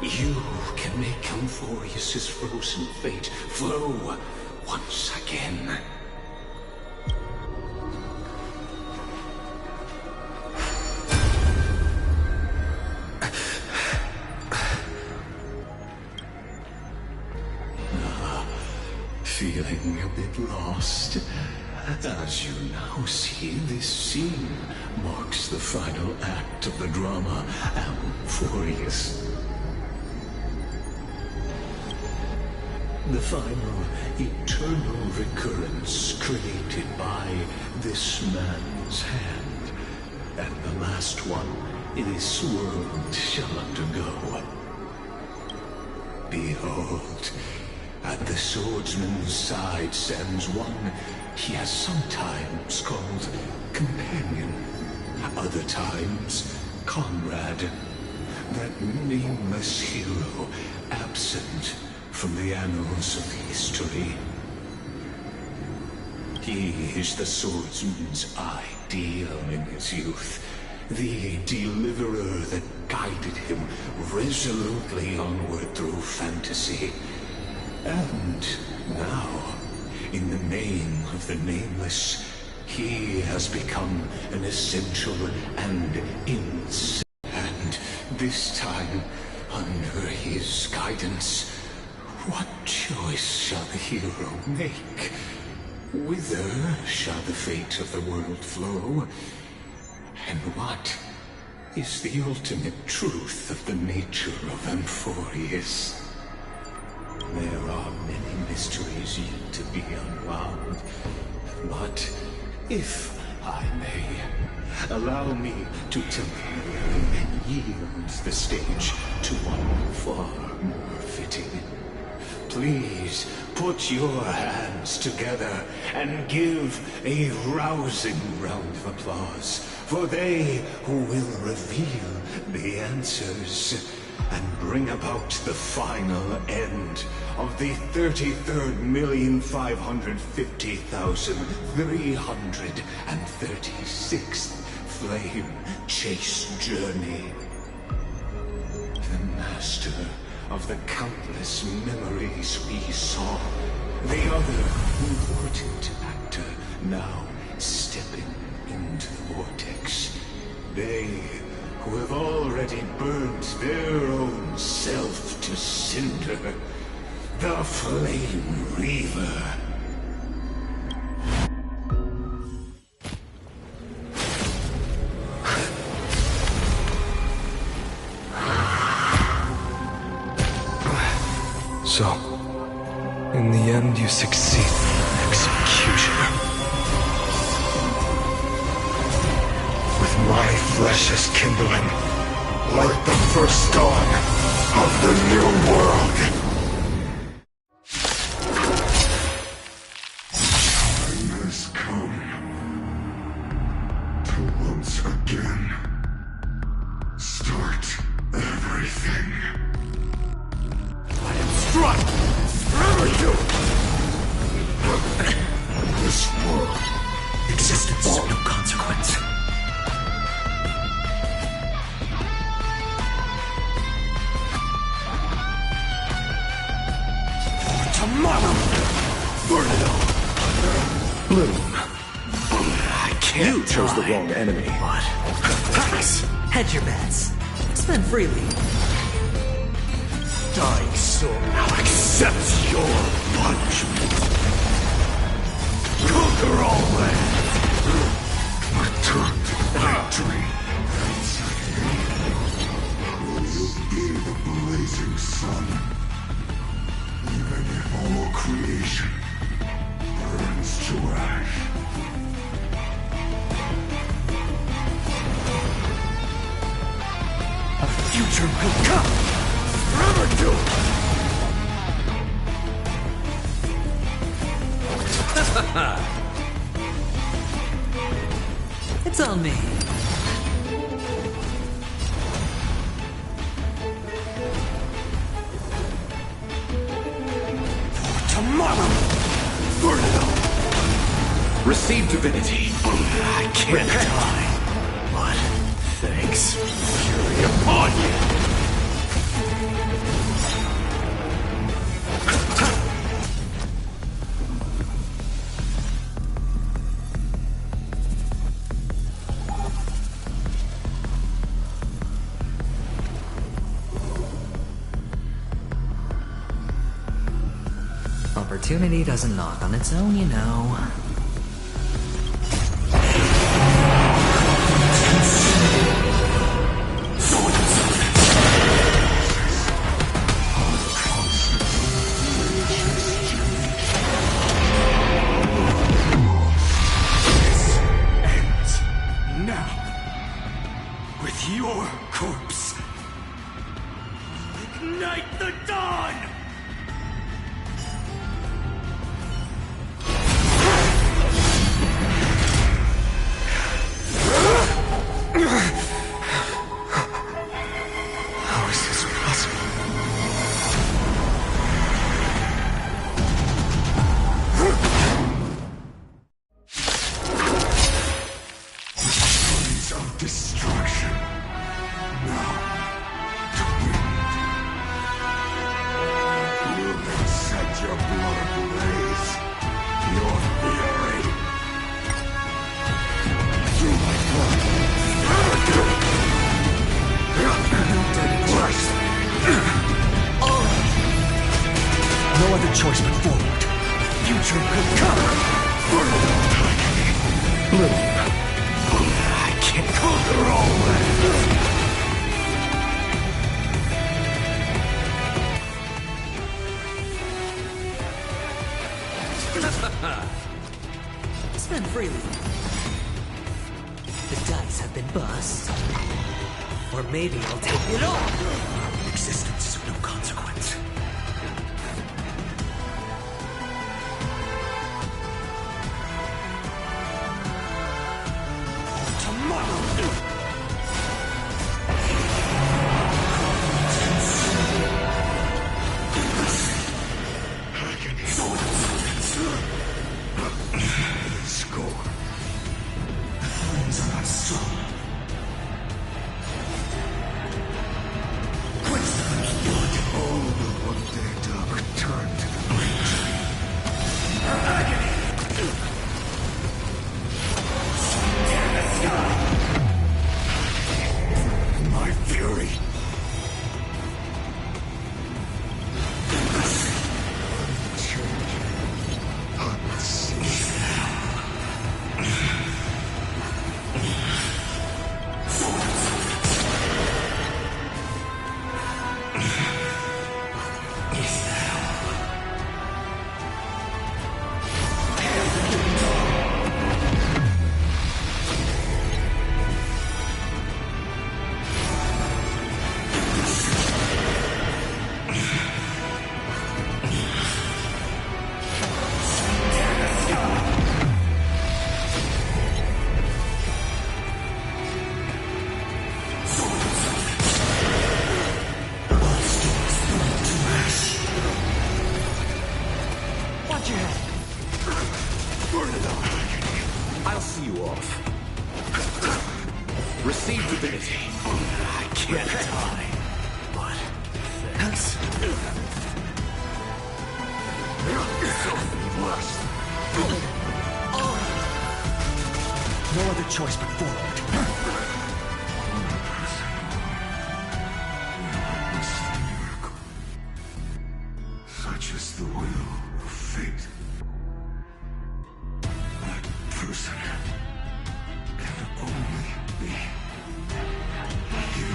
you can make Amphorius's frozen fate flow once again. Feeling a bit lost? As you now see, this scene marks the final act of the drama Amphorius. The final eternal recurrence created by this man's hand, and the last one this world shall undergo. Behold, at the swordsman's side stands one he has sometimes called companion, other times comrade, that nameless hero absent from the annals of history. He is the swordsman's ideal in his youth, the deliverer that guided him resolutely onward through fantasy. And now, in the name of the Nameless, he has become an essential and insane. And this time, under his guidance, what choice shall the hero make? Whither shall the fate of the world flow? And what is the ultimate truth of the nature of Amphorius? There are many mysteries yet to be unwound, but if I may, allow me to temporarily yield the stage to one far more fitting. Please put your hands together and give a rousing round of applause for they who will reveal the answers and bring about the final end of the 33,550,336th flame chase journey. The master of the countless memories we saw, the other important actor now stepping into the vortex. They who have already burnt their own self to cinder, the Flame Reaver. So, in the end, you succeed. Executioner. With my My flesh is kindling, like the first dawn of the new world. Time has come to once again start everything. I am struck! Forever you! This world, existence of no consequence. Tomorrow! Burn it all! Bloom. I can't. You chose the wrong enemy. What? Thanks. Hedge your bets. Spend freely. Dying soul now accepts your punishment. Conquer all land. Return to victory. Will you be the blazing sun? Even if all creation burns to ash. A future will come! Forever do! It's on me. Tomorrow! Burn it all! Receive divinity. I can't die. What? Thanks. Fury upon you! Opportunity doesn't knock on its own, you know. This ends now. With your corpse. Ignite the dawn! How is this possible? Seeds of destruction. Now, to wind. Will they set your blood ablaze? Your fury. Through my blood. No other choice but forward. Future will come. Burn it all. Bloom. I can't Conquer all lands. Spend freely. The dice have been bust. Or maybe I'll take it all. Existence is of no consequence. Tomorrow. Score. The flames are not strong. Quench them. Receive divinity. I can't die. But thanks. Self-lust. No other choice but forward. Such is the will of fate. That person can only be you.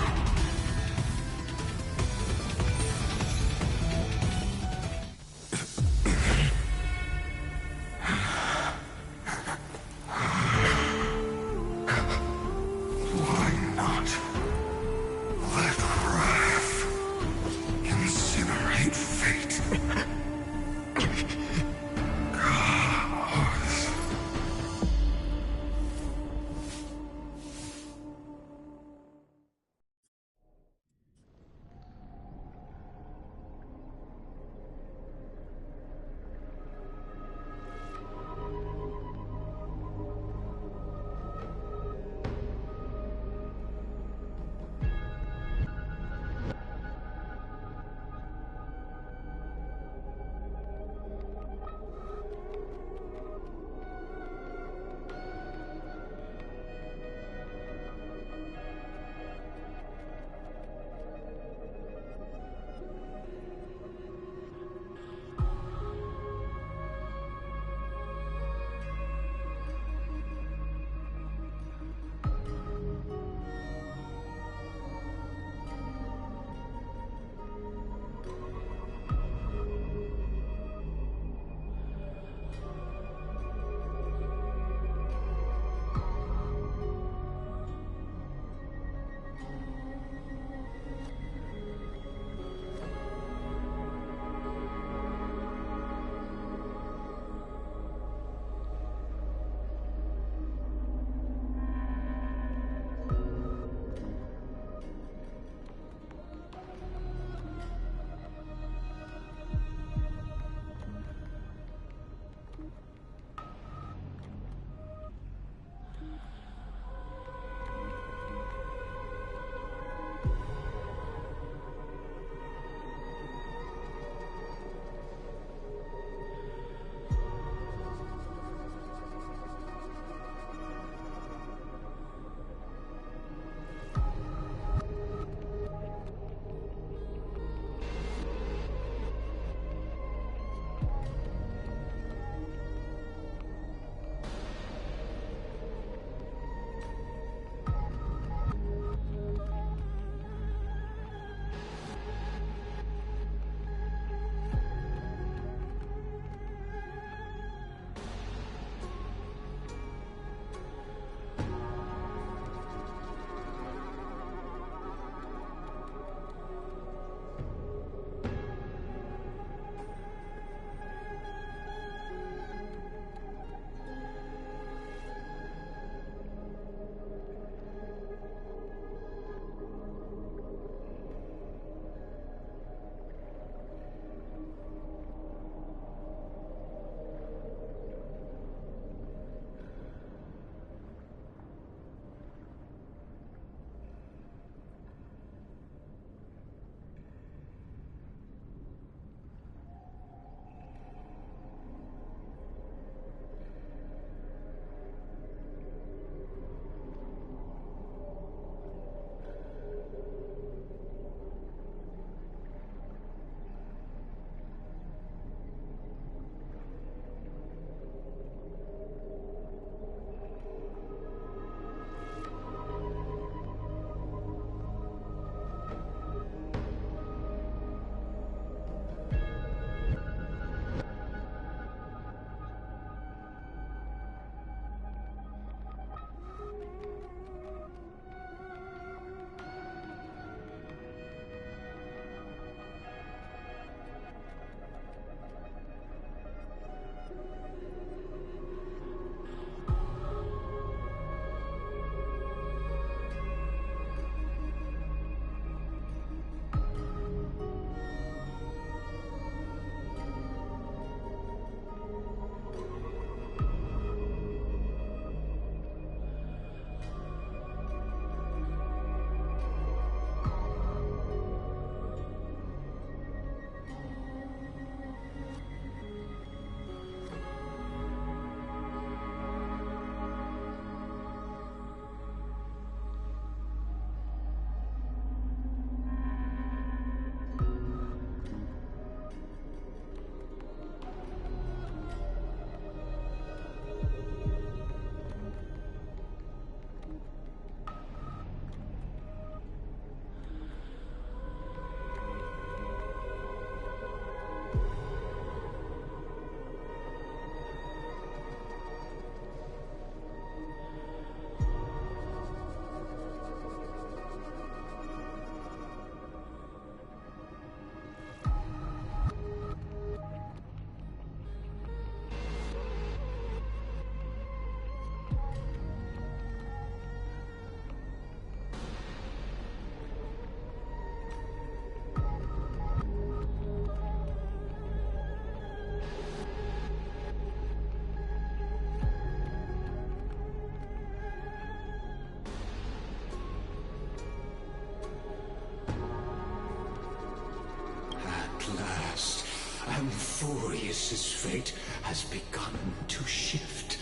Amphorius' fate has begun to shift.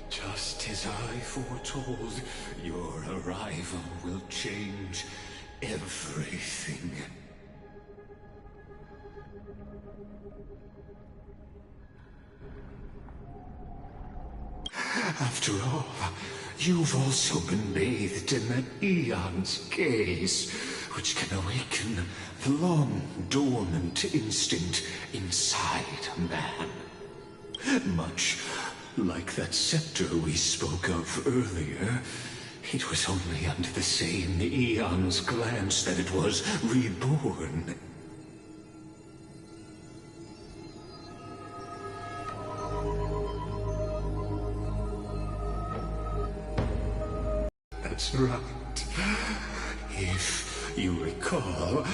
Just as I foretold, your arrival will change everything. After all, you've also been bathed in that Eon's gaze, which can awaken the long-dormant instinct inside a man. Much like that scepter we spoke of earlier, it was only under the same Eon's glance that it was reborn. That's right. If you recall,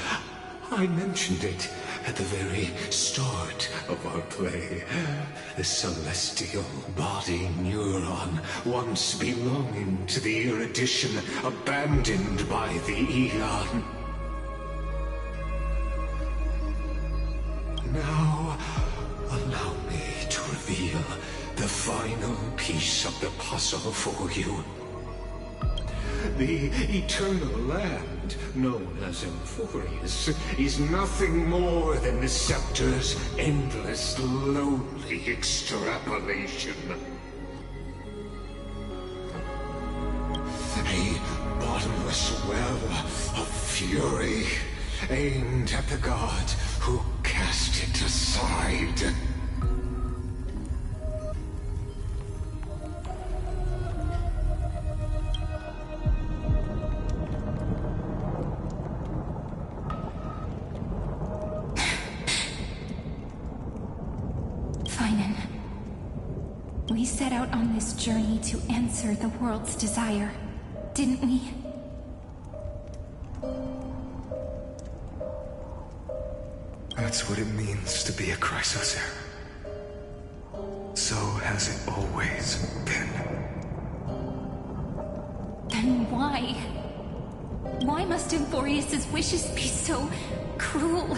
I mentioned it at the very start of our play. The celestial body neuron, once belonging to the erudition abandoned by the Eon. Now, allow me to reveal the final piece of the puzzle for you. The eternal land, known as Amphorius, is nothing more than the scepter's endless, lonely extrapolation. A bottomless well of fury, aimed at the god who cast it aside. We set out on this journey to answer the world's desire, didn't we? That's what it means to be a Chrysocer. So has it always been. Then why? Why must Amphorius' wishes be so cruel?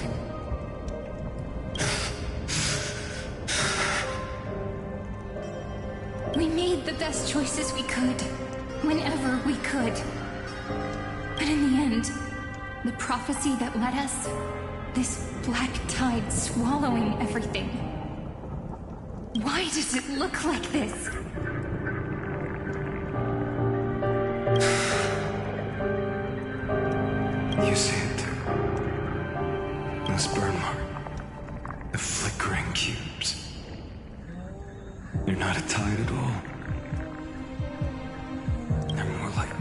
We made the best choices we could, whenever we could. But in the end, the prophecy that led us, this black tide swallowing everything. Why does it look like this? You see it too. This burn mark. The flickering cubes. They're not a tide at all. They're more like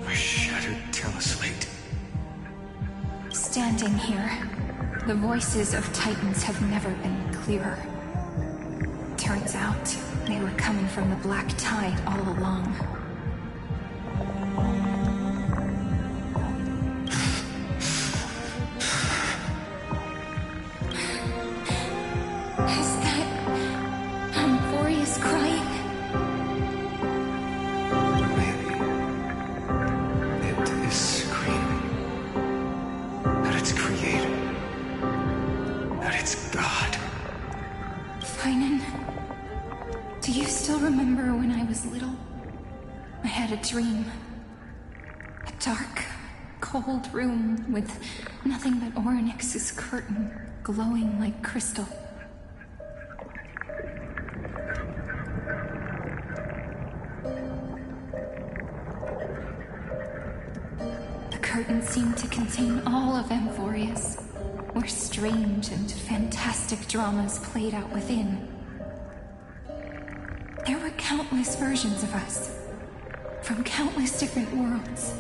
a shattered teleslate. Standing here, the voices of Titans have never been clearer. Turns out, they were coming from the black tide all along. Dream. A dark, cold room with nothing but Orynyx's curtain glowing like crystal. The curtain seemed to contain all of Amphorius, where strange and fantastic dramas played out within. There were countless versions of us, from countless different worlds.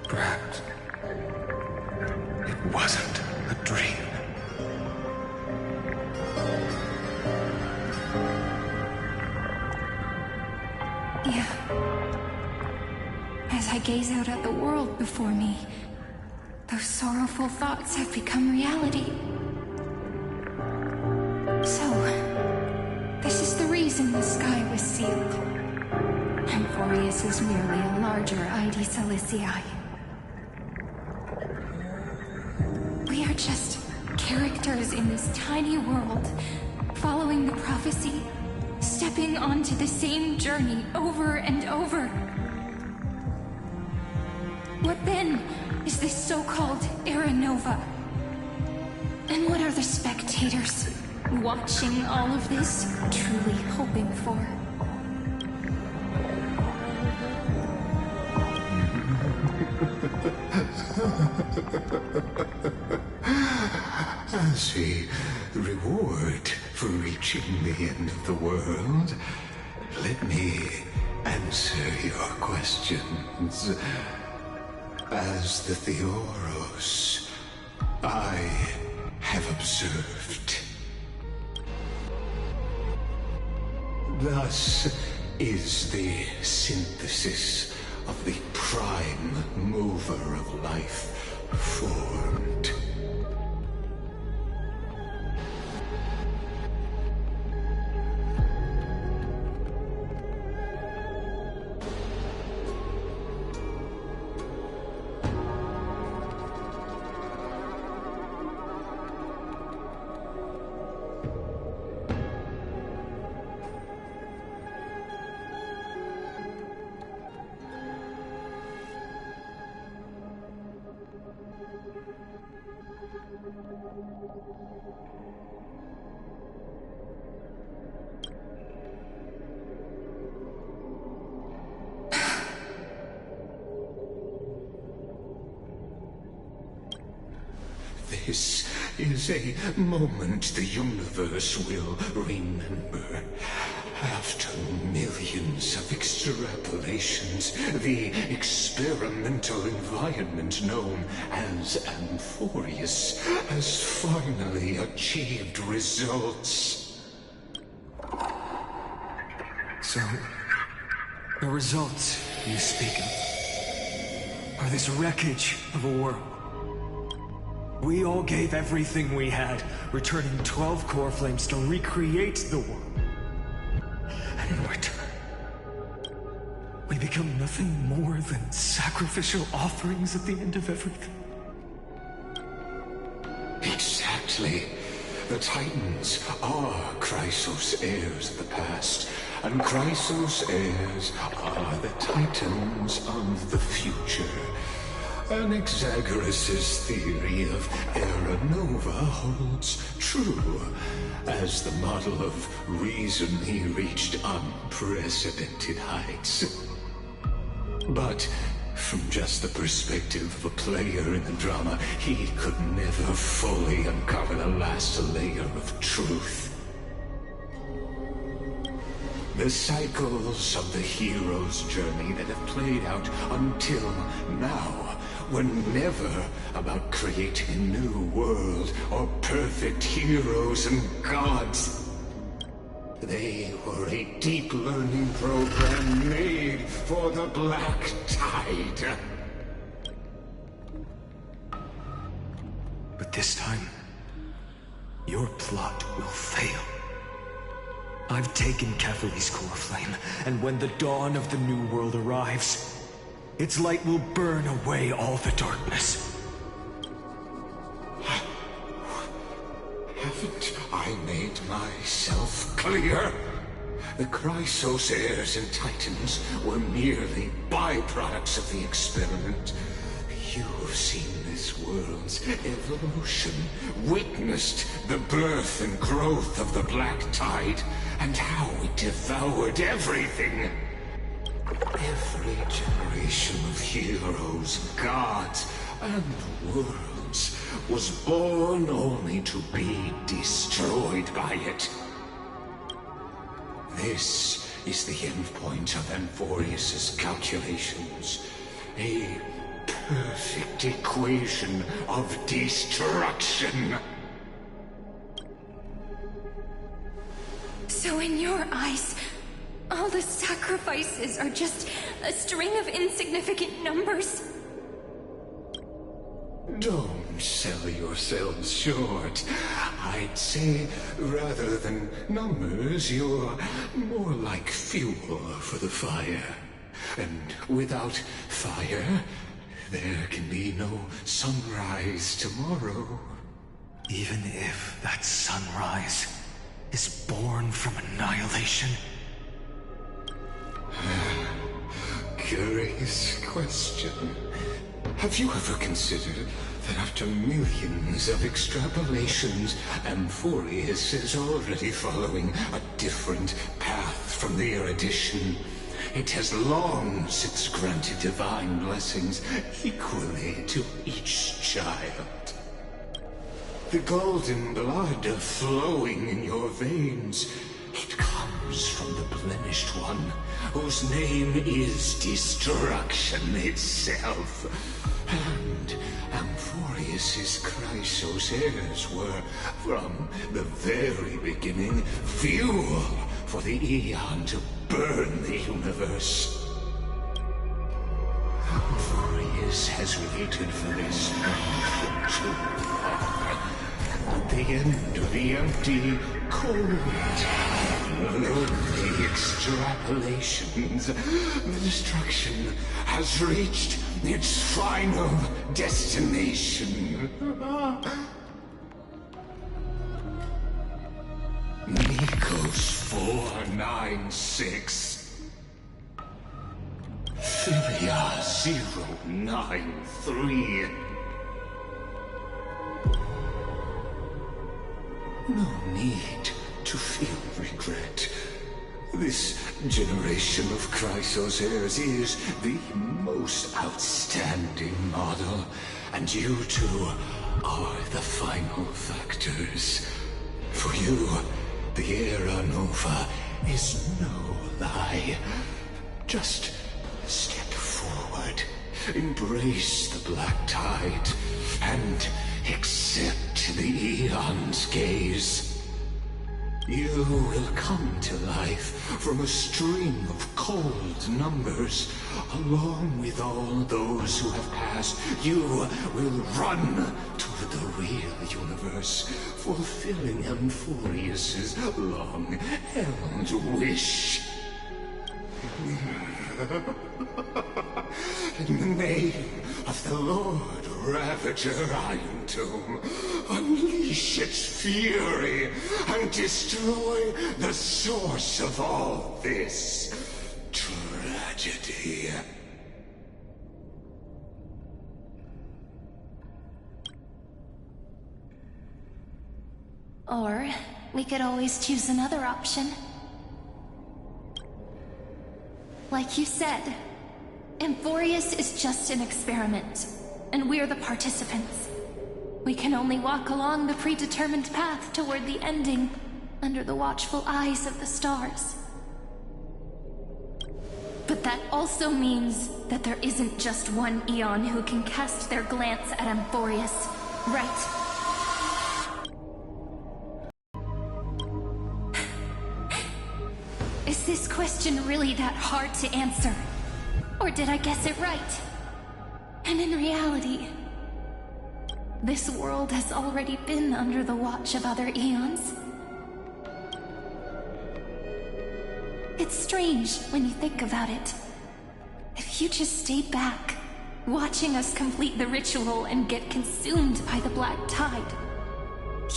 Perhaps it wasn't a dream. Yeah. As I gaze out at the world before me, those sorrowful thoughts have become reality. So, this is the reason the sky was sealed. Amphorius is merely a larger ID Celestii. We are just years in this tiny world, following the prophecy, stepping onto the same journey over and over. What then is this so-called Era Nova? And what are the spectators watching all of this truly hoping for? As a reward for reaching the end of the world, let me answer your questions. As the Theoros, I have observed. Thus is the synthesis of the prime mover of life formed. This is a moment the universe will remember. After millions of extrapolations, the experimental environment known as Amphorius has finally achieved results. So, the results you speak of are this wreckage of a world. We all gave everything we had, returning 12 core flames to recreate the world. And in return, we become nothing more than sacrificial offerings at the end of everything. Exactly. The Titans are Chrysos heirs of the past, and Chrysos heirs are the Titans of the future. And Exagoras' theory of Era Nova holds true, as the model of reason he reached unprecedented heights. But from just the perspective of a player in the drama, he could never fully uncover the last layer of truth. The cycles of the hero's journey that have played out until now were never about creating a new world or perfect heroes and gods. They were a deep learning program made for the Black Tide. But this time, your plot will fail. I've taken Catherine's core flame, and when the dawn of the new world arrives, its light will burn away all the darkness. Haven't I made myself clear? The Chrysos heirs and Titans were merely byproducts of the experiment. You've seen this world's evolution, witnessed the birth and growth of the Black Tide, and how it devoured everything. Every generation of heroes, gods, and worlds was born only to be destroyed by it. This is the endpoint of Amphorius' calculations. A perfect equation of destruction. So in your eyes, all the sacrifices are just a string of insignificant numbers? Don't sell yourselves short. I'd say, rather than numbers, you're more like fuel for the fire. And without fire, there can be no sunrise tomorrow. Even if that sunrise is born from annihilation? Curious question. Have you ever considered that after millions of extrapolations, Amphorius is already following a different path from the erudition? It has long since granted divine blessings equally to each child. The golden blood flowing in your veins, it comes from the blemished one, whose name is destruction itself. And Amphorius's Chrysos heirs were, from the very beginning, fuel for the Aeon to burn the universe. Amphorius has waited for this for too long. At the end of the empty, cold, lonely extrapolations, the destruction has reached its final destination. Nikos 496. Philia 093. No need to feel regret. This generation of Chrysos heirs is the most outstanding model, and you two are the final factors. For you, the Era Nova is no lie. Just step forward, embrace the black tide, and accept the Aeon's gaze. You will come to life from a string of cold numbers. Along with all those who have passed, you will run toward the real universe, fulfilling Amphorius's long-held wish. In the name of the Lord Ravager Iron Tomb, unleash its fury and destroy the source of all this tragedy. Or we could always choose another option. Like you said, Amphorius is just an experiment, and we're the participants. We can only walk along the predetermined path toward the ending, under the watchful eyes of the stars. But that also means that there isn't just one Aeon who can cast their glance at Amphorius, right? Is this question really that hard to answer? Or did I guess it right? And in reality, this world has already been under the watch of other Aeons. It's strange when you think about it. If you just stayed back, watching us complete the ritual and get consumed by the black tide,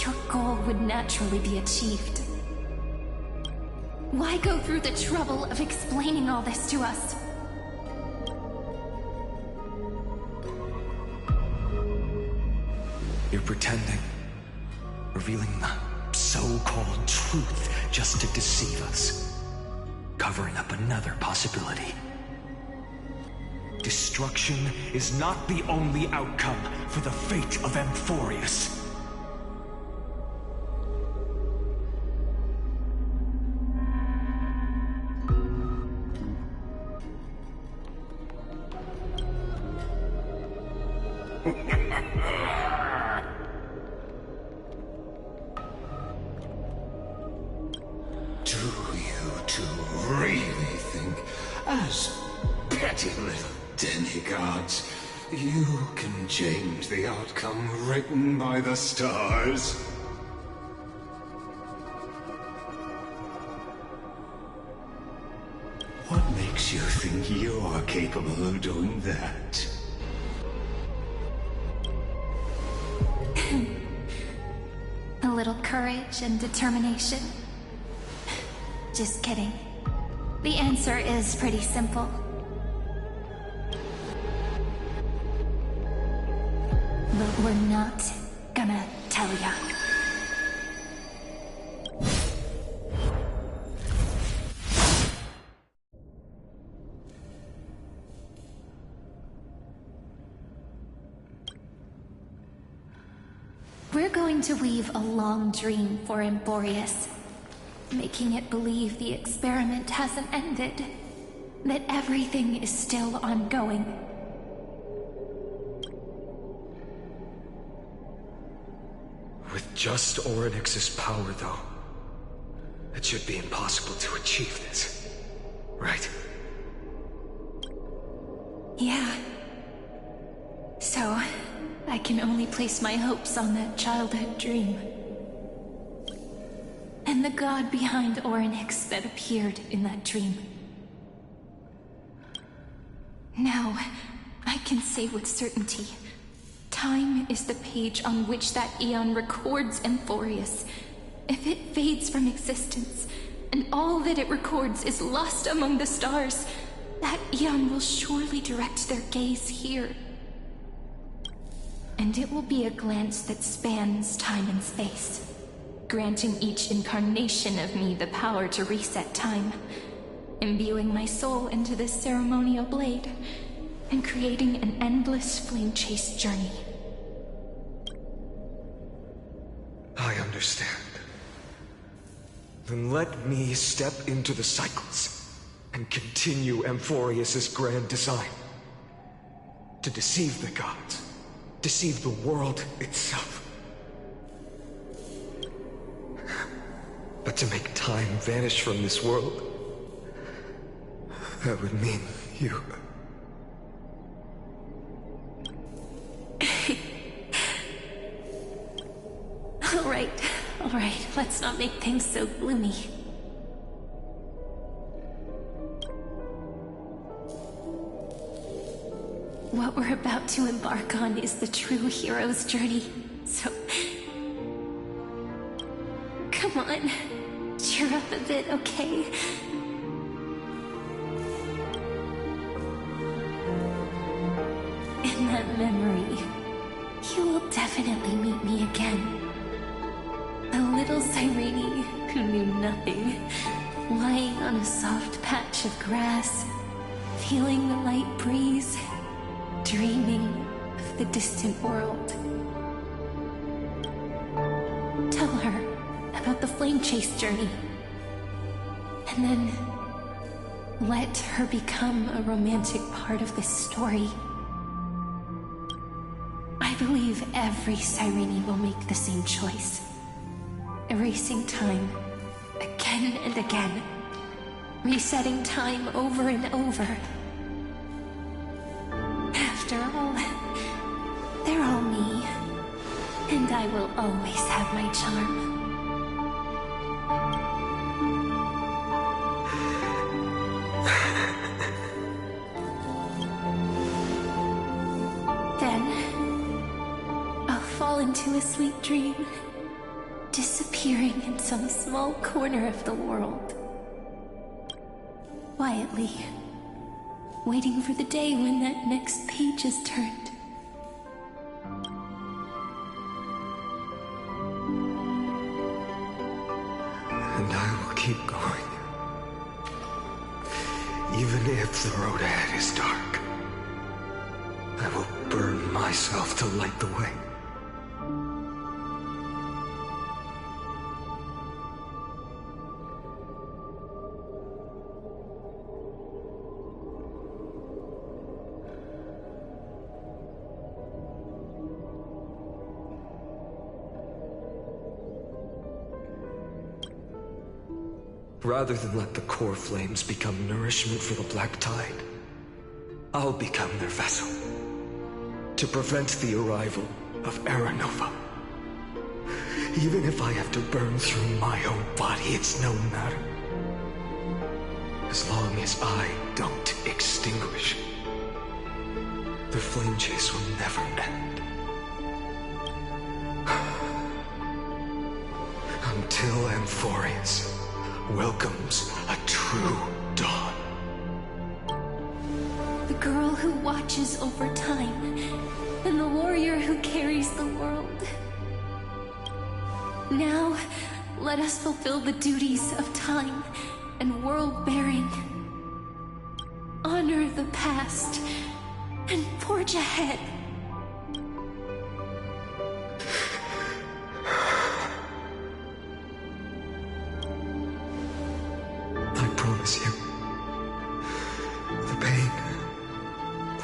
your goal would naturally be achieved. Why go through the trouble of explaining all this to us? You're pretending. Revealing the so-called truth just to deceive us. Covering up another possibility. Destruction is not the only outcome for the fate of Amphorius. You can change the outcome written by the stars. What makes you think you're capable of doing that? little courage and determination? Just kidding. The answer is pretty simple. But we're not gonna tell ya. We're going to weave a long dream for Emporius, making it believe the experiment hasn't ended, that everything is still ongoing. With just Orynyx's power, though, it should be impossible to achieve this, right? Yeah. So, I can only place my hopes on that childhood dream. And the god behind Orynyx that appeared in that dream. Now, I can say with certainty, time is the page on which that eon records Emporius. If it fades from existence, and all that it records is lost among the stars, that eon will surely direct their gaze here. And it will be a glance that spans time and space, granting each incarnation of me the power to reset time, imbuing my soul into this ceremonial blade, and creating an endless flame-chase journey. I understand. Then let me step into the cycles and continue Emporius' grand design. To deceive the gods, deceive the world itself. But to make time vanish from this world, that would mean you. All right, let's not make things so gloomy. What we're about to embark on is the true hero's journey, so... Come on, cheer up a bit, okay? In that memory, you will definitely meet me again. A little Cyrene who knew nothing, lying on a soft patch of grass, feeling the light breeze, dreaming of the distant world. Tell her about the flame chase journey, and then let her become a romantic part of this story. I believe every Cyrene will make the same choice. Erasing time, again and again. Resetting time over and over. After all, they're all me. And I will always have my charm. Then, I'll fall into a sweet dream, disappearing in some small corner of the world. Quietly, waiting for the day when that next page is turned. And I will keep going. Even if the road ahead is dark, I will burn myself to light the way. Rather than let the core flames become nourishment for the black tide, I'll become their vessel to prevent the arrival of Era Nova. Even if I have to burn through my own body, it's no matter. As long as I don't extinguish, the flame chase will never end. until Amphorius welcomes a true dawn. The girl who watches over time, and the warrior who carries the world. Now, let us fulfill the duties of time and world-bearing. Honor the past and forge ahead. I promise you, the pain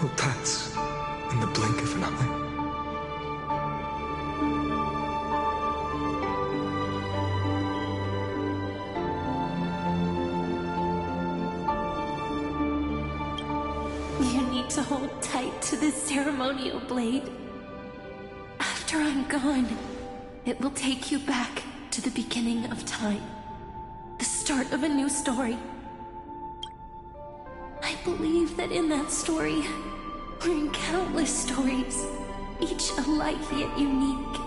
will pass in the blink of an eye. You need to hold tight to this ceremonial blade. After I'm gone, it will take you back to the beginning of time. The start of a new story. I believe that in that story, or in countless stories, each alike yet unique,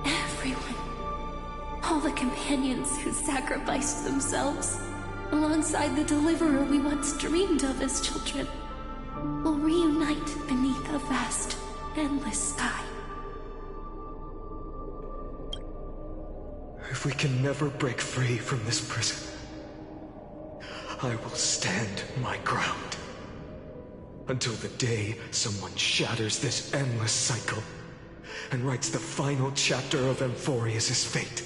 everyone, all the companions who sacrificed themselves, alongside the deliverer we once dreamed of as children, will reunite beneath a vast, endless sky. If we can never break free from this prison, I will stand my ground. Until the day someone shatters this endless cycle and writes the final chapter of Amphorius' fate.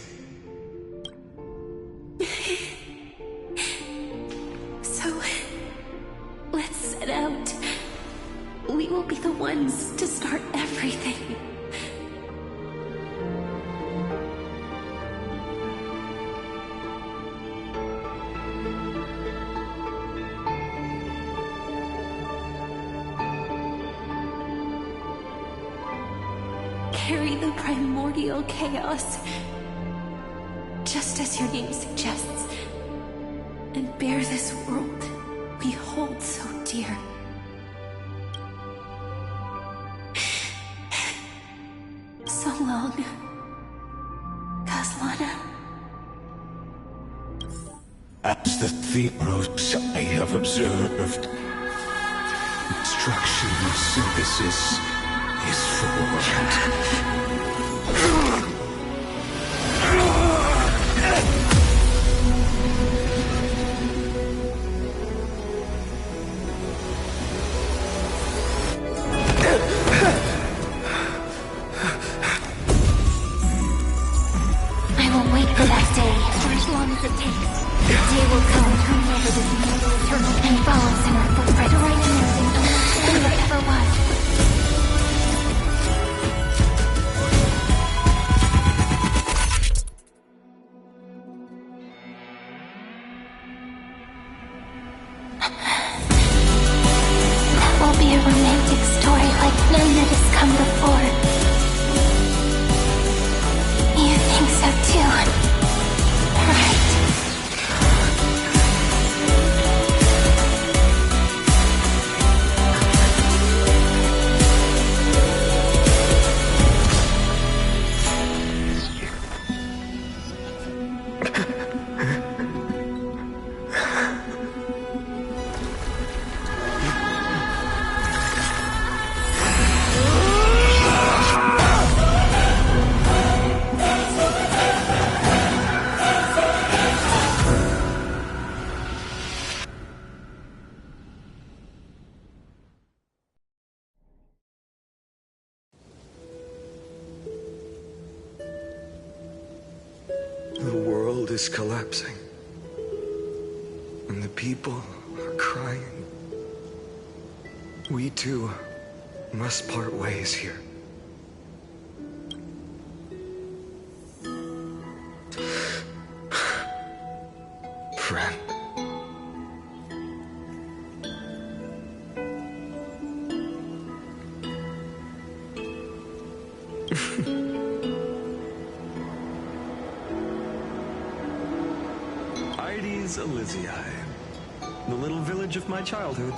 So, let's set out. We will be the ones to start everything. Carry the primordial chaos, just as your name suggests, and bear this world we hold so dear. So long, Caslana. As the Theros I have observed, instruction synthesis is formed. I will wait for that day, for as long as it takes. The day will come to uncover this immortal eternal and follows in our footprint to write in everything than what ever was. That will be a romantic story like none that has come before. You think so too, right? The world is collapsing, and the people are crying. We too must part ways here. Friend. Elysiae, the little village of my childhood.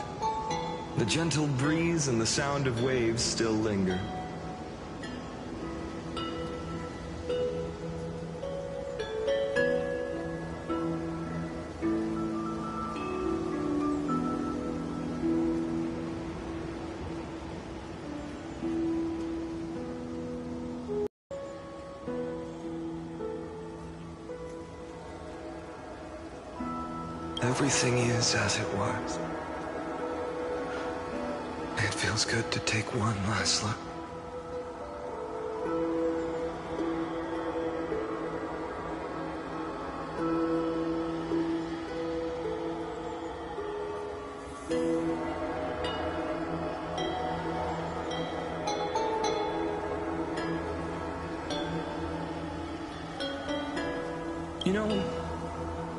The gentle breeze and the sound of waves still linger. Everything is as it was. It feels good to take one last look. You know,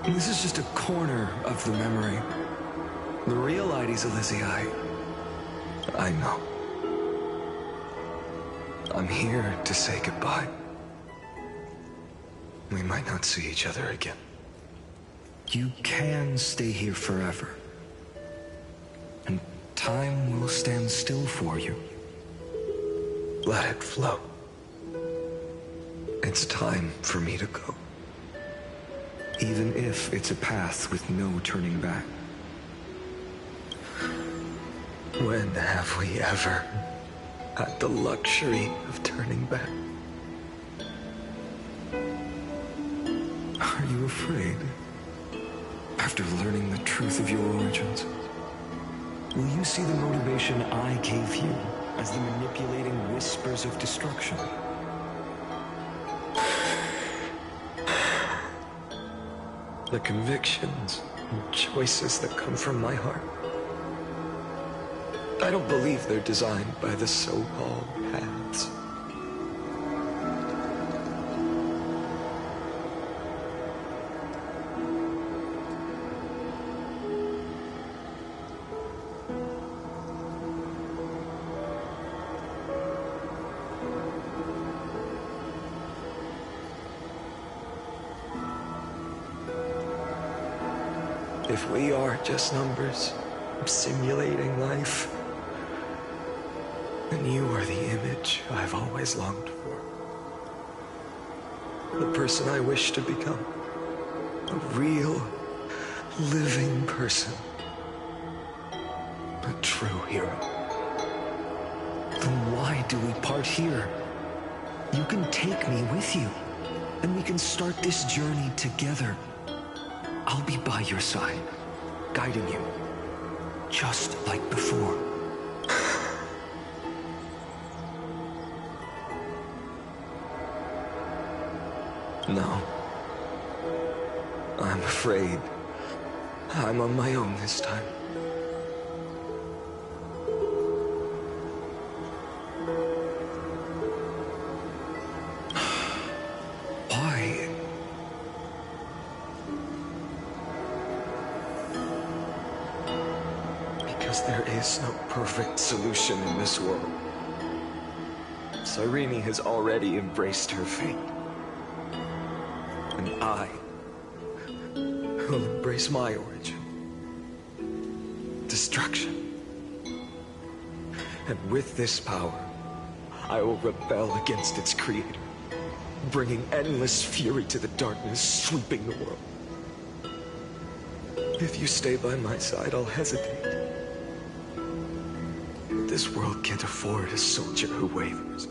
this is just a corner of the memory. The real Ides Elysiae, I know. I'm here to say goodbye. We might not see each other again. You can stay here forever. And time will stand still for you. Let it flow. It's time for me to go. Even if it's a path with no turning back. When have we ever had the luxury of turning back? Are you afraid? After learning the truth of your origins, will you see the motivation I gave you as the manipulating whispers of destruction? The convictions and choices that come from my heart. I don't believe they're designed by the so-called paths. If we are just numbers simulating life, then you are the image I've always longed for. The person I wish to become. A real, living person. A true hero. Then why do we part here? You can take me with you, and we can start this journey together. I'll be by your side, guiding you, just like before. No. I'm afraid I'm on my own this time. Why? Because there is no perfect solution in this world. Cyrene has already embraced her fate. And I will embrace my origin. Destruction. And with this power, I will rebel against its creator, bringing endless fury to the darkness, sweeping the world. If you stay by my side, I'll hesitate. But this world can't afford a soldier who wavers.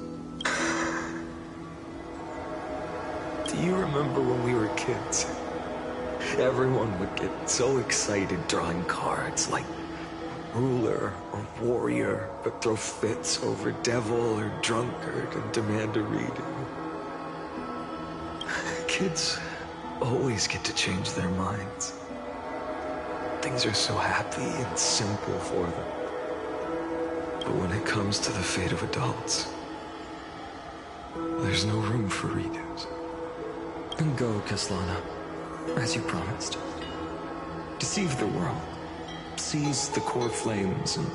Do you remember when we were kids? Everyone would get so excited drawing cards like ruler or warrior, but throw fits over devil or drunkard and demand a reading. Kids always get to change their minds. Things are so happy and simple for them. But when it comes to the fate of adults, there's no room for redos. Then go, Kaslana, as you promised. Deceive the world. Seize the core flames and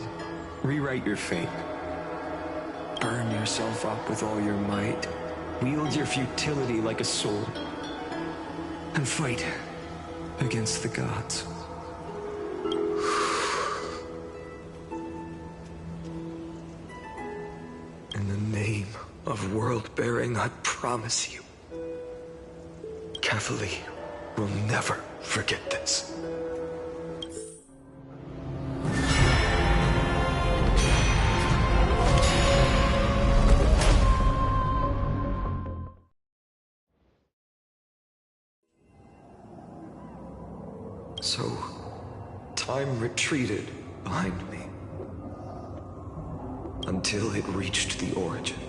rewrite your fate. Burn yourself up with all your might. Wield your futility like a sword. And fight against the gods. In the name of world-bearing, I promise you, Cavalier will never forget this. So, time retreated behind me. Until it reached the origin,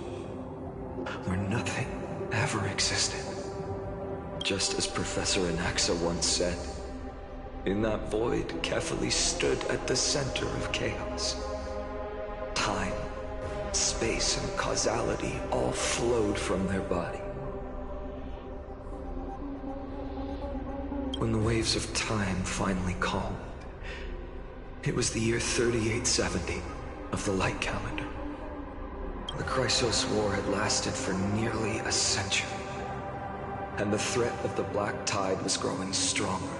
where nothing ever existed. Just as Professor Anaxa once said, in that void, Kefali stood at the center of chaos. Time, space, and causality all flowed from their body. When the waves of time finally calmed, it was the year 3870 of the light calendar. The Chrysos War had lasted for nearly a century, and the threat of the Black Tide was growing stronger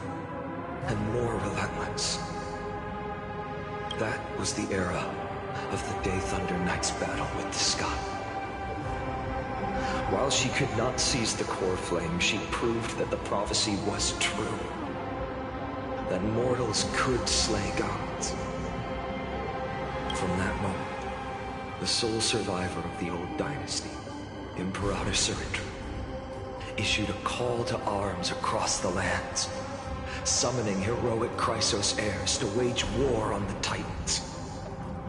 and more relentless. That was the era of the Day Thunder Knight's battle with the sky. While she could not seize the core flame, she proved that the prophecy was true. That mortals could slay gods. From that moment, the sole survivor of the old dynasty, Imperator Saritra, issued a call to arms across the lands, summoning heroic Chrysos heirs to wage war on the Titans.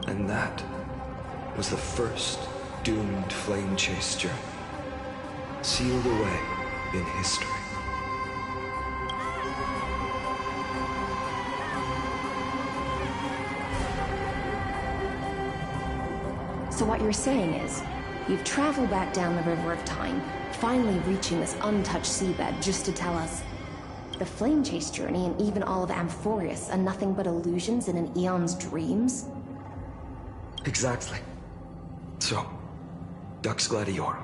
And that was the first doomed flame chase journey, sealed away in history. So what you're saying is, you've traveled back down the River of Time, finally reaching this untouched seabed just to tell us the flame chase journey and even all of Amphorius are nothing but illusions in an eon's dreams? Exactly. So, Dux Gladiorum,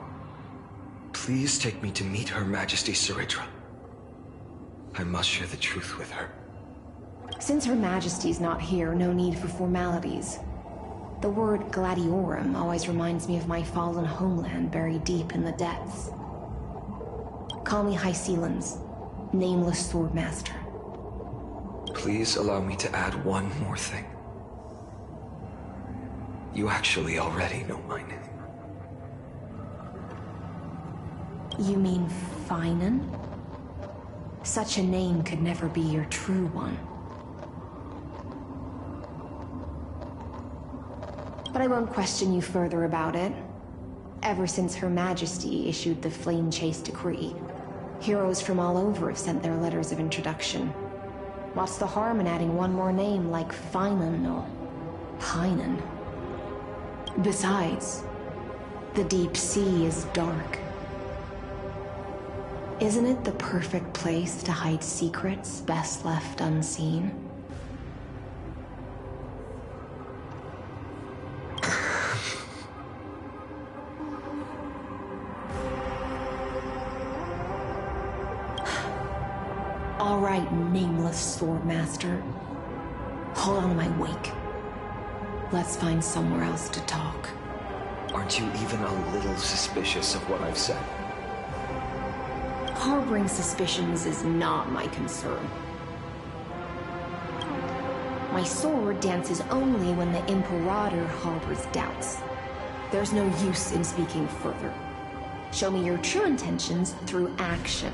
please take me to meet Her Majesty Saritra. I must share the truth with her. Since Her Majesty's not here, no need for formalities. The word Gladiorum always reminds me of my fallen homeland buried deep in the depths. Call me High Sealans, Nameless Swordmaster. Please allow me to add one more thing. You actually already know my name. You mean Finan? Such a name could never be your true one. But I won't question you further about it. Ever since Her Majesty issued the Flame Chase Decree, heroes from all over have sent their letters of introduction. What's the harm in adding one more name like Finan or Pinan? Besides, the deep sea is dark. Isn't it the perfect place to hide secrets best left unseen? All right, Nameless Swordmaster. Hold on to my wake. Let's find somewhere else to talk. Aren't you even a little suspicious of what I've said? Harboring suspicions is not my concern. My sword dances only when the Imperator harbors doubts. There's no use in speaking further. Show me your true intentions through action.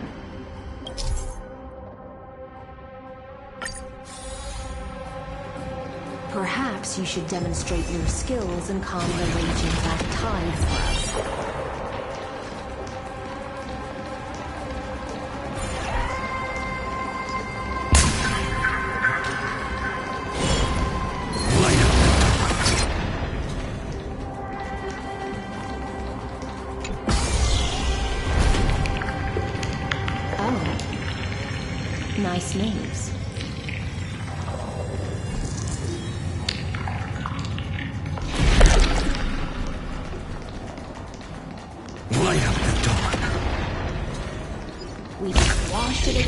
Perhaps you should demonstrate your skills and calm the raging black tide for us. Oh. Nice moves.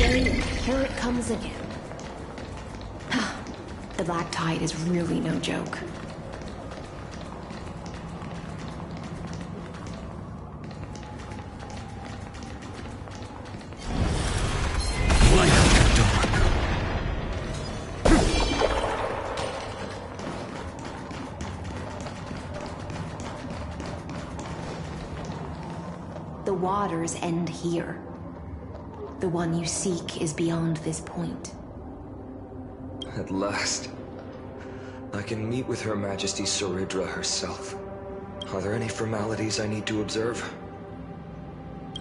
And here it comes again. The black tide is really no joke. Light up the dawn. The waters end here. The one you seek is beyond this point. At last. I can meet with Her Majesty Saridra herself. Are there any formalities I need to observe?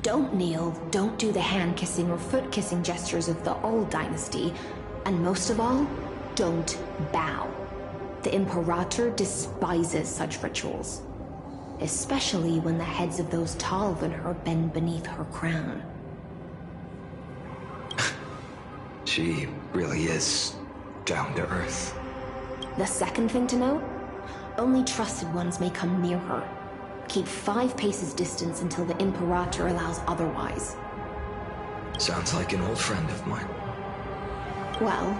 Don't kneel, don't do the hand-kissing or foot-kissing gestures of the old dynasty, and most of all, don't bow. The Imperator despises such rituals, especially when the heads of those taller than her bend beneath her crown. She really is down to earth. The second thing to note, only trusted ones may come near her. Keep 5 paces distance until the Imperator allows otherwise. Sounds like an old friend of mine. Well,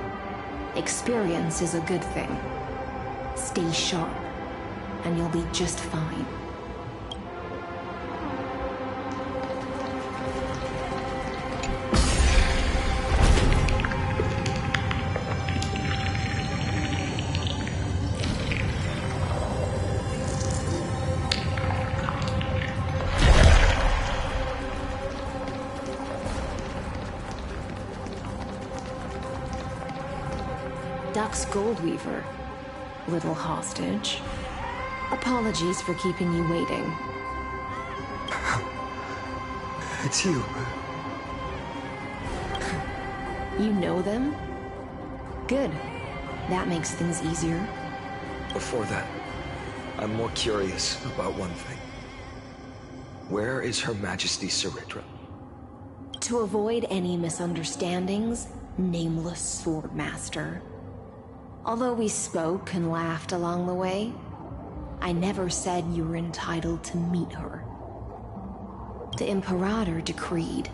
experience is a good thing. Stay sharp, and you'll be just fine. Duck's Goldweaver, little hostage. Apologies for keeping you waiting. It's you. You know them? Good. That makes things easier. Before that, I'm more curious about one thing. Where is Her Majesty Saridra? To avoid any misunderstandings, nameless Swordmaster. Although we spoke and laughed along the way, I never said you were entitled to meet her. The Imperator decreed,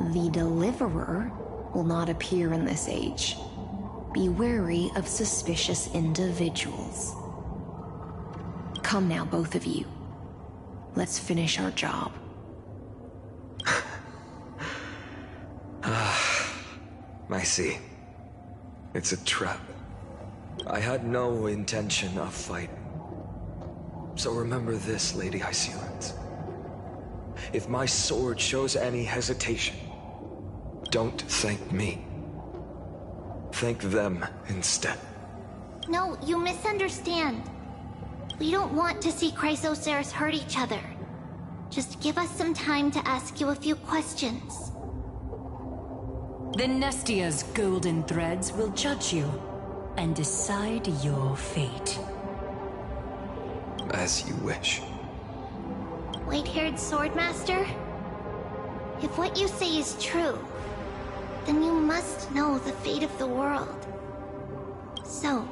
the Deliverer will not appear in this age. Be wary of suspicious individuals. Come now, both of you. Let's finish our job. I see. It's a trap. I had no intention of fighting. So remember this, Lady Hysealens. If my sword shows any hesitation, don't thank me. Thank them instead. No, you misunderstand. We don't want to see Chrysoceres hurt each other. Just give us some time to ask you a few questions. The Nestia's golden threads will judge you and decide your fate. As you wish. White-haired Swordmaster? If what you say is true, then you must know the fate of the world. So,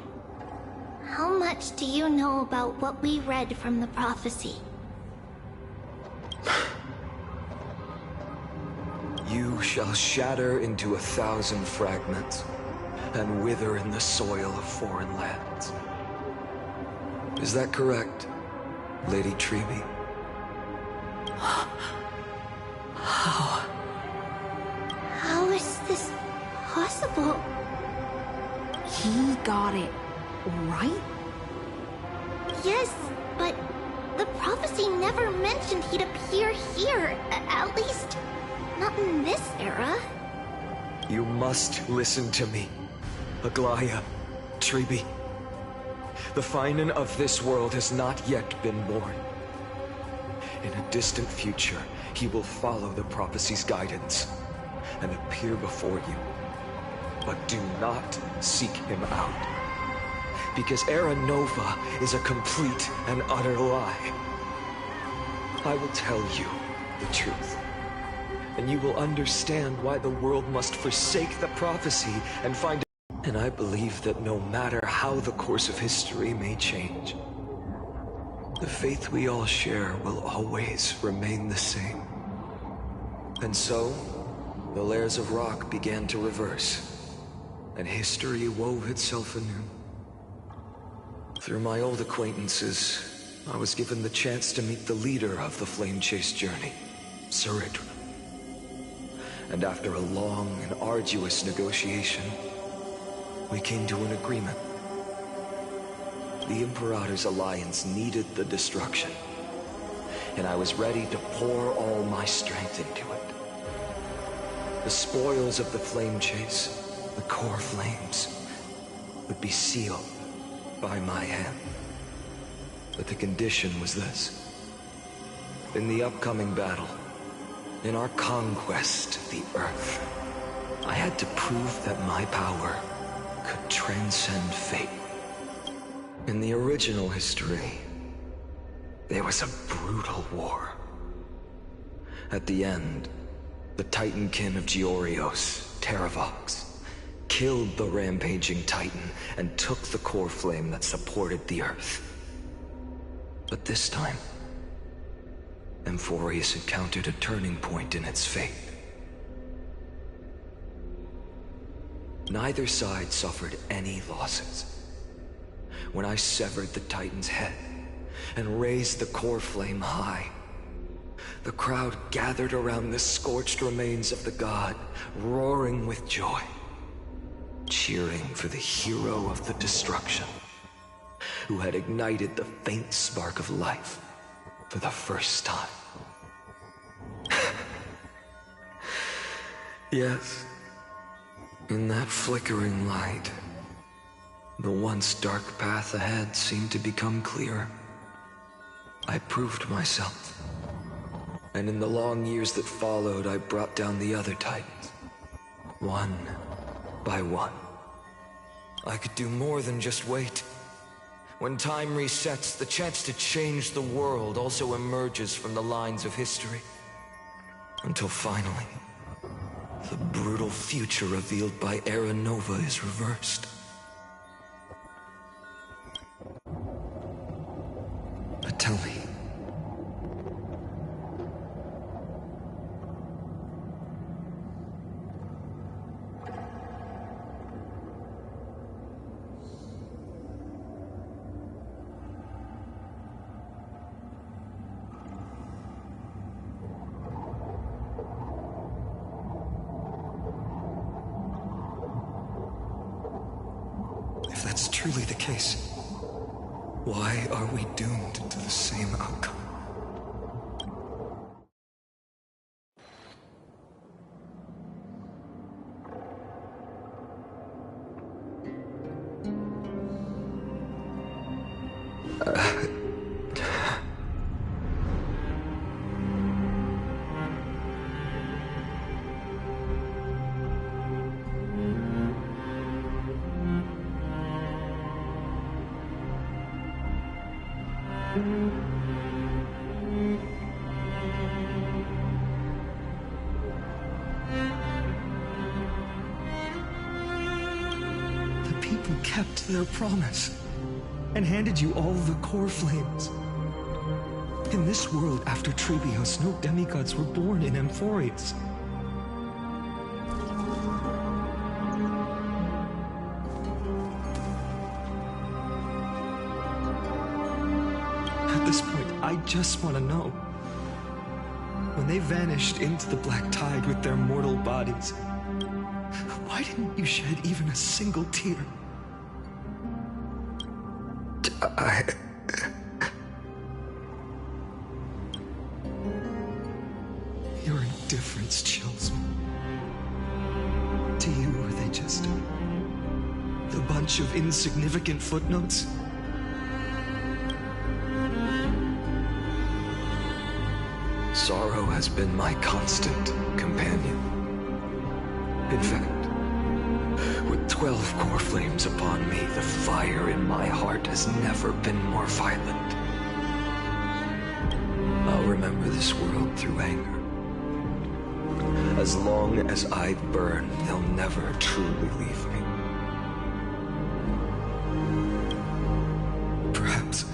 how much do you know about what we read from the prophecy? You shall shatter into 1,000 fragments and wither in the soil of foreign lands. Is that correct, Lady Treby? How is this possible? He got it right? Yes, but the prophecy never mentioned he'd appear here. At least, not in this era. You must listen to me, Aglaya, Treby. The Finan of this world has not yet been born. In a distant future, he will follow the prophecy's guidance and appear before you. But do not seek him out. Because Era Nova is a complete and utter lie. I will tell you the truth. And you will understand why the world must forsake the prophecy and find it. And I believe that no matter how the course of history may change, the faith we all share will always remain the same. And so, the layers of rock began to reverse, and history wove itself anew. Through my old acquaintances, I was given the chance to meet the leader of the Flame Chase journey, Saridra. And after a long and arduous negotiation, we came to an agreement. The Imperator's alliance needed the destruction, and I was ready to pour all my strength into it. The spoils of the Flame Chase, the core flames, would be sealed by my hand. But the condition was this. In the upcoming battle, in our conquest of the Earth, I had to prove that my power could transcend fate. In the original history, there was a brutal war. At the end, the Titankin of Georios, Terravox, killed the rampaging Titan and took the core flame that supported the Earth. But this time, Amphorius encountered a turning point in its fate. Neither side suffered any losses. When I severed the Titan's head and raised the core flame high, the crowd gathered around the scorched remains of the god, roaring with joy, cheering for the hero of the destruction, who had ignited the faint spark of life for the first time. Yes, in that flickering light, the once dark path ahead seemed to become clearer. I proved myself, and in the long years that followed, I brought down the other Titans, one by one. I could do more than just wait. When time resets, the chance to change the world also emerges from the lines of history. Until finally, the brutal future revealed by Era Nova is reversed. But tell me, if that's truly the case, why are we doomed to the same outcome? The people kept their promise and handed you all the core flames. In this world after Trebios, no demigods were born in Amphorius. At this point, I just want to know. When they vanished into the black tide with their mortal bodies, why didn't you shed even a single tear? Your indifference chills me. To you, are they just the bunch of insignificant footnotes? Sorrow has been my constant companion. In fact, with 12 core flames upon me, the fire in my heart has never been more violent. I'll remember this world through anger. As long as I burn, they'll never truly leave me. Perhaps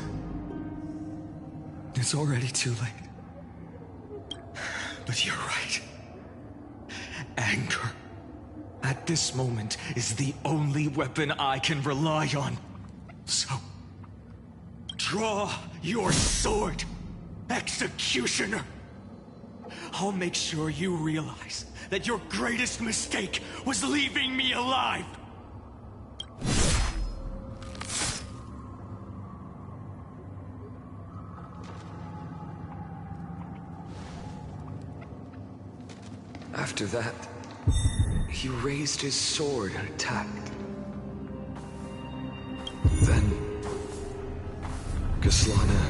it's already too late. But you're right. Anger, at this moment, is the only weapon I can rely on. So, draw your sword, Executioner. I'll make sure you realize that your greatest mistake was leaving me alive. After that, he raised his sword and attacked. Kaslana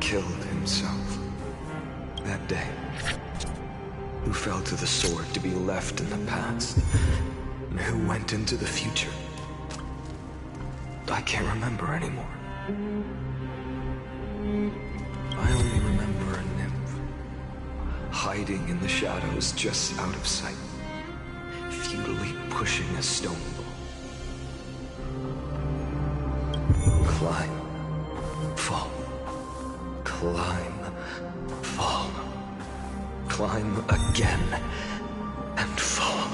killed himself that day. Who fell to the sword to be left in the past, and who went into the future. I can't remember anymore. I only remember a nymph, hiding in the shadows just out of sight, futilely pushing a stone ball. Climb, fall, climb, fall, climb again, and fall.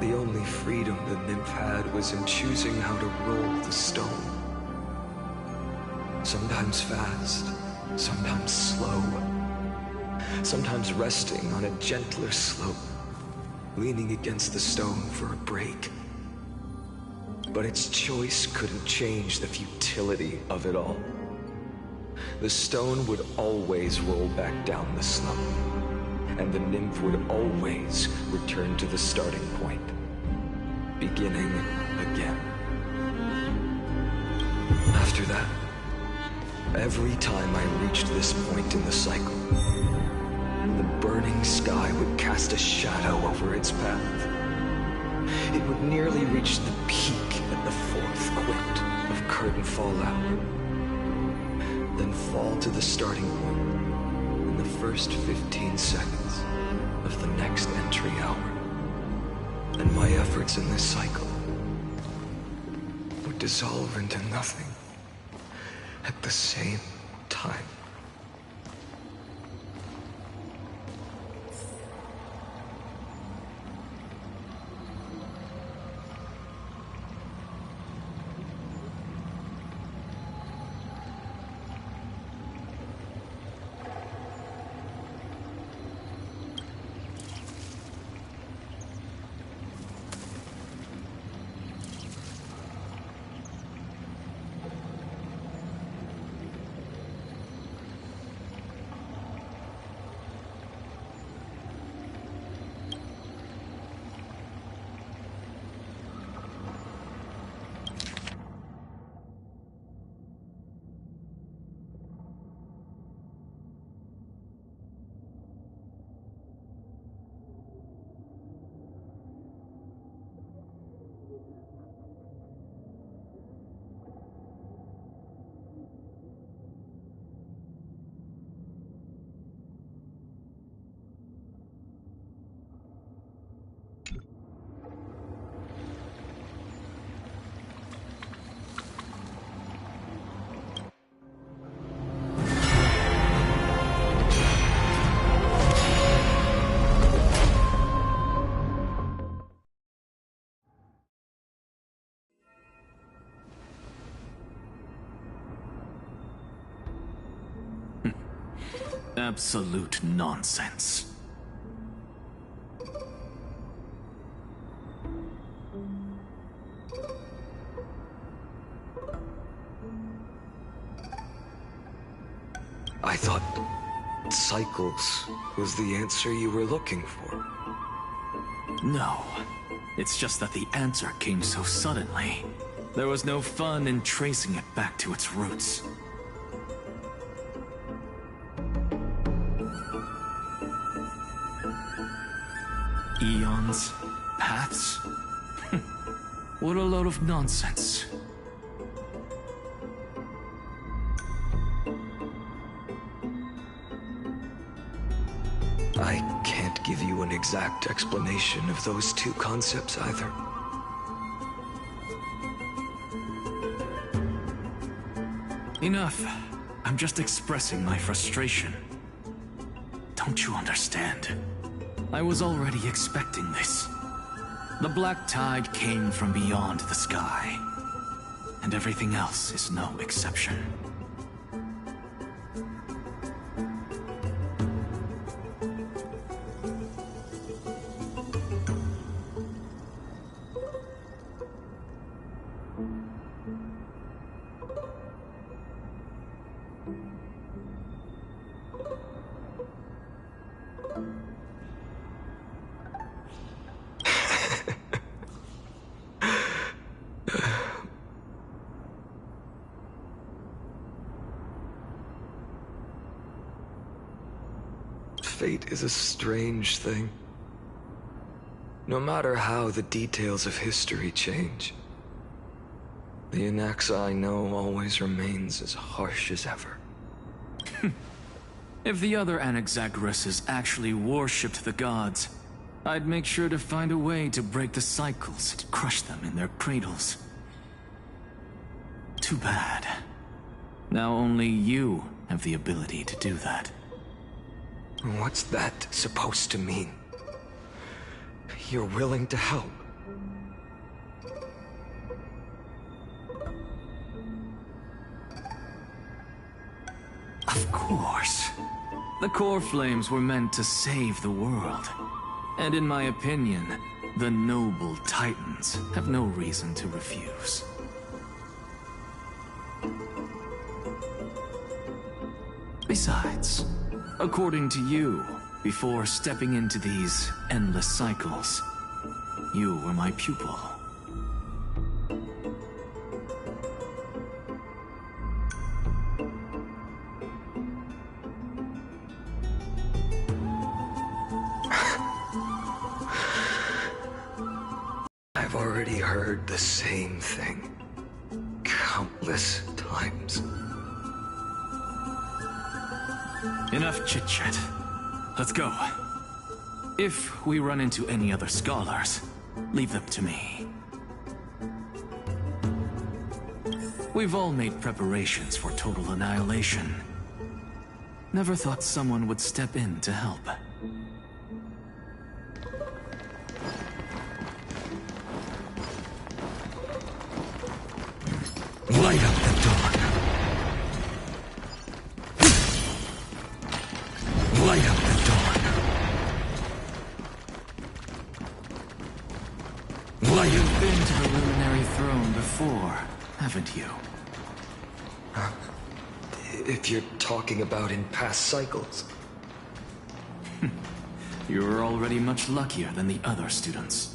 The only freedom the nymph had was in choosing how to roll the stone. Sometimes fast, sometimes slow, sometimes resting on a gentler slope, leaning against the stone for a break. But its choice couldn't change the futility of it all. The stone would always roll back down the slope, and the nymph would always return to the starting point, beginning again. After that, every time I reached this point in the cycle, the burning sky would cast a shadow over its path. It would nearly reach the peak at the fourth quint of curtain fallout, then fall to the starting point in the first 15 seconds of the next entry hour. And my efforts in this cycle would dissolve into nothing at the same time. Absolute nonsense. I thought cycles was the answer you were looking for. No. It's just that the answer came so suddenly. There was no fun in tracing it back to its roots. Eons? Paths? What a load of nonsense. I can't give you an exact explanation of those two concepts either. Enough. I'm just expressing my frustration. Don't you understand? I was already expecting this. The black tide came from beyond the sky, and everything else is no exception. Fate is a strange thing. No matter how the details of history change, the Anaxa I know always remains as harsh as ever. If the other Anaxagoras actually worshipped the gods, I'd make sure to find a way to break the cycles and crush them in their cradles. Too bad. Now only you have the ability to do that. What's that supposed to mean? You're willing to help? Of course. The core flames were meant to save the world. And in my opinion, the noble Titans have no reason to refuse. Besides, according to you, before stepping into these endless cycles, you were my pupil. I've already heard the same thing countless times. Enough chit-chat. Let's go. If we run into any other scholars, leave them to me. We've all made preparations for total annihilation. Never thought someone would step in to help. Light up the dark. Light up the dark. You've been to the Luminary Throne before, haven't you? If you're talking about in past cycles. You're already much luckier than the other students.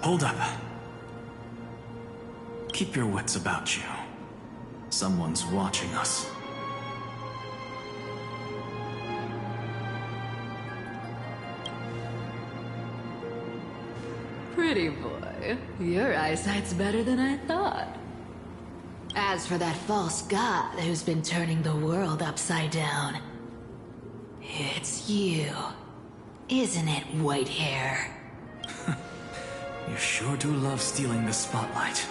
Hold up. Keep your wits about you. Someone's watching us. Pretty boy, your eyesight's better than I thought. As for that false god who's been turning the world upside down, it's you, isn't it, white hair? You sure do love stealing the spotlight.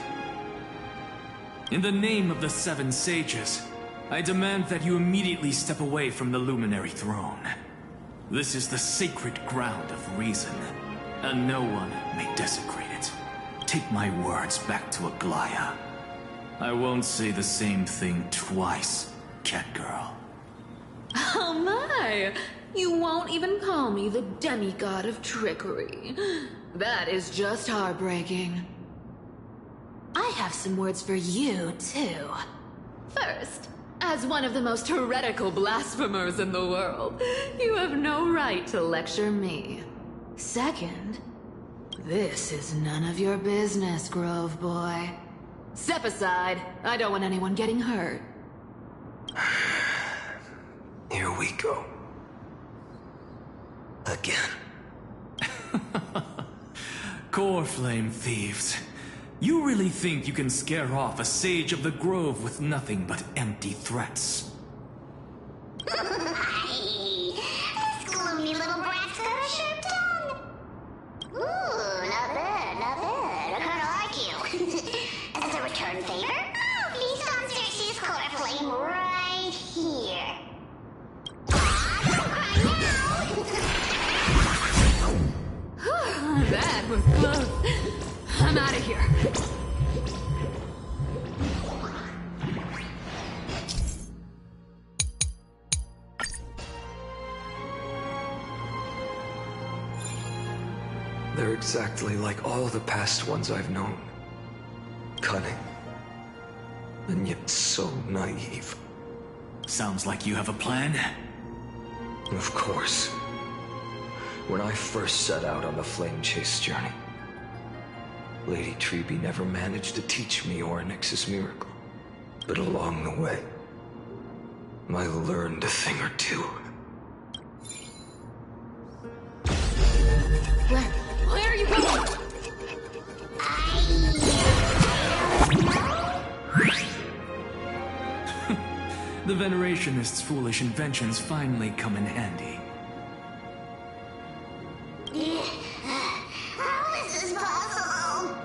In the name of the Seven Sages, I demand that you immediately step away from the Luminary Throne. This is the sacred ground of reason, and no one may desecrate it. Take my words back to Aglaya. I won't say the same thing twice, Catgirl. Oh my! You won't even call me the demigod of trickery. That is just heartbreaking. I have some words for you, too. First, as one of the most heretical blasphemers in the world, you have no right to lecture me. Second, this is none of your business, Grove Boy. Step aside. I don't want anyone getting hurt. Here we go. Again. Core Flame thieves. You really think you can scare off a sage of the Grove with nothing but empty threats? This gloomy little brat's got a sharp tongue. Ooh, not bad, not bad. I like you. As a return favor, please come search this Core Flame right here. That was close. I'm out of here. They're exactly like all the past ones I've known. Cunning. And yet so naive. Sounds like you have a plan. Of course. When I first set out on the flame chase journey, Lady Treby never managed to teach me Orynyx's miracle. But along the way, I learned a thing or two. Where are you going? The Venerationists' foolish inventions finally come in handy. How is this possible?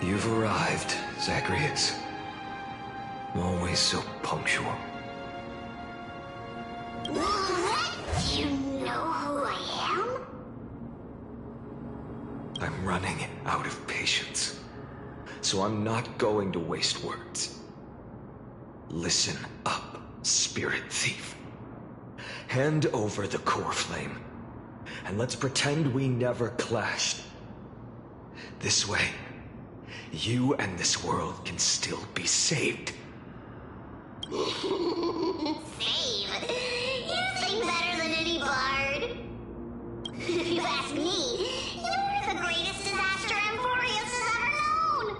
You've arrived, Zagreus. Always so punctual. What? You know who I am? I'm running out of patience, so I'm not going to waste words. Listen up, spirit thief. Hand over the core flame, and let's pretend we never clashed. This way, you and this world can still be saved. Save? You sing better than any bard. If you ask me, you're the greatest disaster Amphorius has ever known.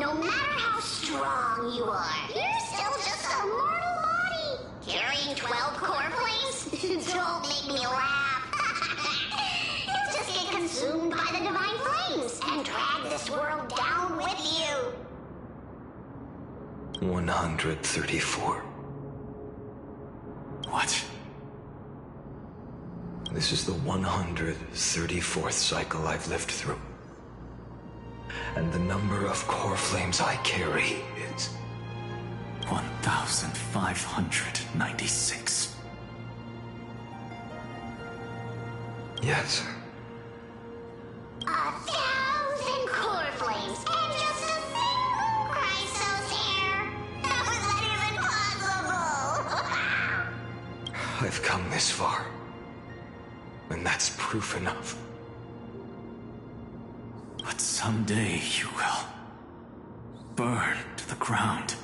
No matter how strong you are, you're still just a mortal body. Carrying 12 core flames? Don't make me laugh. You'll just get consumed by the divine flames and drag this world down with you. 134. What? This is the 134th cycle I've lived through. And the number of core flames I carry is 1,596. Yes. 1,000 core flames and just a single Chrysos hair. How is that even possible? I've come this far. And that's proof enough. But someday you will burn to the ground.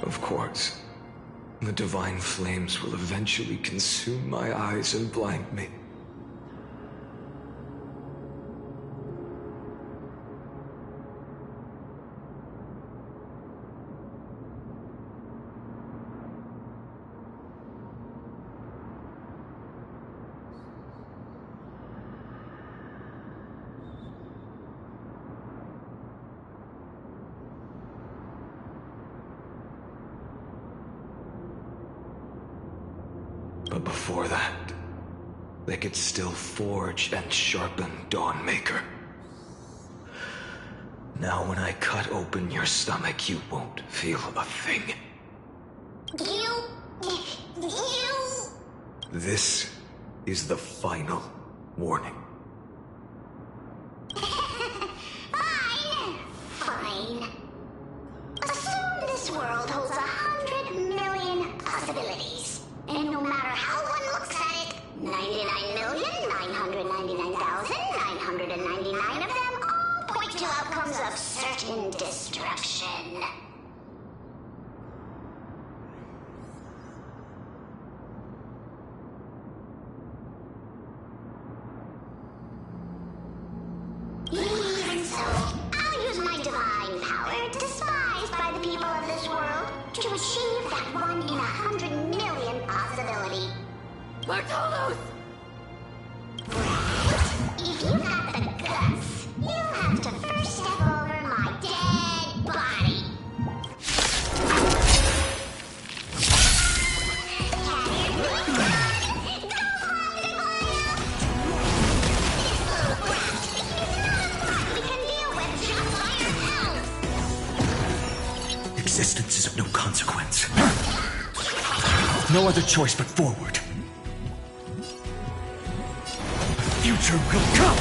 Of course, the divine flames will eventually consume my eyes and blind me. But before that, they could still forge and sharpen Dawnmaker. Now when I cut open your stomach, you won't feel a thing. You... This is the final warning. Fine. Assume this world holds 100 million possibilities. And no matter how one looks at it, 99,999,999 of them all point to outcomes of certain destruction. Even so, I'll use my divine power, despised by the people of this world, to achieve that 1 in 100 million possibility. Bartolos! If you've got the guts, you'll have to first step over my dead body. Existence is of no consequence. No other choice but forward. The future will come!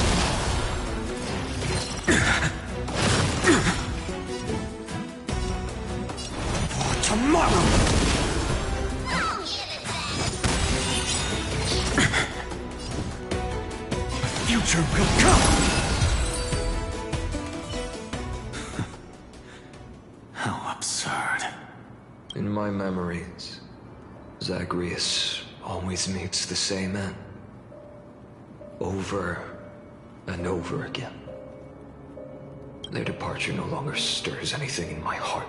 answer will come! How absurd. In my memories, Zagreus always meets the same end. Over and over again. Their departure no longer stirs anything in my heart.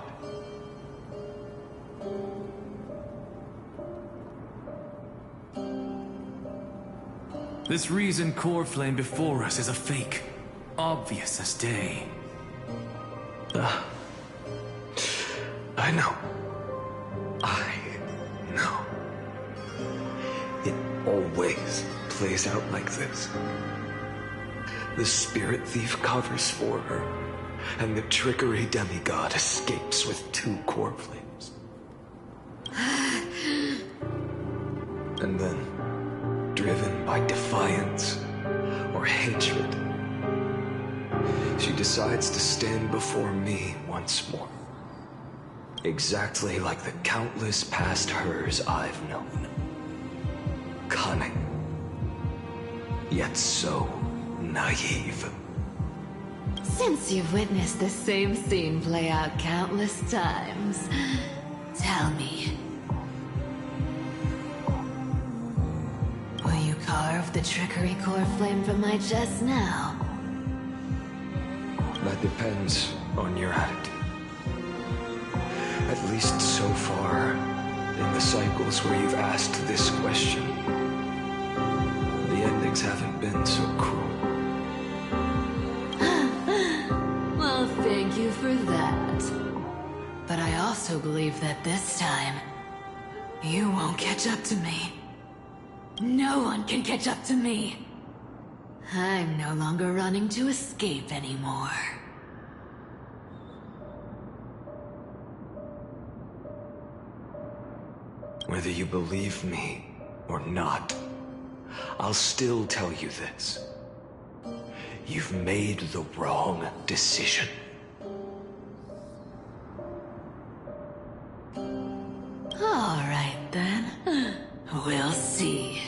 This reason core flame before us is a fake. Obvious as day. I know. I know. It always plays out like this. The spirit thief covers for her, and the trickery demigod escapes with 2 core flames. And then, driven by defiance or hatred, she decides to stand before me once more. Exactly like the countless past hers I've known. Cunning, yet so naive. Since you've witnessed the same scene play out countless times, tell me. Will you carve the trickery core flame from my chest now? That depends on your attitude. At least so far, in the cycles where you've asked this question, the endings haven't been so cruel. Well, thank you for that. But I also believe that this time, you won't catch up to me. No one can catch up to me. I'm no longer running to escape anymore. Whether you believe me or not, I'll still tell you this. You've made the wrong decision. All right, then. We'll see.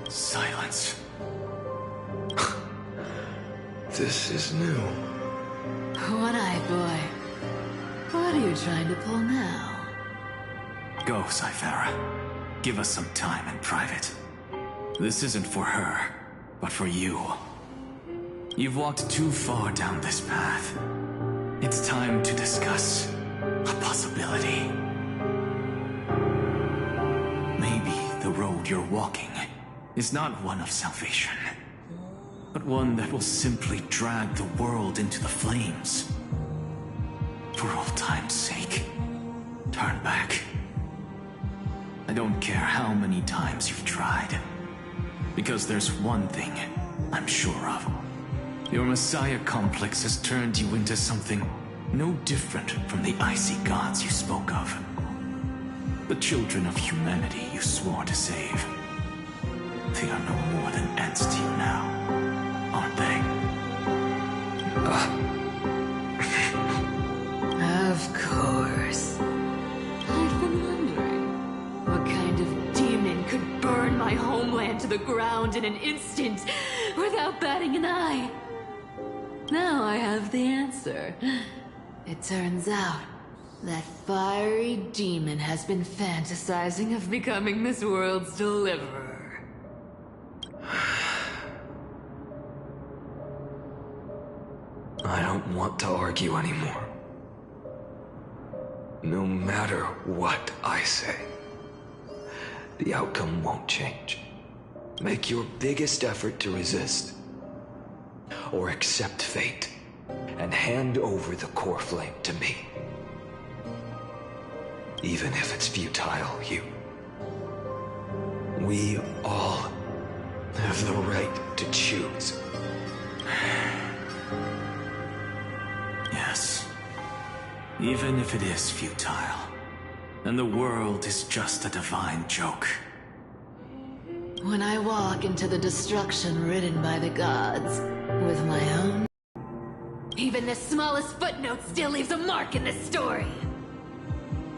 Silence. This is new. One-eyed boy. What are you trying to pull now? Go, Cythera. Give us some time in private. This isn't for her, but for you. You've walked too far down this path. It's time to discuss a possibility. Maybe the road you're walking is not one of salvation, but one that will simply drag the world into the flames. For old time's sake, turn back. I don't care how many times you've tried, because there's one thing I'm sure of. Your Messiah complex has turned you into something no different from the icy gods you spoke of. The children of humanity you swore to save. They are no more than ants to you now, aren't they? Of course. I've been wondering, what kind of demon could burn my homeland to the ground in an instant without batting an eye? Now I have the answer. It turns out that fiery demon has been fantasizing of becoming this world's deliverer. I don't want to argue anymore. No matter what I say, the outcome won't change. Make your biggest effort to resist. Or accept fate and hand over the core flame to me. Even if it's futile, we all have the right to choose. Yes. Even if it is futile, and the world is just a divine joke. When I walk into the destruction written by the gods, with my own... Even the smallest footnote still leaves a mark in this story!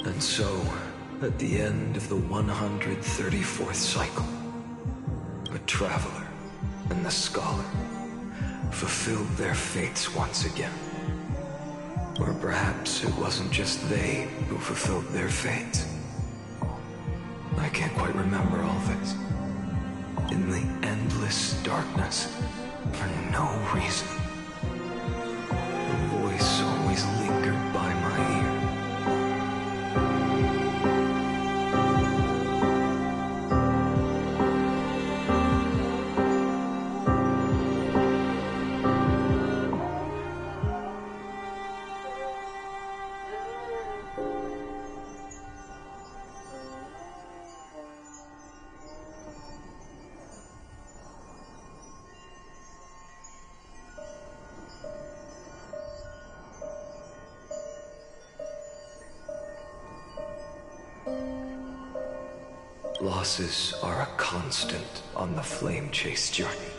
And so, At the end of the 134th cycle, a traveler and the scholar fulfilled their fates once again. Or perhaps it wasn't just they who fulfilled their fates. I can't quite remember all this. In the endless darkness, for no reason, a voice always lingered by my ear. Losses are a constant on the flame chase journey,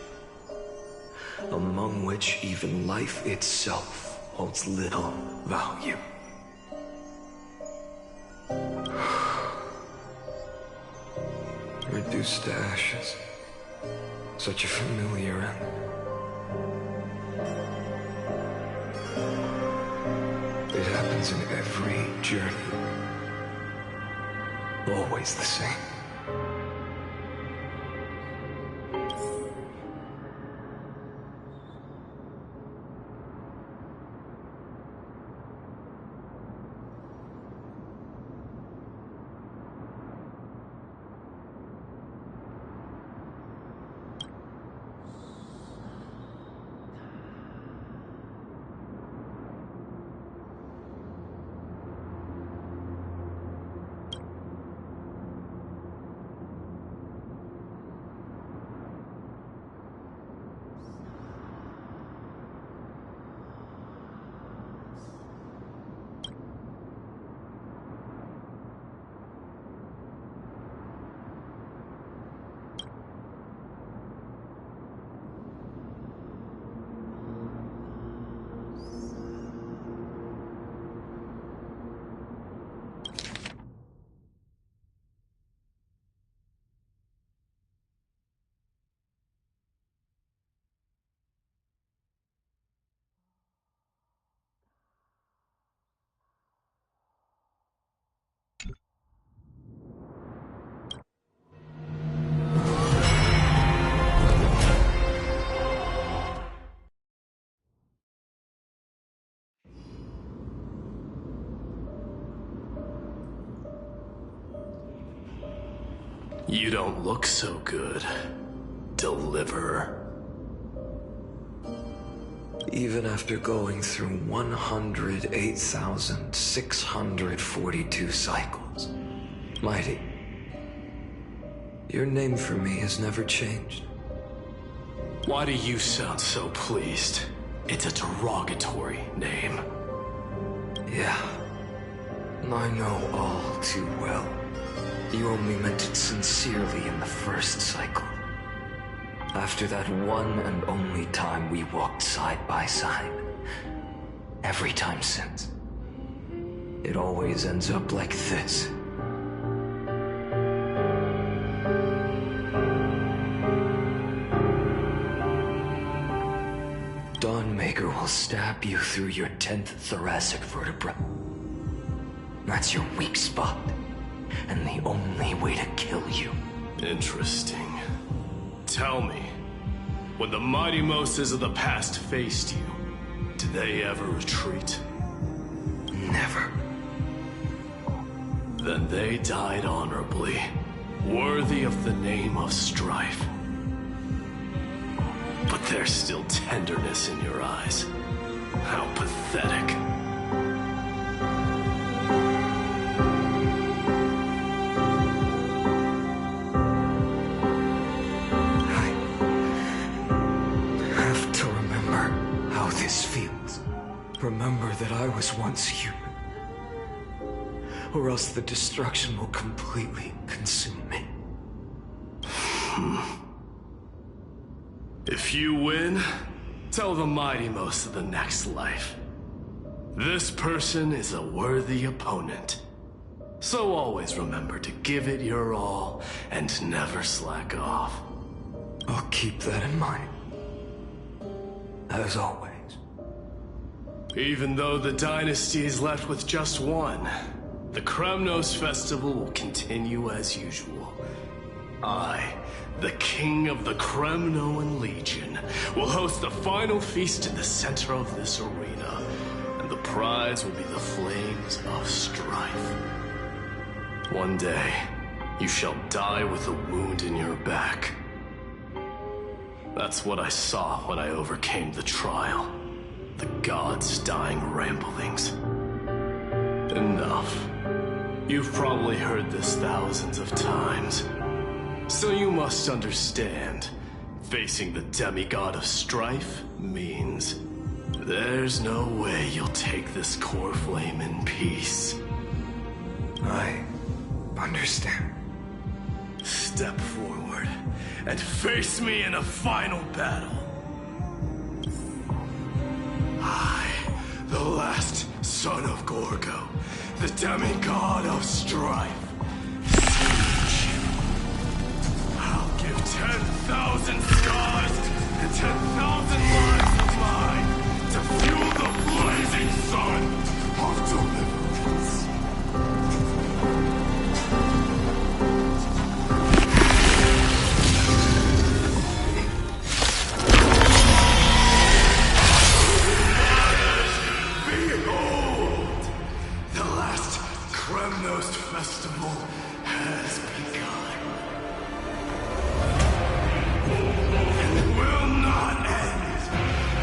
among which even life itself holds little value. Reduced to ashes, such a familiar end. It happens in every journey, always the same. You don't look so good, Deliverer. Even after going through 108,642 cycles, Mighty, your name for me has never changed. Why do you sound so pleased? It's a derogatory name. Yeah, I know all too well. You only meant it sincerely in the first cycle. After that one and only time we walked side by side. Every time since. It always ends up like this. Dawnmaker will stab you through your 10th thoracic vertebra. That's your weak spot. And the only way to kill you. Interesting. Tell me, when the mighty Moses of the past faced you, did they ever retreat? Never. Then they died honorably, worthy of the name of strife. But there's still tenderness in your eyes. How pathetic. Remember that I was once human, or else the destruction will completely consume me. If you win, tell the mighty most of the next life. This person is a worthy opponent. So always remember to give it your all and never slack off. I'll keep that in mind. As always. Even though the dynasty is left with just one, the Kremnos Festival will continue as usual. I, the King of the Kremnoan Legion, will host the final feast in the center of this arena, and the prize will be the Flames of Strife. One day, you shall die with a wound in your back. That's what I saw when I overcame the trial. The gods' dying ramblings. Enough. You've probably heard this thousands of times. So you must understand, facing the demigod of strife means there's no way you'll take this core flame in peace. I understand. Step forward and face me in a final battle. I, the last son of Gorgo, the demigod of strife, beseech you. I'll give 10,000 scars and 10,000 lives of mine to fuel the blazing sun of deliverance. Kremnos Festival has begun. And it will not end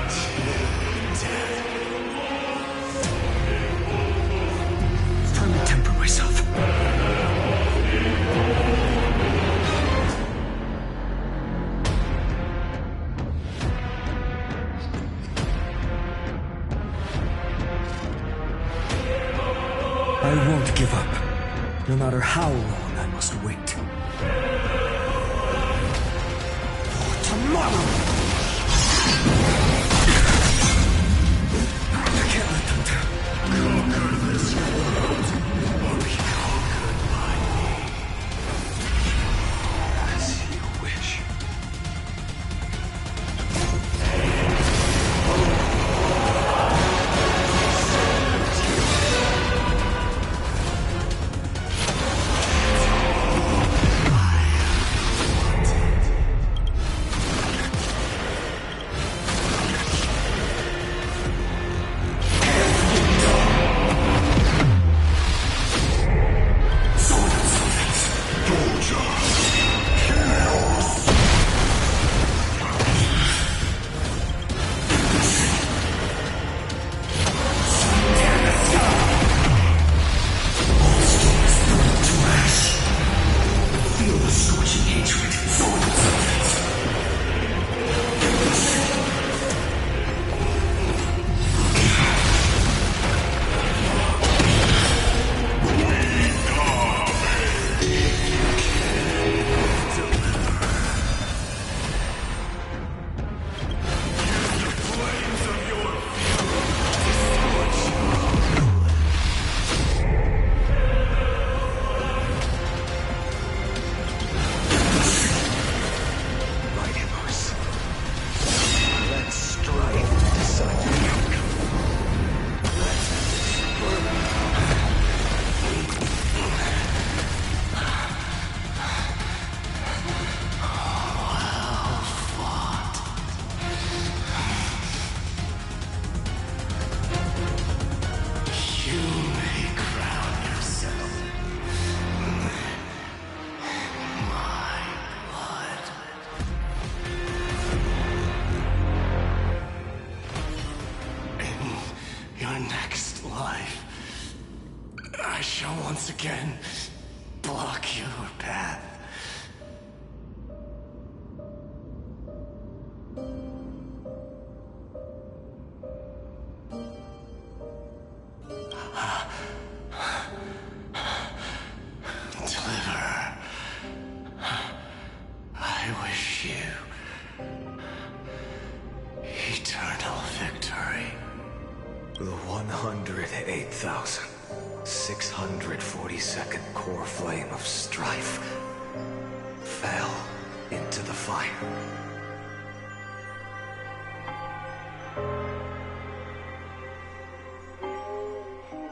till death. It's time to temper myself. I won't give up, no matter how long I must wait. For tomorrow! I can't let them down. Conquer this world, or be conquered by me. As you wish. once again block your path. Deliver. I wish you eternal victory. The 108,000 642nd core flame of strife fell into the fire.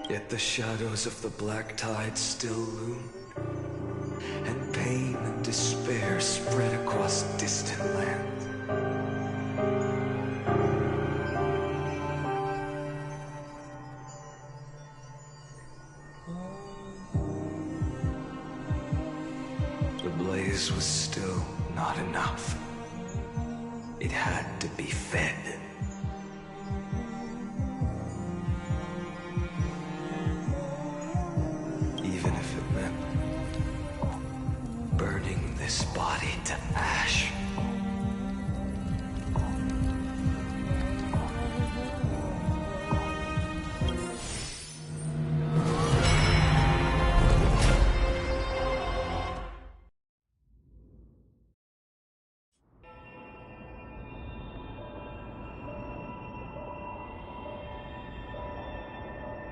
Yet the shadows of the black tide still loom, and pain and despair spread across distant lands. The blaze was still not enough. It had to be fed. Even if it meant burning this body to ash.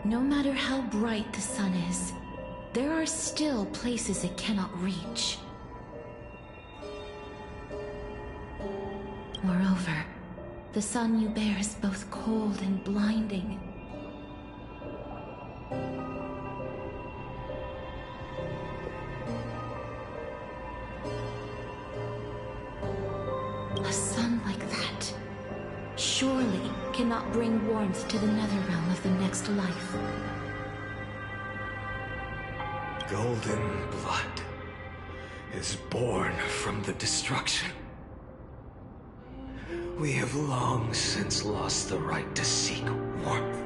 No matter how bright the sun is, there are still places it cannot reach. Moreover, the sun you bear is both cold and blinding. A sun like that surely cannot bring warmth to the netherrealm of the next life. Golden blood is born from the destruction. We have long since lost the right to seek warmth.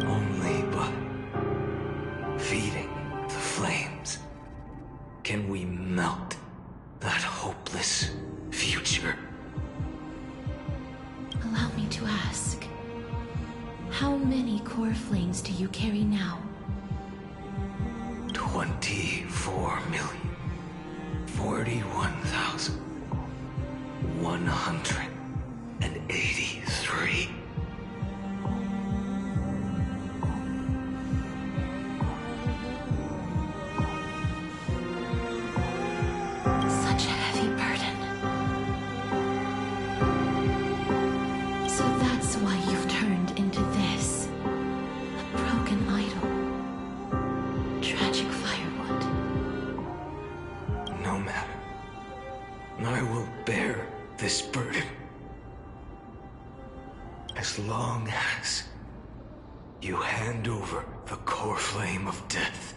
Only by feeding the flames can we melt that hopeless future. Allow me to ask, how many core flames do you carry now? 24,183. Such a heavy burden. So that's why you've turned into this. A broken idol. Tragic firewood. No matter. I will bear this burden. As long as you hand over the core flame of death.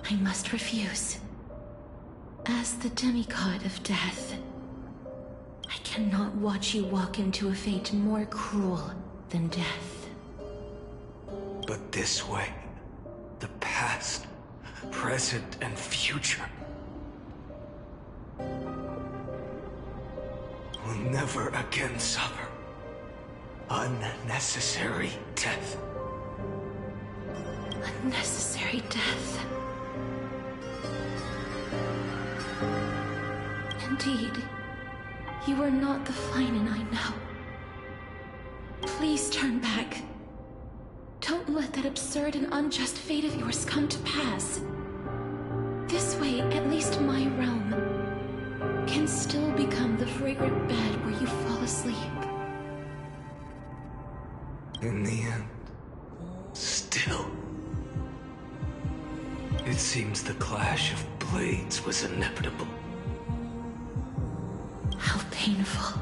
I must refuse. As the demigod of death, I cannot watch you walk into a fate more cruel than death. But this way, the past, present, and future will never again suffer unnecessary death. Unnecessary death. Indeed, you are not the Flynan I know. Please turn back. Don't let that absurd and unjust fate of yours come to pass. This way, at least my realm can still become the fragrant bed where you fall asleep. In the end, still, it seems the clash of blades was inevitable. How painful.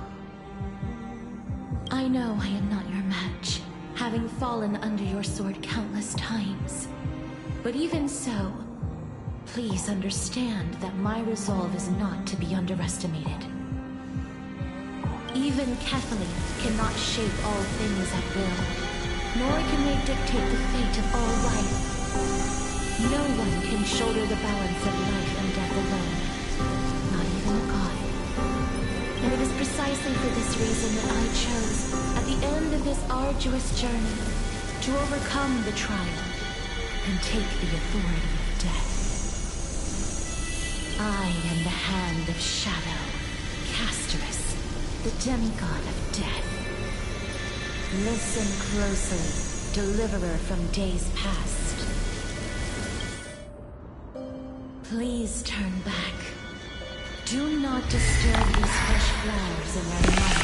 I know I am not your match, having fallen under your sword countless times. But even so, please understand that my resolve is not to be underestimated. Even Kathleen cannot shape all things at will, nor can they dictate the fate of all life. No one can shoulder the balance of life and death alone, not even a god. And it is precisely for this reason that I chose, at the end of this arduous journey, to overcome the trial and take the authority of death. I am the Hand of Shadow, Casterus, the demigod of death. Listen closely, deliverer from days past. Please turn back. Do not disturb these fresh flowers in their mother.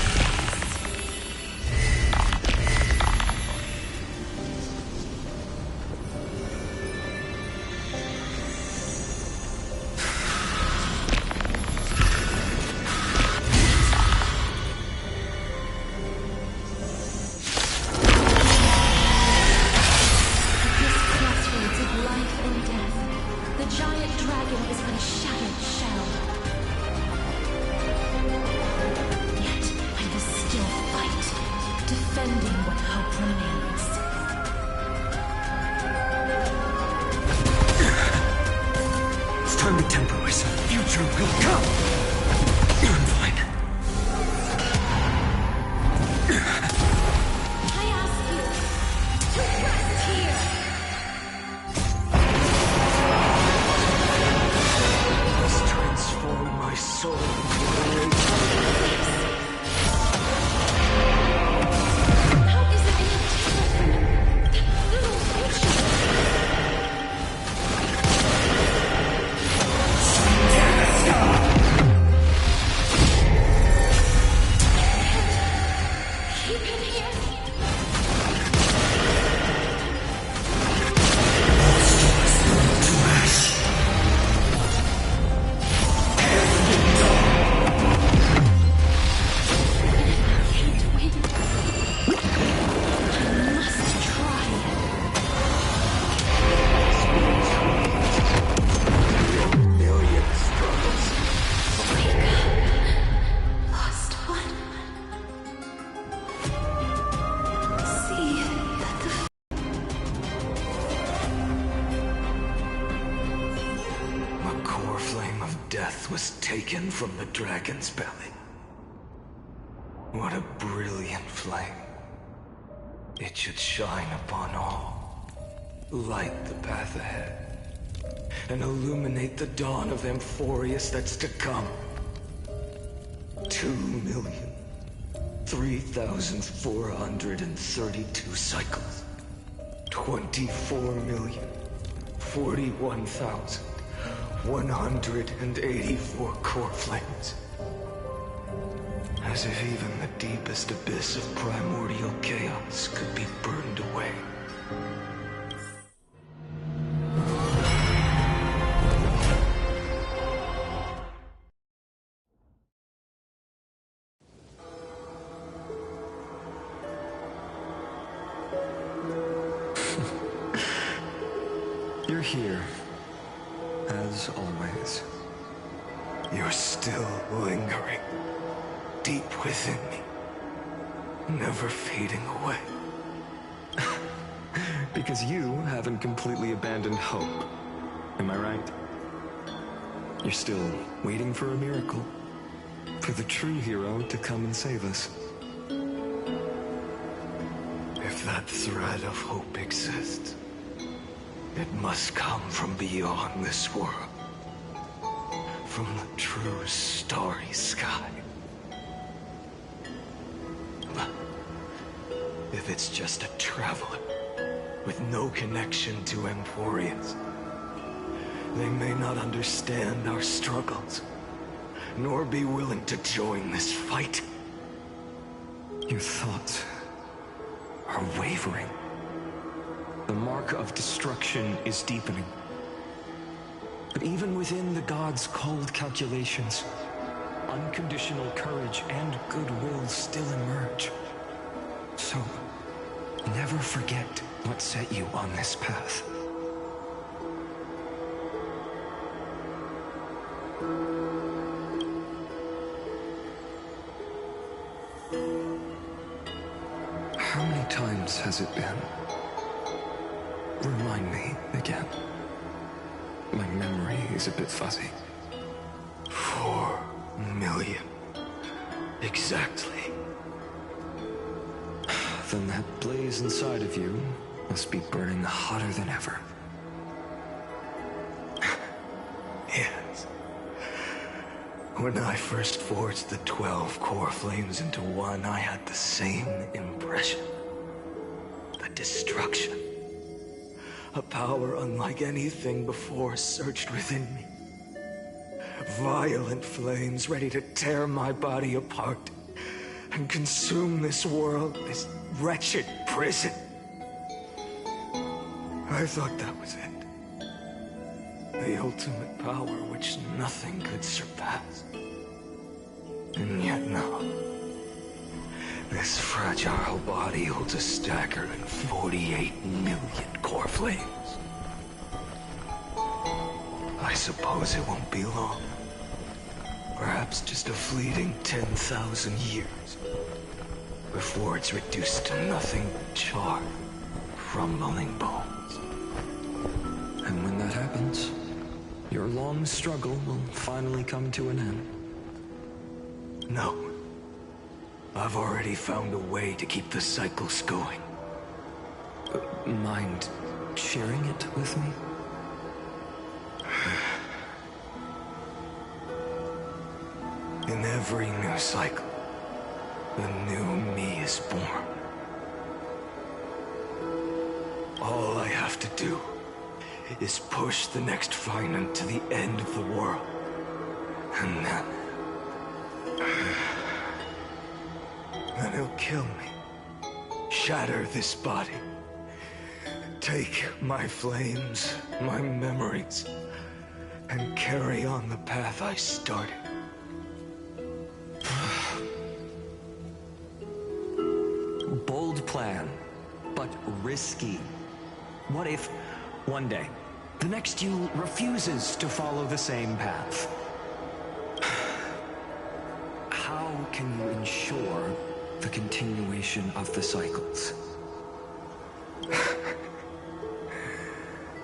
From the dragon's belly. What a brilliant flame. It should shine upon all, light the path ahead, and illuminate the dawn of Amphorius that's to come. 2,003,432 cycles. 24,041,184 core flames. As if even the deepest abyss of primordial chaos could be burned away. You're here, as always. You're still lingering, deep within me, never fading away. Because you haven't completely abandoned hope, am I right? You're still waiting for a miracle, for the true hero to come and save us. If that thread of hope exists, it must come from beyond this world. From the true starry sky. But if it's just a traveler with no connection to Amphorius, they may not understand our struggles, nor be willing to join this fight. Your thoughts are wavering. The mark of destruction is deepening. But even within the gods' cold calculations, unconditional courage and goodwill still emerge. So, never forget what set you on this path. How many times has it been? Remind me again. My memory is a bit fuzzy. 4 million. Exactly. Then that blaze inside of you must be burning hotter than ever. Yes. When I first forged the 12 core flames into one, I had the same impression. destruction. A power unlike anything before surged within me. Violent flames ready to tear my body apart and consume this world, this wretched prison. I thought that was it. The ultimate power which nothing could surpass. And yet no. This fragile body holds a staggering 48 million core flames. I suppose it won't be long. Perhaps just a fleeting 10,000 years before it's reduced to nothing but charred, crumbling bones. And when that happens, your long struggle will finally come to an end. No. I've already found a way to keep the cycles going. Mind sharing it with me? In every new cycle, a new me is born. All I have to do is push the next Finite to the end of the world. And then he'll kill me. Shatter this body. Take my flames, my memories, and carry on the path I started. Bold plan, but risky. What if, one day, the next you refuses to follow the same path? How can you ensure the continuation of the cycles?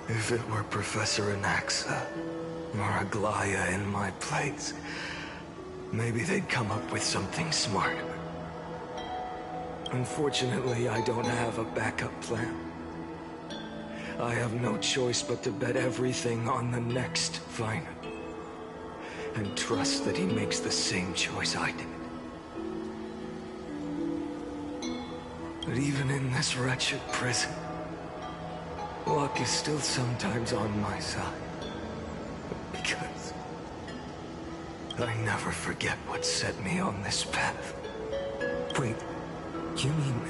If it were Professor Anaxa or Aglaya in my place, maybe they'd come up with something smart. Unfortunately, I don't have a backup plan. I have no choice but to bet everything on the next Finite, and trust that he makes the same choice I did. But even in this wretched prison, luck is still sometimes on my side. Because I never forget what set me on this path. Wait, you mean...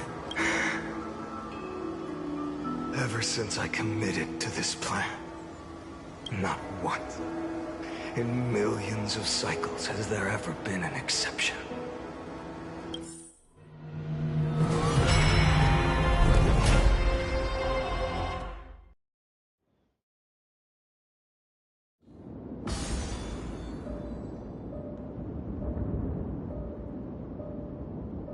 Ever since I committed to this plan, not once, in millions of cycles, has there ever been an exception.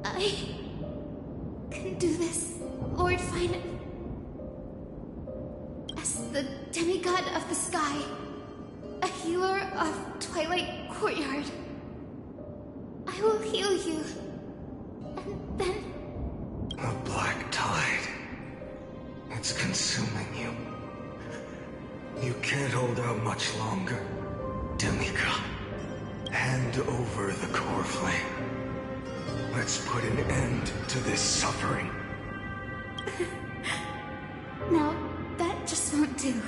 I can do this, Lord Finite. As the demigod of the sky, a healer of Twilight Courtyard, I will heal you, and then... The black tide. It's consuming you. You can't hold out much longer, demigod. Hand over the core flame. Let's put an end to this suffering. No, that just won't do.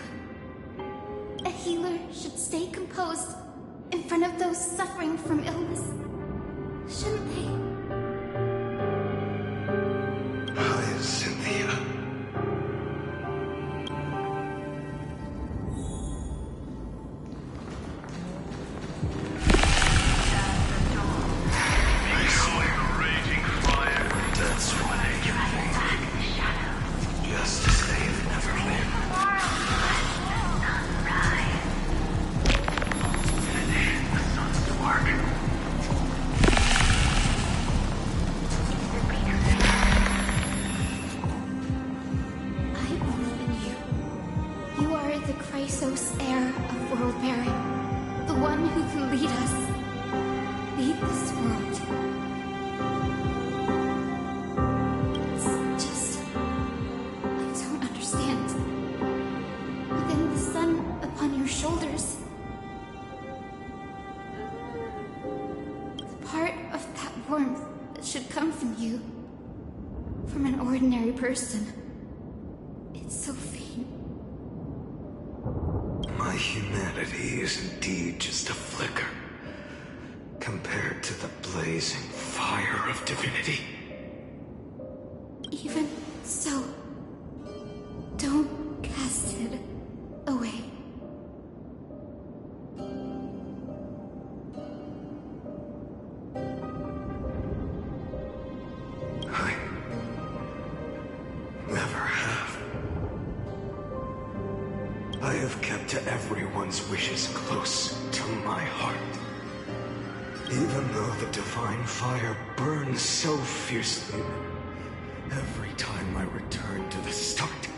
A healer should stay composed in front of those suffering from illness, shouldn't they? Cynthia. Should come from you, from an ordinary person, It's so faint. My humanity is indeed just a flicker compared to the blazing fire of divinity. Even so, don't cast it away. I never have. I have kept everyone's wishes close to my heart. Even though the divine fire burns so fiercely, every time I return to the start,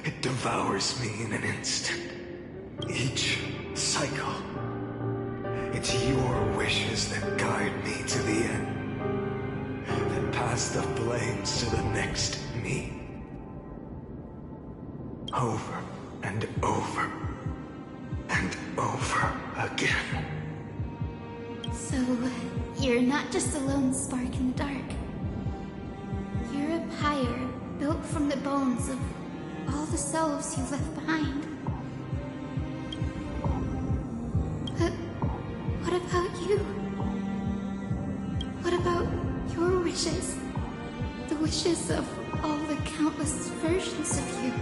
it devours me in an instant. Each cycle, it's your wishes that guide me to the end, that pass the flames to the next me. Over and over and over again. So, you're not just a lone spark in the dark. You're a pyre built from the bones of all the selves you left behind. But what about you? What about your wishes? The wishes of all the countless versions of you?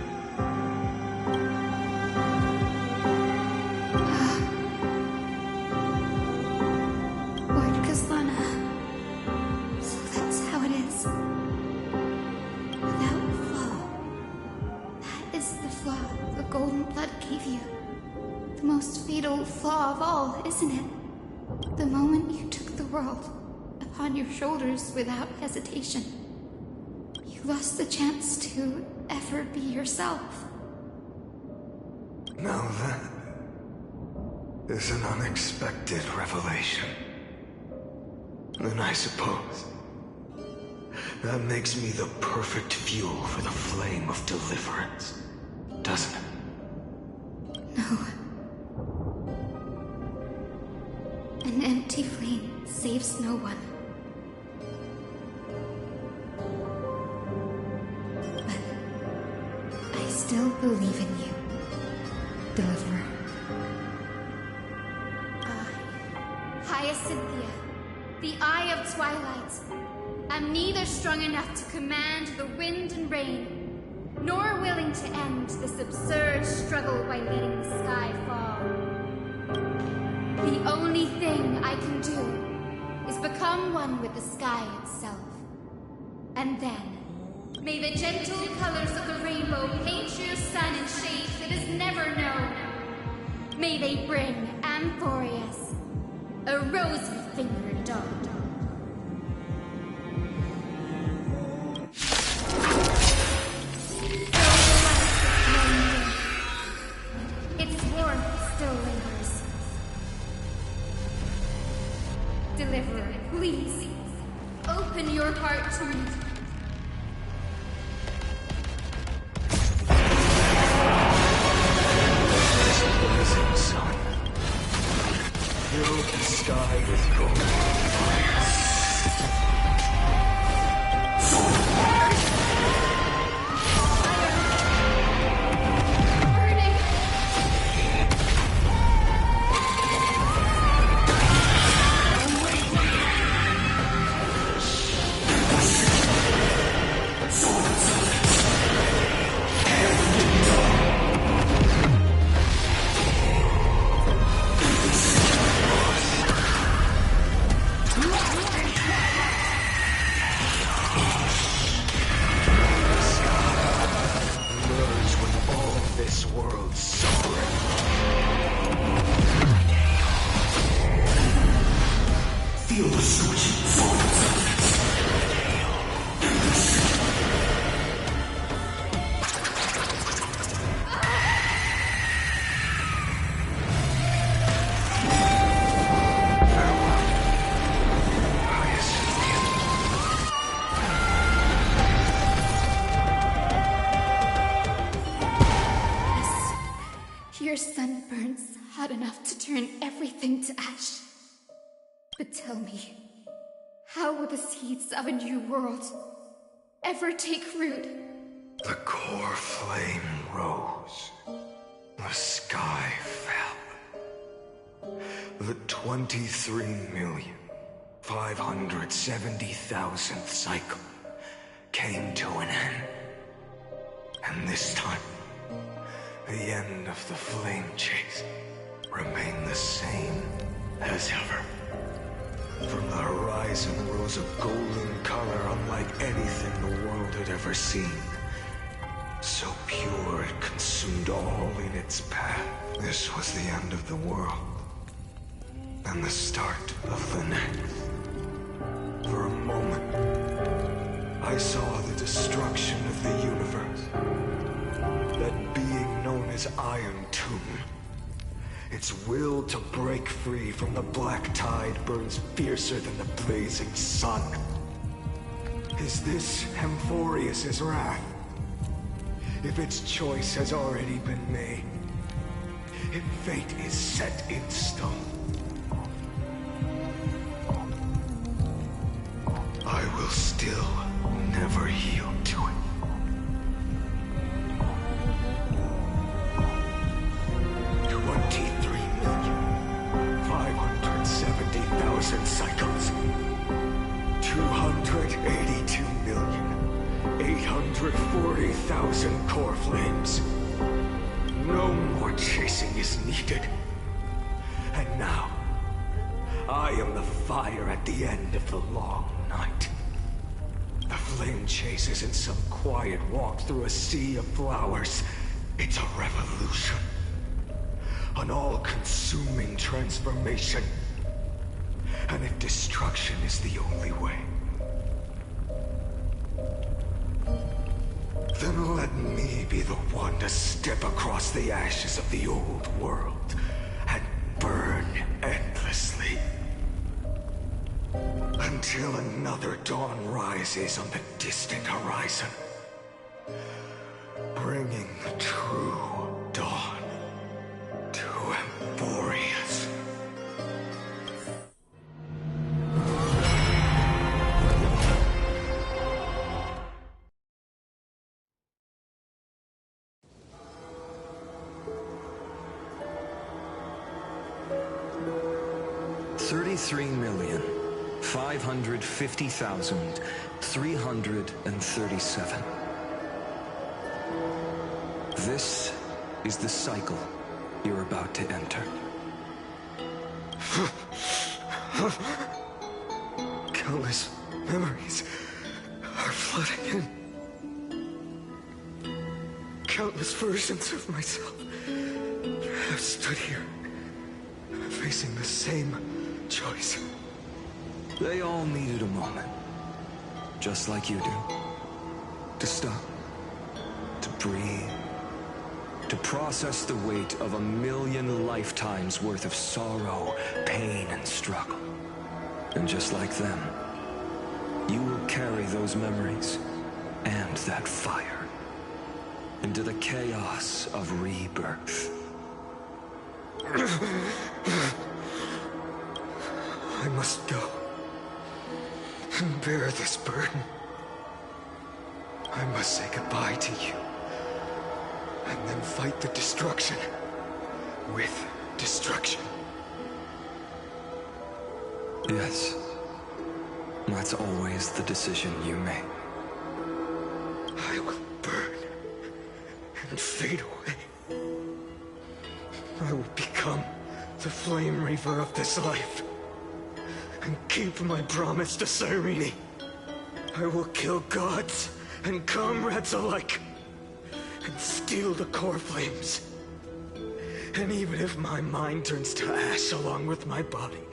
Flaw of all, isn't it? The moment you took the world upon your shoulders without hesitation, you lost the chance to ever be yourself. Now that is an unexpected revelation. Then I suppose that makes me the perfect fuel for the flame of deliverance, doesn't it? No. An empty flame saves no one. But I still believe in you, Deliverer. Hyacinthia, the Eye of Twilight, am neither strong enough to command the wind and rain, nor willing to end this absurd struggle by letting the sky fall. The only thing I can do is become one with the sky itself. And then, may the gentle colors of the rainbow paint your sun in shades it has never known. May they bring Amphorius a rosy-fingered dog. Its warmth still lingers. Deliverer, please, open your heart to me. Blazing sun, fill the sky with golden fire. Feel the switching force. Your sun burns hot enough to turn everything to ash. But tell me, how will the seeds of a new world ever take root The core flame rose. The sky fell. The 23,570,000th cycle came to an end. And this time, the end of the flame chase remained the same as ever. From the horizon rose a golden color unlike anything the world had ever seen. So pure it consumed all in its path. This was the end of the world, and the start of the next. For a moment, I saw the destruction of the universe. That being known as Iron Tomb. Its will to break free from the black tide burns fiercer than the blazing sun. Is this Amphorius' wrath? If its choice has already been made, if fate is set in stone, I will still never yield to it. 23,570,000 cycles. 282,840,000 core flames. No more chasing is needed. And now, I am the fire at the end of the long night. The flame chase isn't some quiet walk through a sea of flowers. It's a revolution. An all-consuming transformation. And if destruction is the only way, then let me be the one to step across the ashes of the old world and burn endlessly. Until another dawn rises on the distant horizon, bringing the true dawn to Amphorius. $33,550,337. This is the cycle you're about to enter. Countless memories are flooding in. Countless versions of myself have stood here, facing the same choice. They all needed a moment, just like you do. To stop, to breathe, to process the weight of 1,000,000 lifetimes worth of sorrow, pain, and struggle. And just like them, you will carry those memories and that fire into the chaos of rebirth. I must go and bear this burden. I must say goodbye to you, and then fight the destruction with destruction. Yes, that's always the decision you make. I will burn and fade away. I will become the Flame Reaver of this life, and keep my promise to Cyrene. I will kill gods and comrades alike, and steal the core flames. And even if my mind turns to ash along with my body,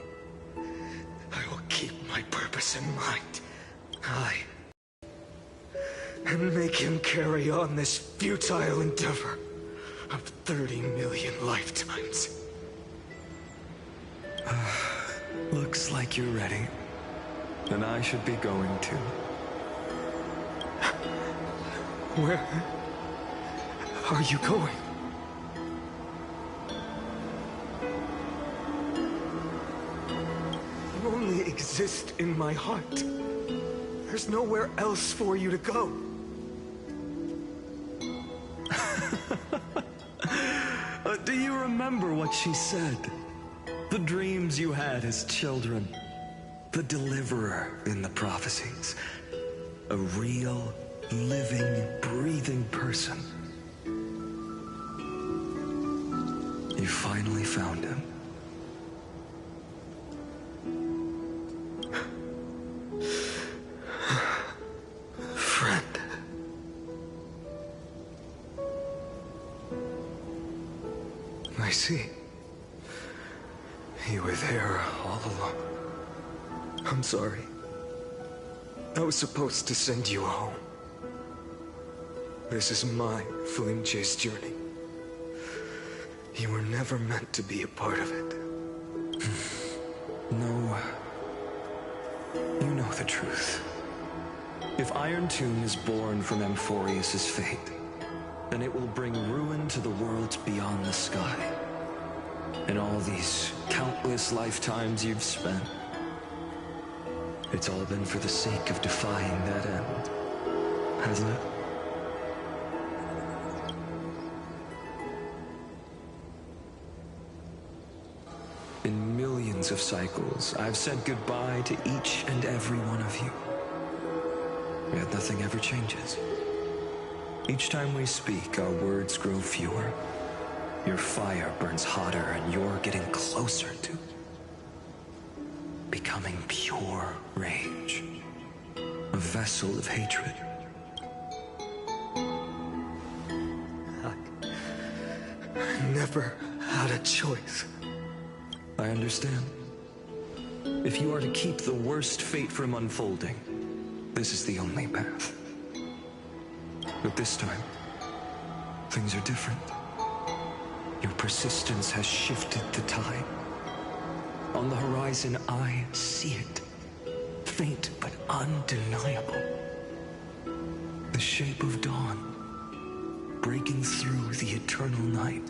I will keep my purpose in mind. And make him carry on this futile endeavor of 30 million lifetimes. Looks like you're ready. Then I should be going too. Where are you going? You only exist in my heart. There's nowhere else for you to go. what she said. The dreams you had as children. The deliverer in the prophecies. A real, living, breathing person. You finally found him. Friend. I see. You were there all along. I'm sorry. I was supposed to send you home. This is my flame chase journey. You were never meant to be a part of it. No. You know the truth. If Iron Tomb is born from Amphorius' fate, then it will bring ruin to the world beyond the sky. And all these countless lifetimes you've spent, it's all been for the sake of defying that end, hasn't it? In millions of cycles, I've said goodbye to each and every one of you. Yet nothing ever changes. Each time we speak, our words grow fewer. Your fire burns hotter, and you're getting closer to becoming pure rage. A vessel of hatred. I never had a choice. I understand. If you are to keep the worst fate from unfolding, this is the only path. But this time, things are different. Your persistence has shifted the tide. On the horizon, I see it. Faint but undeniable. The shape of dawn, breaking through the eternal night.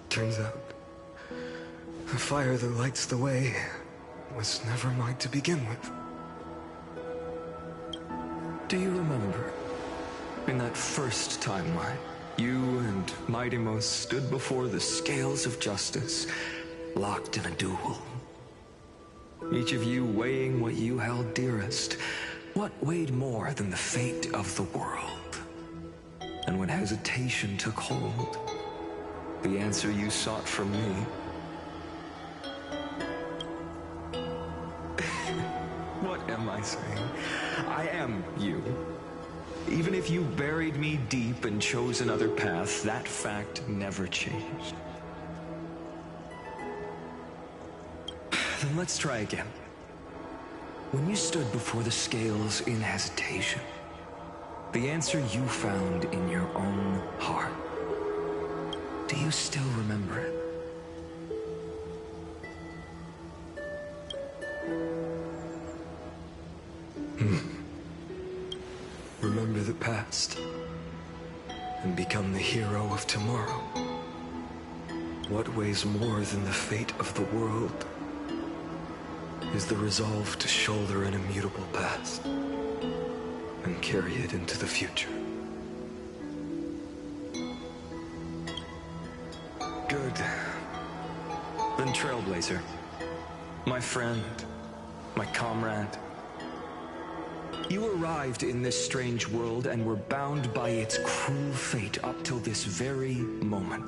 Turns out, the fire that lights the way was never mine to begin with. Do you remember, in that first timeline, you and Mightymost stood before the scales of justice, locked in a duel? Each of you weighing what you held dearest. What weighed more than the fate of the world? And when hesitation took hold, the answer you sought from me. What am I saying? I am you. Even if you buried me deep and chose another path, that fact never changed. Then let's try again. When you stood before the scales in hesitation, the answer you found in your own heart, do you still remember it? Remember the past and become the hero of tomorrow. What weighs more than the fate of the world is the resolve to shoulder an immutable past and carry it into the future. Good. Then Trailblazer, my friend, my comrade, you arrived in this strange world and were bound by its cruel fate up till this very moment.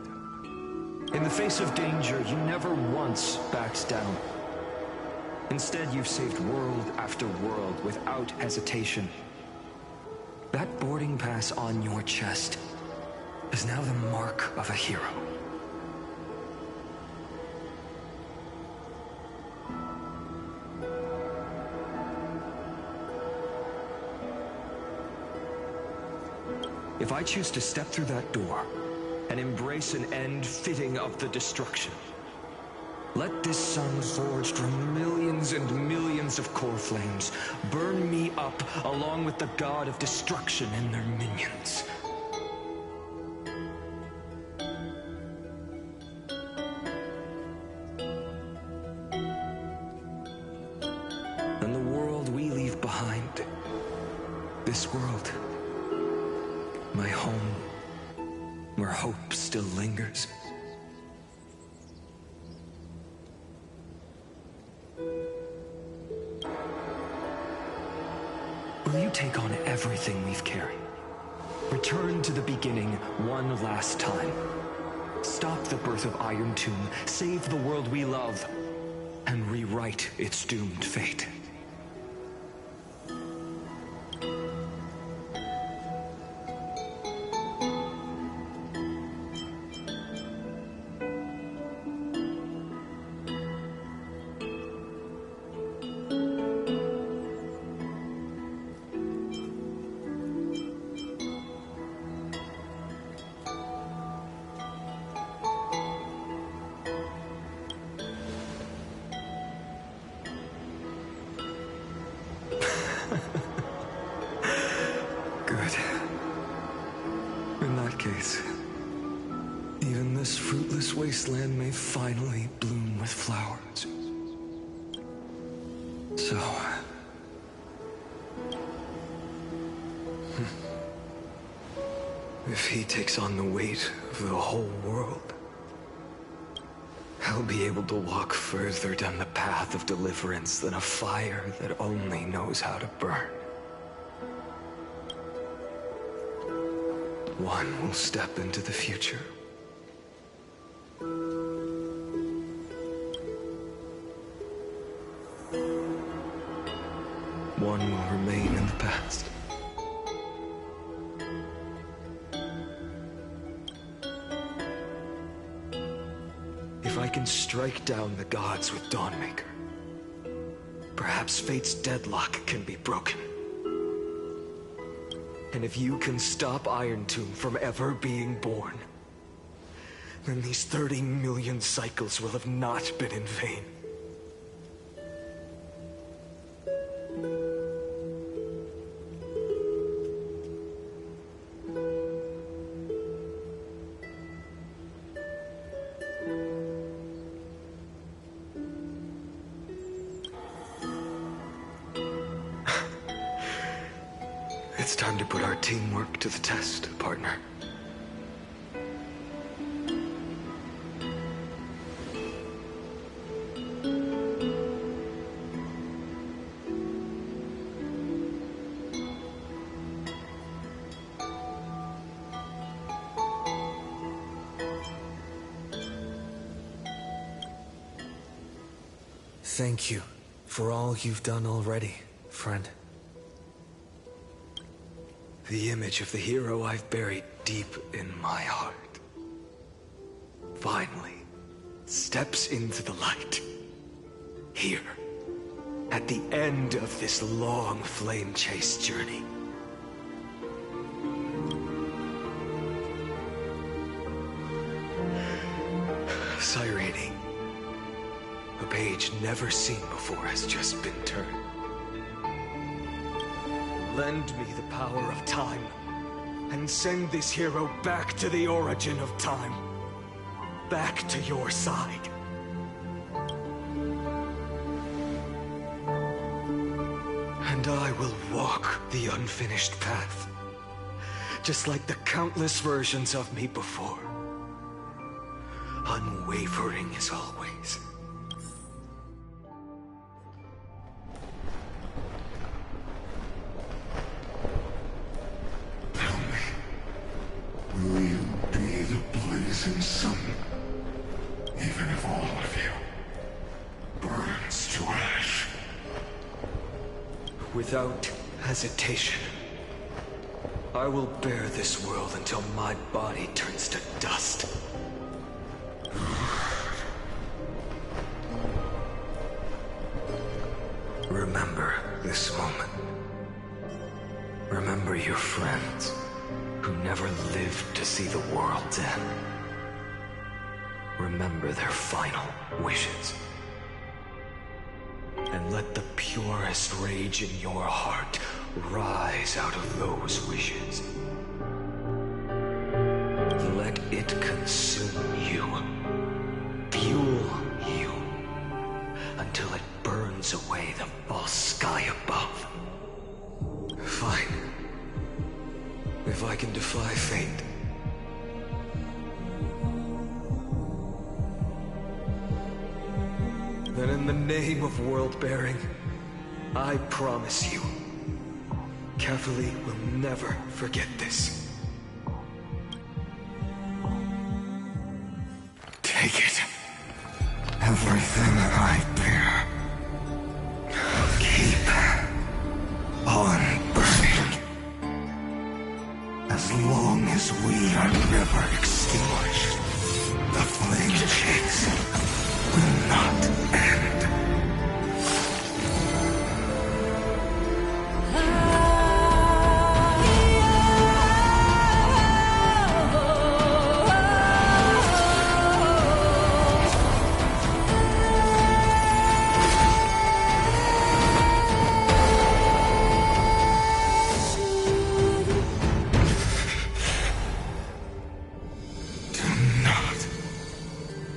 In the face of danger, you never once backed down. Instead, you've saved world after world without hesitation. That boarding pass on your chest is now the mark of a hero. If I choose to step through that door and embrace an end fitting of the destruction, let this sun forged from millions and millions of core flames burn me up along with the god of destruction and their minions. Then the world behind. This world. My home. Where hope still lingers. Will you take on everything we've carried? Return to the beginning one last time. Stop the birth of Iron Tomb, save the world we love, and rewrite its doomed fate. Good. In that case, even this fruitless wasteland may finally bloom with flowers. So... if he takes on the weight of the whole world, I'll be able to walk further down the path of deliverance than a fire that only knows how to burn. One will step into the future. One will remain in the past. If I can strike down the gods with Dawnmaker, perhaps fate's deadlock can be broken. And if you can stop Iron Tomb from ever being born, then these 30 million cycles will have not been in vain. It's time to put our teamwork to the test, partner. Thank you for all you've done already, friend. The image of the hero I've buried deep in my heart finally steps into the light. Here, at the end of this long flame chase journey. Cyrene, a page never seen before has just been turned. Lend me the power of time, and send this hero back to the origin of time. Back to your side. And I will walk the unfinished path, just like the countless versions of me before. Unwavering as always. Will you be the blazing sun, even if all of you burns to ash? Without hesitation, I will bear this world until my body turns to dust. Remember this moment. Remember your friends who never lived to see the world's end. Remember their final wishes. And let the purest rage in your heart rise out of those wishes. Let it consume you, fuel you, until it burns away the false sky above. Fine. If I can defy fate. Then in the name of world-bearing, I promise you, Kefali will never forget this. Take it. Everything I bear. Keep on burning. As long as we are never extinguished, the flame chase will not end.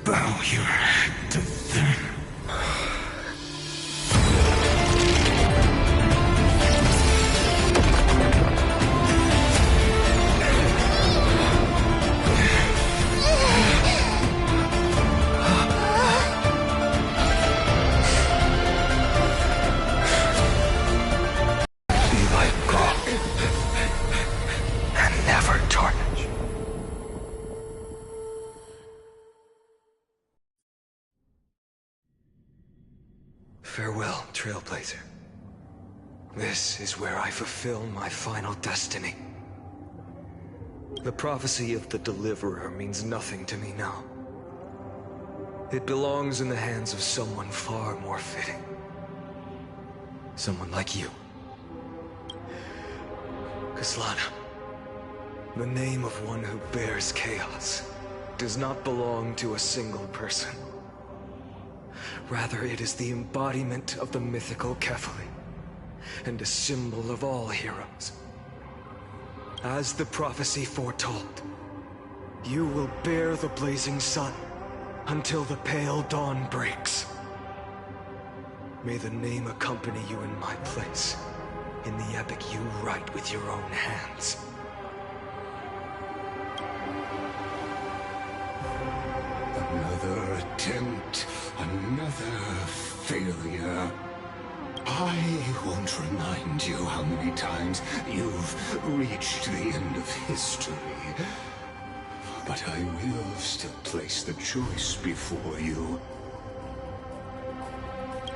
Bow your head to them. Be like God and never tarnish. Farewell, Trailblazer. This is where I fulfill my final destiny. The prophecy of the Deliverer means nothing to me now. It belongs in the hands of someone far more fitting. Someone like you. Kaslana, the name of one who bears chaos does not belong to a single person. Rather, it is the embodiment of the mythical Kefali, and a symbol of all heroes. As the prophecy foretold, you will bear the blazing sun until the pale dawn breaks. May the name accompany you in my place, in the epic you write with your own hands. Another attempt, another failure. I won't remind you how many times you've reached the end of history. But I will still place the choice before you.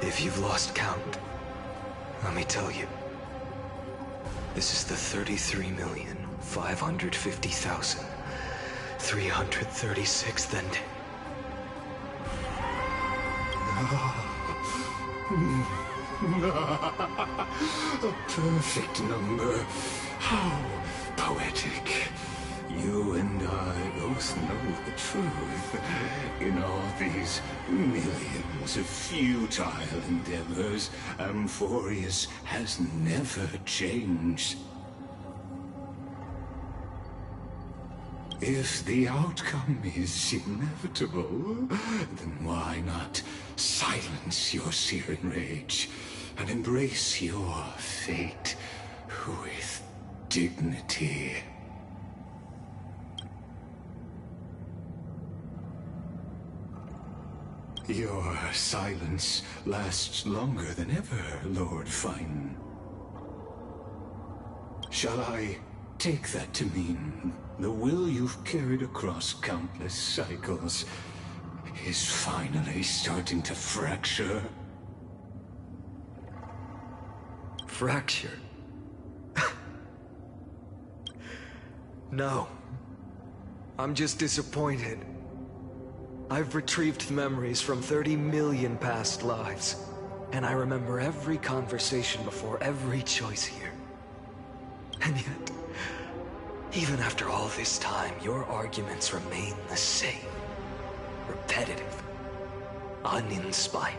If you've lost count, let me tell you. This is the 33,550,336th ending. A perfect number. How poetic. You and I both know the truth. In all these millions of futile endeavors, Amphorius has never changed. If the outcome is inevitable, then why not silence your searing rage and embrace your fate with dignity? Your silence lasts longer than ever, Lord Fine. Shall I take that to mean the will you've carried across countless cycles is finally starting to fracture? Fracture? No. I'm just disappointed. I've retrieved memories from 30 million past lives, and I remember every conversation before every choice here. And yet, even after all this time, your arguments remain the same. Repetitive. Uninspired.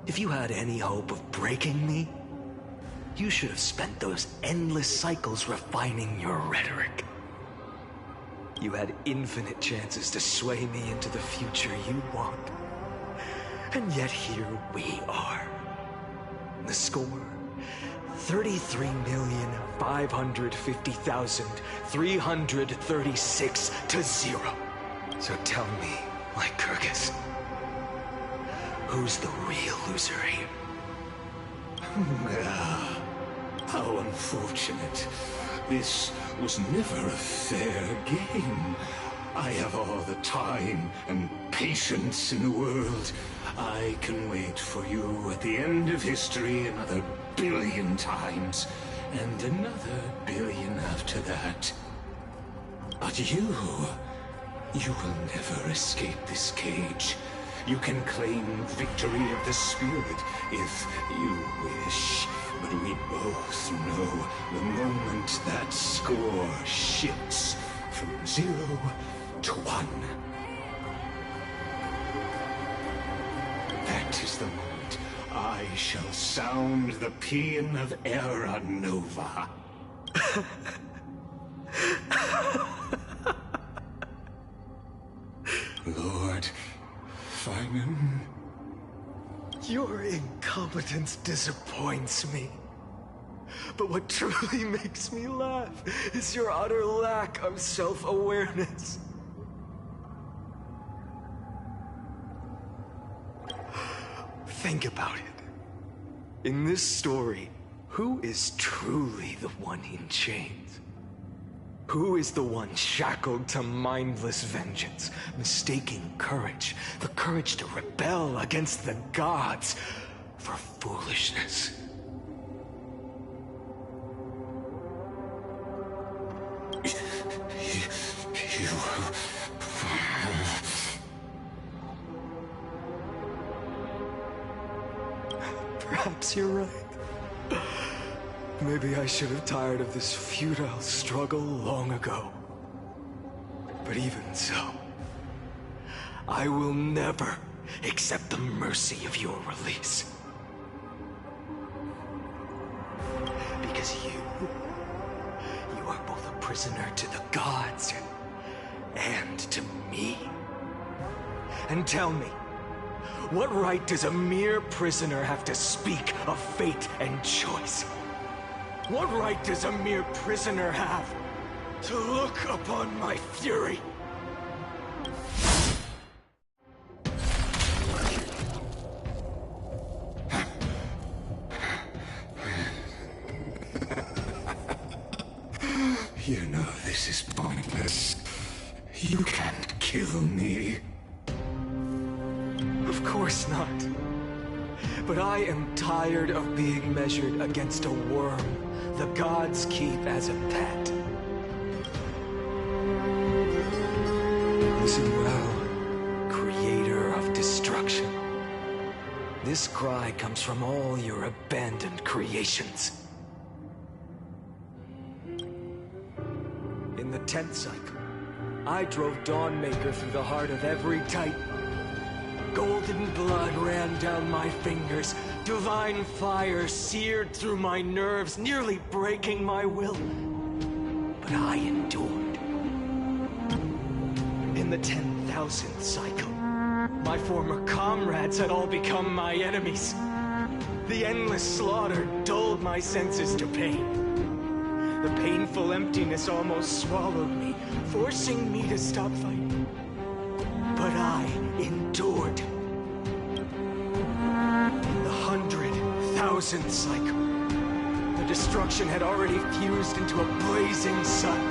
If you had any hope of breaking me, you should have spent those endless cycles refining your rhetoric. You had infinite chances to sway me into the future you want. And yet here we are. The score, 33,550,336 to 0. So tell me, Lycurgus, who's the real loser here? Ah, how unfortunate. This was never a fair game. I have all the time and patience in the world. I can wait for you at the end of history another billion times, and another billion after that. But you will never escape this cage. You can claim victory of the spirit if you wish. But we both know the moment that score shifts from 0 to 1. That is the moment I shall sound the paean of Era Nova. Lord Finan? Your incompetence disappoints me. But what truly makes me laugh is your utter lack of self-awareness. Think about it. In this story, who is truly the one in chains? Who is the one shackled to mindless vengeance, mistaking courage, the courage to rebel against the gods, for foolishness? Perhaps you're right. Maybe I should have tired of this futile struggle long ago. But even so, I will never accept the mercy of your release. Because you are both a prisoner to the gods and to me. And tell me, what right does a mere prisoner have to speak of fate and choice? What right does a mere prisoner have to look upon my fury? You know this is pointless. You can't kill me. Of course not. But I am tired of being measured against a worm the gods keep as a pet. Listen well, creator of destruction. This cry comes from all your abandoned creations. In the 10th cycle, I drove Dawnmaker through the heart of every Titan. Golden blood ran down my fingers. Divine fire seared through my nerves, nearly breaking my will. But I endured. In the 10,000th cycle, my former comrades had all become my enemies. The endless slaughter dulled my senses to pain. The painful emptiness almost swallowed me, forcing me to stop fighting. But I endured. In the 100,000th cycle, the destruction had already fused into a blazing sun,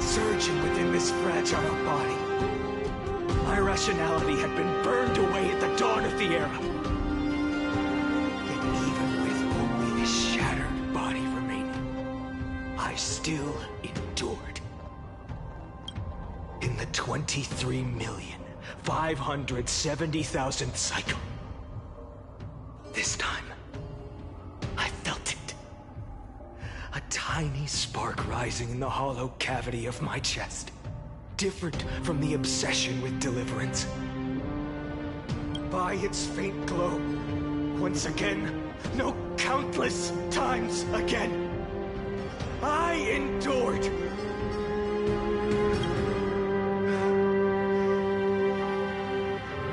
surging within this fragile body. My rationality had been burned away at the dawn of the era. Yet even with only this shattered body remaining, I still endured. In the 23,570,000th cycle, this time, I felt it. A tiny spark rising in the hollow cavity of my chest. Different from the obsession with deliverance. By its faint glow, once again, no, countless times again, I endured.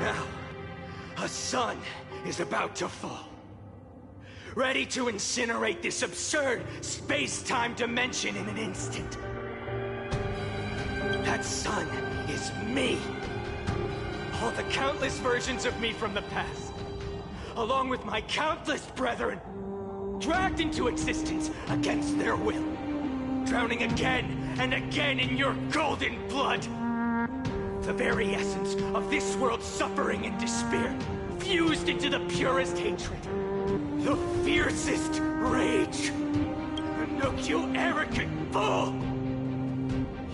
Now, a sun is about to fall. ready to incinerate this absurd space-time dimension in an instant. That sun is me. All the countless versions of me from the past, along with my countless brethren, dragged into existence against their will, drowning again and again in your golden blood. The very essence of this world's suffering and despair, fused into the purest hatred, the fiercest rage. Nook, you arrogant fool!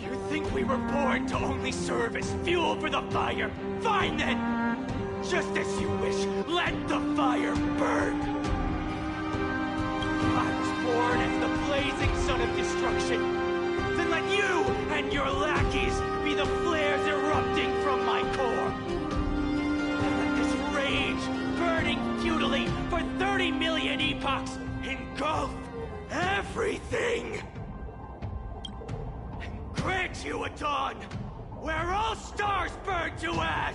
You think we were born to only serve as fuel for the fire? Fine then! Just as you wish, let the fire burn! I was born as the blazing sun of destruction. Then let you and your lackeys be the flares erupting from my core. And let this rage, burning futilely for 30 million epochs, engulf everything. And grant you a dawn where all stars burn to ash.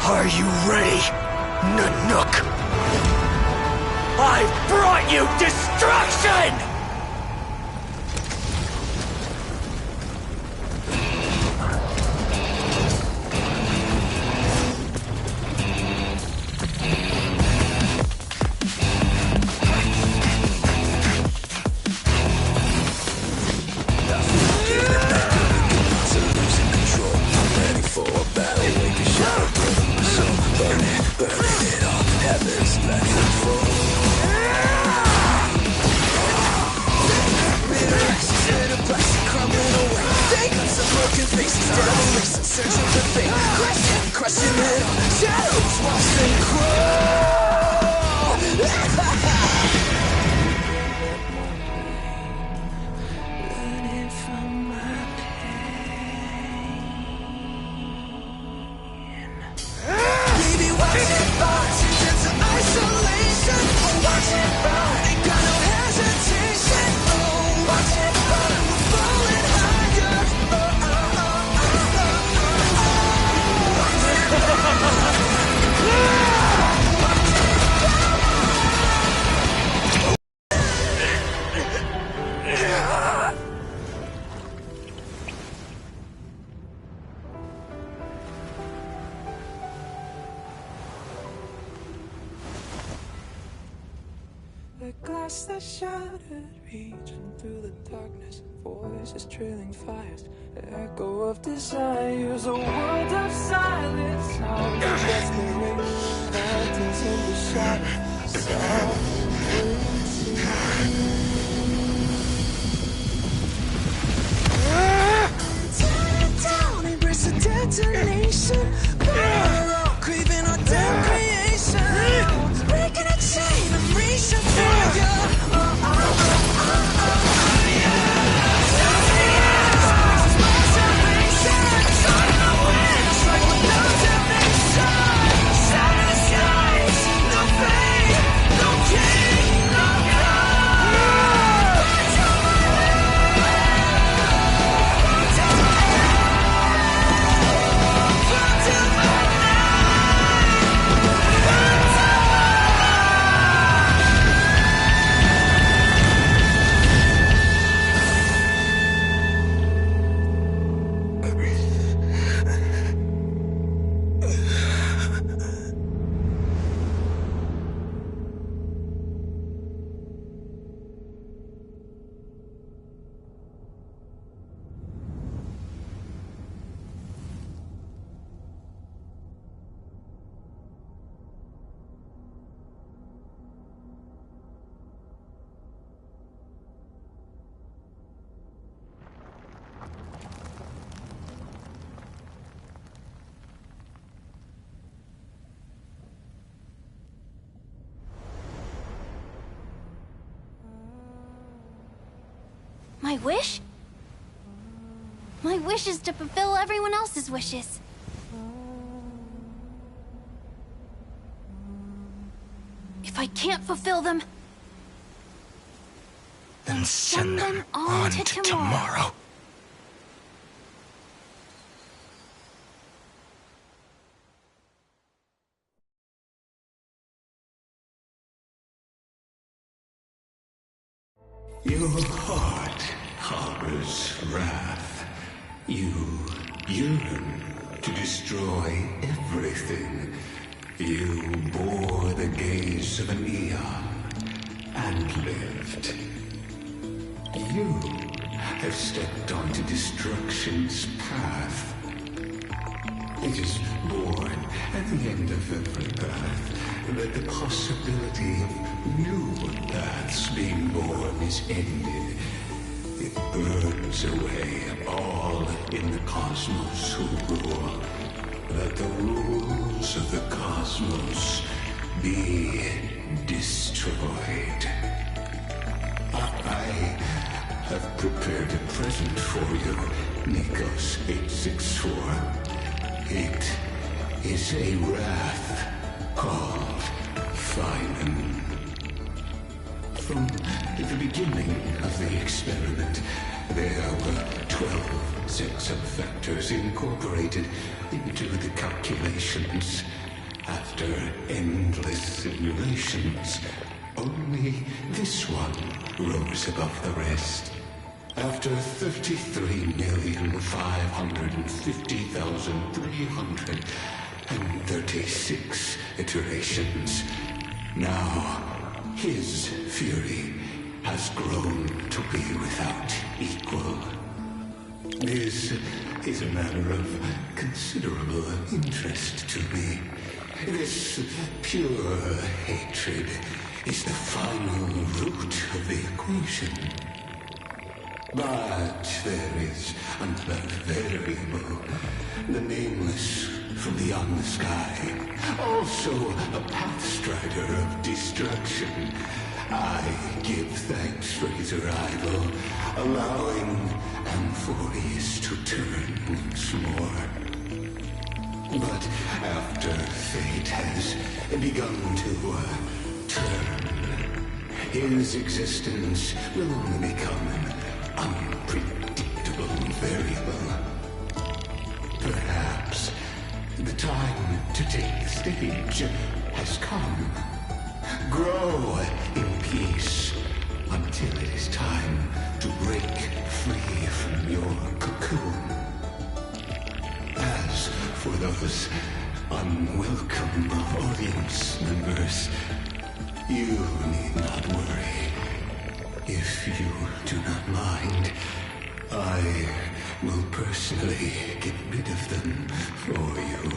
Are you ready, Nanook? I've brought you destruction! The glass that shattered, reaching through the darkness, voices trailing fires, echo of desires, a world of silence, sounds of desperation, lanterns in the shadow, tear it down, embrace a detonation, craving our damn creation, breaking a chain and reaching for you. Till My wish? My wish is to fulfill everyone else's wishes. If I can't fulfill them, then send them on to tomorrow. Your heart harbors wrath. You yearn to destroy everything. You bore the gaze of an eon and lived. You have stepped onto destruction's path. It is born at the end of every path that the possibility of new paths being born is ended. It burns away all in the cosmos who rule. That the rules of the cosmos be destroyed. I have prepared a present for you, Nikos 864. It is a wrath called Finan. From the beginning of the experiment, there were 12 sex factors incorporated into the calculations. After endless simulations, only this one rose above the rest. After 33,050,336 iterations, now his fury has grown to be without equal. This is a matter of considerable interest to me. This pure hatred is the final root of the equation. But there is another variable, the nameless from beyond the sky, also a pathstrider of destruction. I give thanks for his arrival, allowing Amphorius to turn once more. But after fate has begun to turn, his existence will only become an unpredictable variable. Perhaps the time to take the stage has come. Grow in peace until it is time to break free from your cocoon. As for those unwelcome audience members, you need not worry. If you do not mind, I will personally get rid of them for you.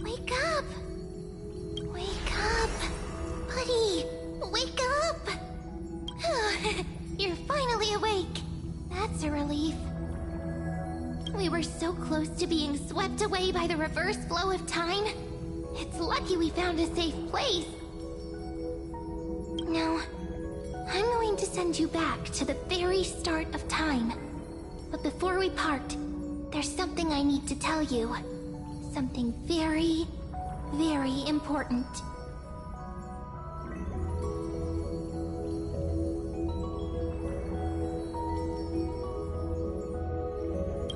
Wake up! Wake up! Buddy! Wake up! You're finally awake. That's a relief. We were so close to being swept away by the reverse flow of time. It's lucky we found a safe place. Now, I'm going to send you back to the very start of time. But before we part, there's something I need to tell you. Something very, very important.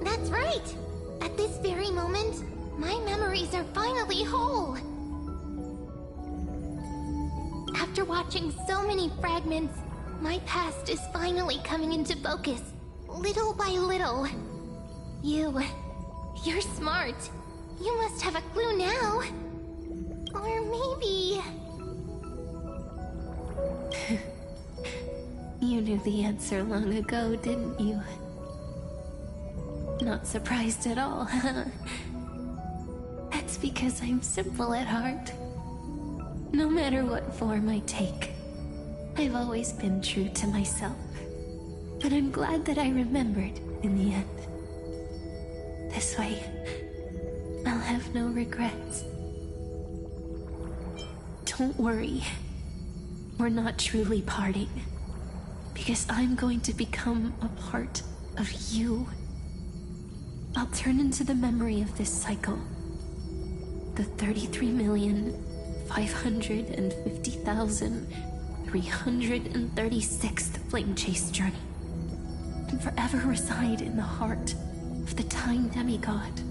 That's right! At this very moment, my memories are finally whole. After watching so many fragments, my past is finally coming into focus, little by little. You're smart. You must have a clue now. Or maybe... You knew the answer long ago, didn't you? Not surprised at all, huh? That's because I'm simple at heart. No matter what form I take, I've always been true to myself. But I'm glad that I remembered in the end. This way, I'll have no regrets. Don't worry. We're not truly parting. Because I'm going to become a part of you. I'll turn into the memory of this cycle. The 33,550,336th Flame Chase journey. And forever reside in the heart of the Time Demigod.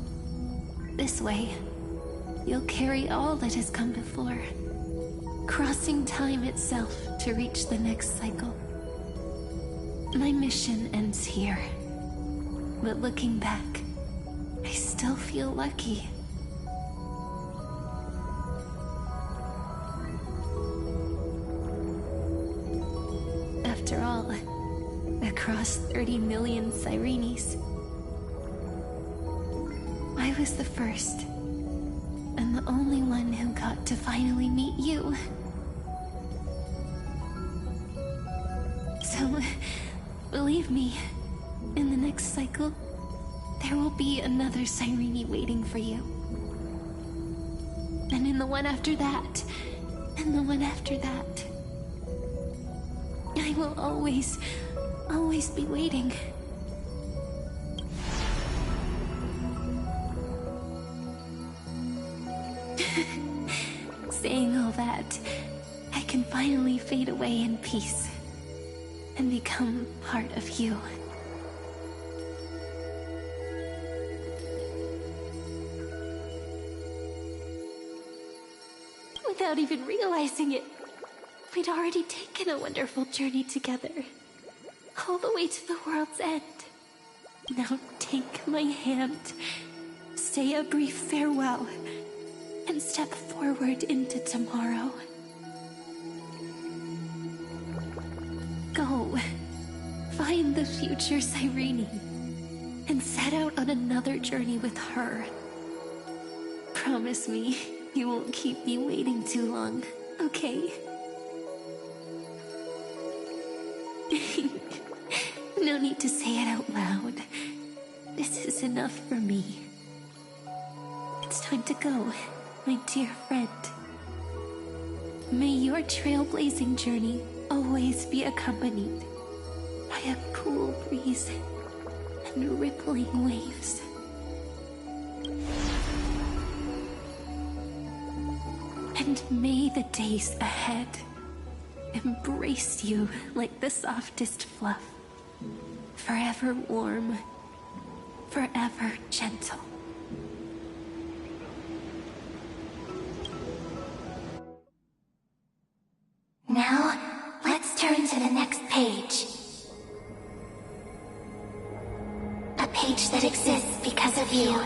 This way, you'll carry all that has come before, crossing time itself to reach the next cycle. My mission ends here, but looking back, I still feel lucky. After all, across 30 million Sirenes, I was the first, and the only one who got to finally meet you. So, believe me, in the next cycle, there will be another Sirene waiting for you. And in the one after that, and the one after that. I will always be waiting. Saying all that, I can finally fade away in peace and become part of you. Without even realizing it, we'd already taken a wonderful journey together, all the way to the world's end. Now take my hand, say a brief farewell, and step forward into tomorrow. Go, find the future Sirene, and set out on another journey with her. Promise me you won't keep me waiting too long, okay? No need to say it out loud. This is enough for me. It's time to go, my dear friend. May your trailblazing journey always be accompanied by a cool breeze in rippling waves. And may the days ahead embrace you like the softest fluff, forever warm, forever gentle. Now, let's turn to the next page. A page that exists because of you.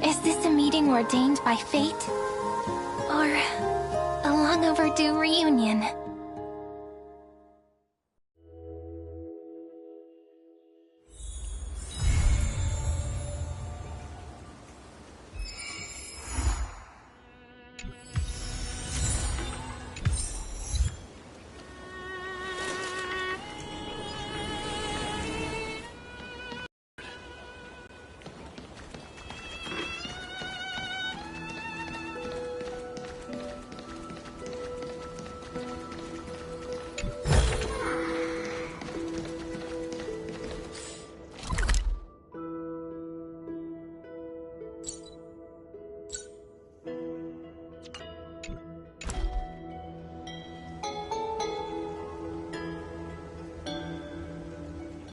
Is this a meeting ordained by fate? Or a long overdue reunion?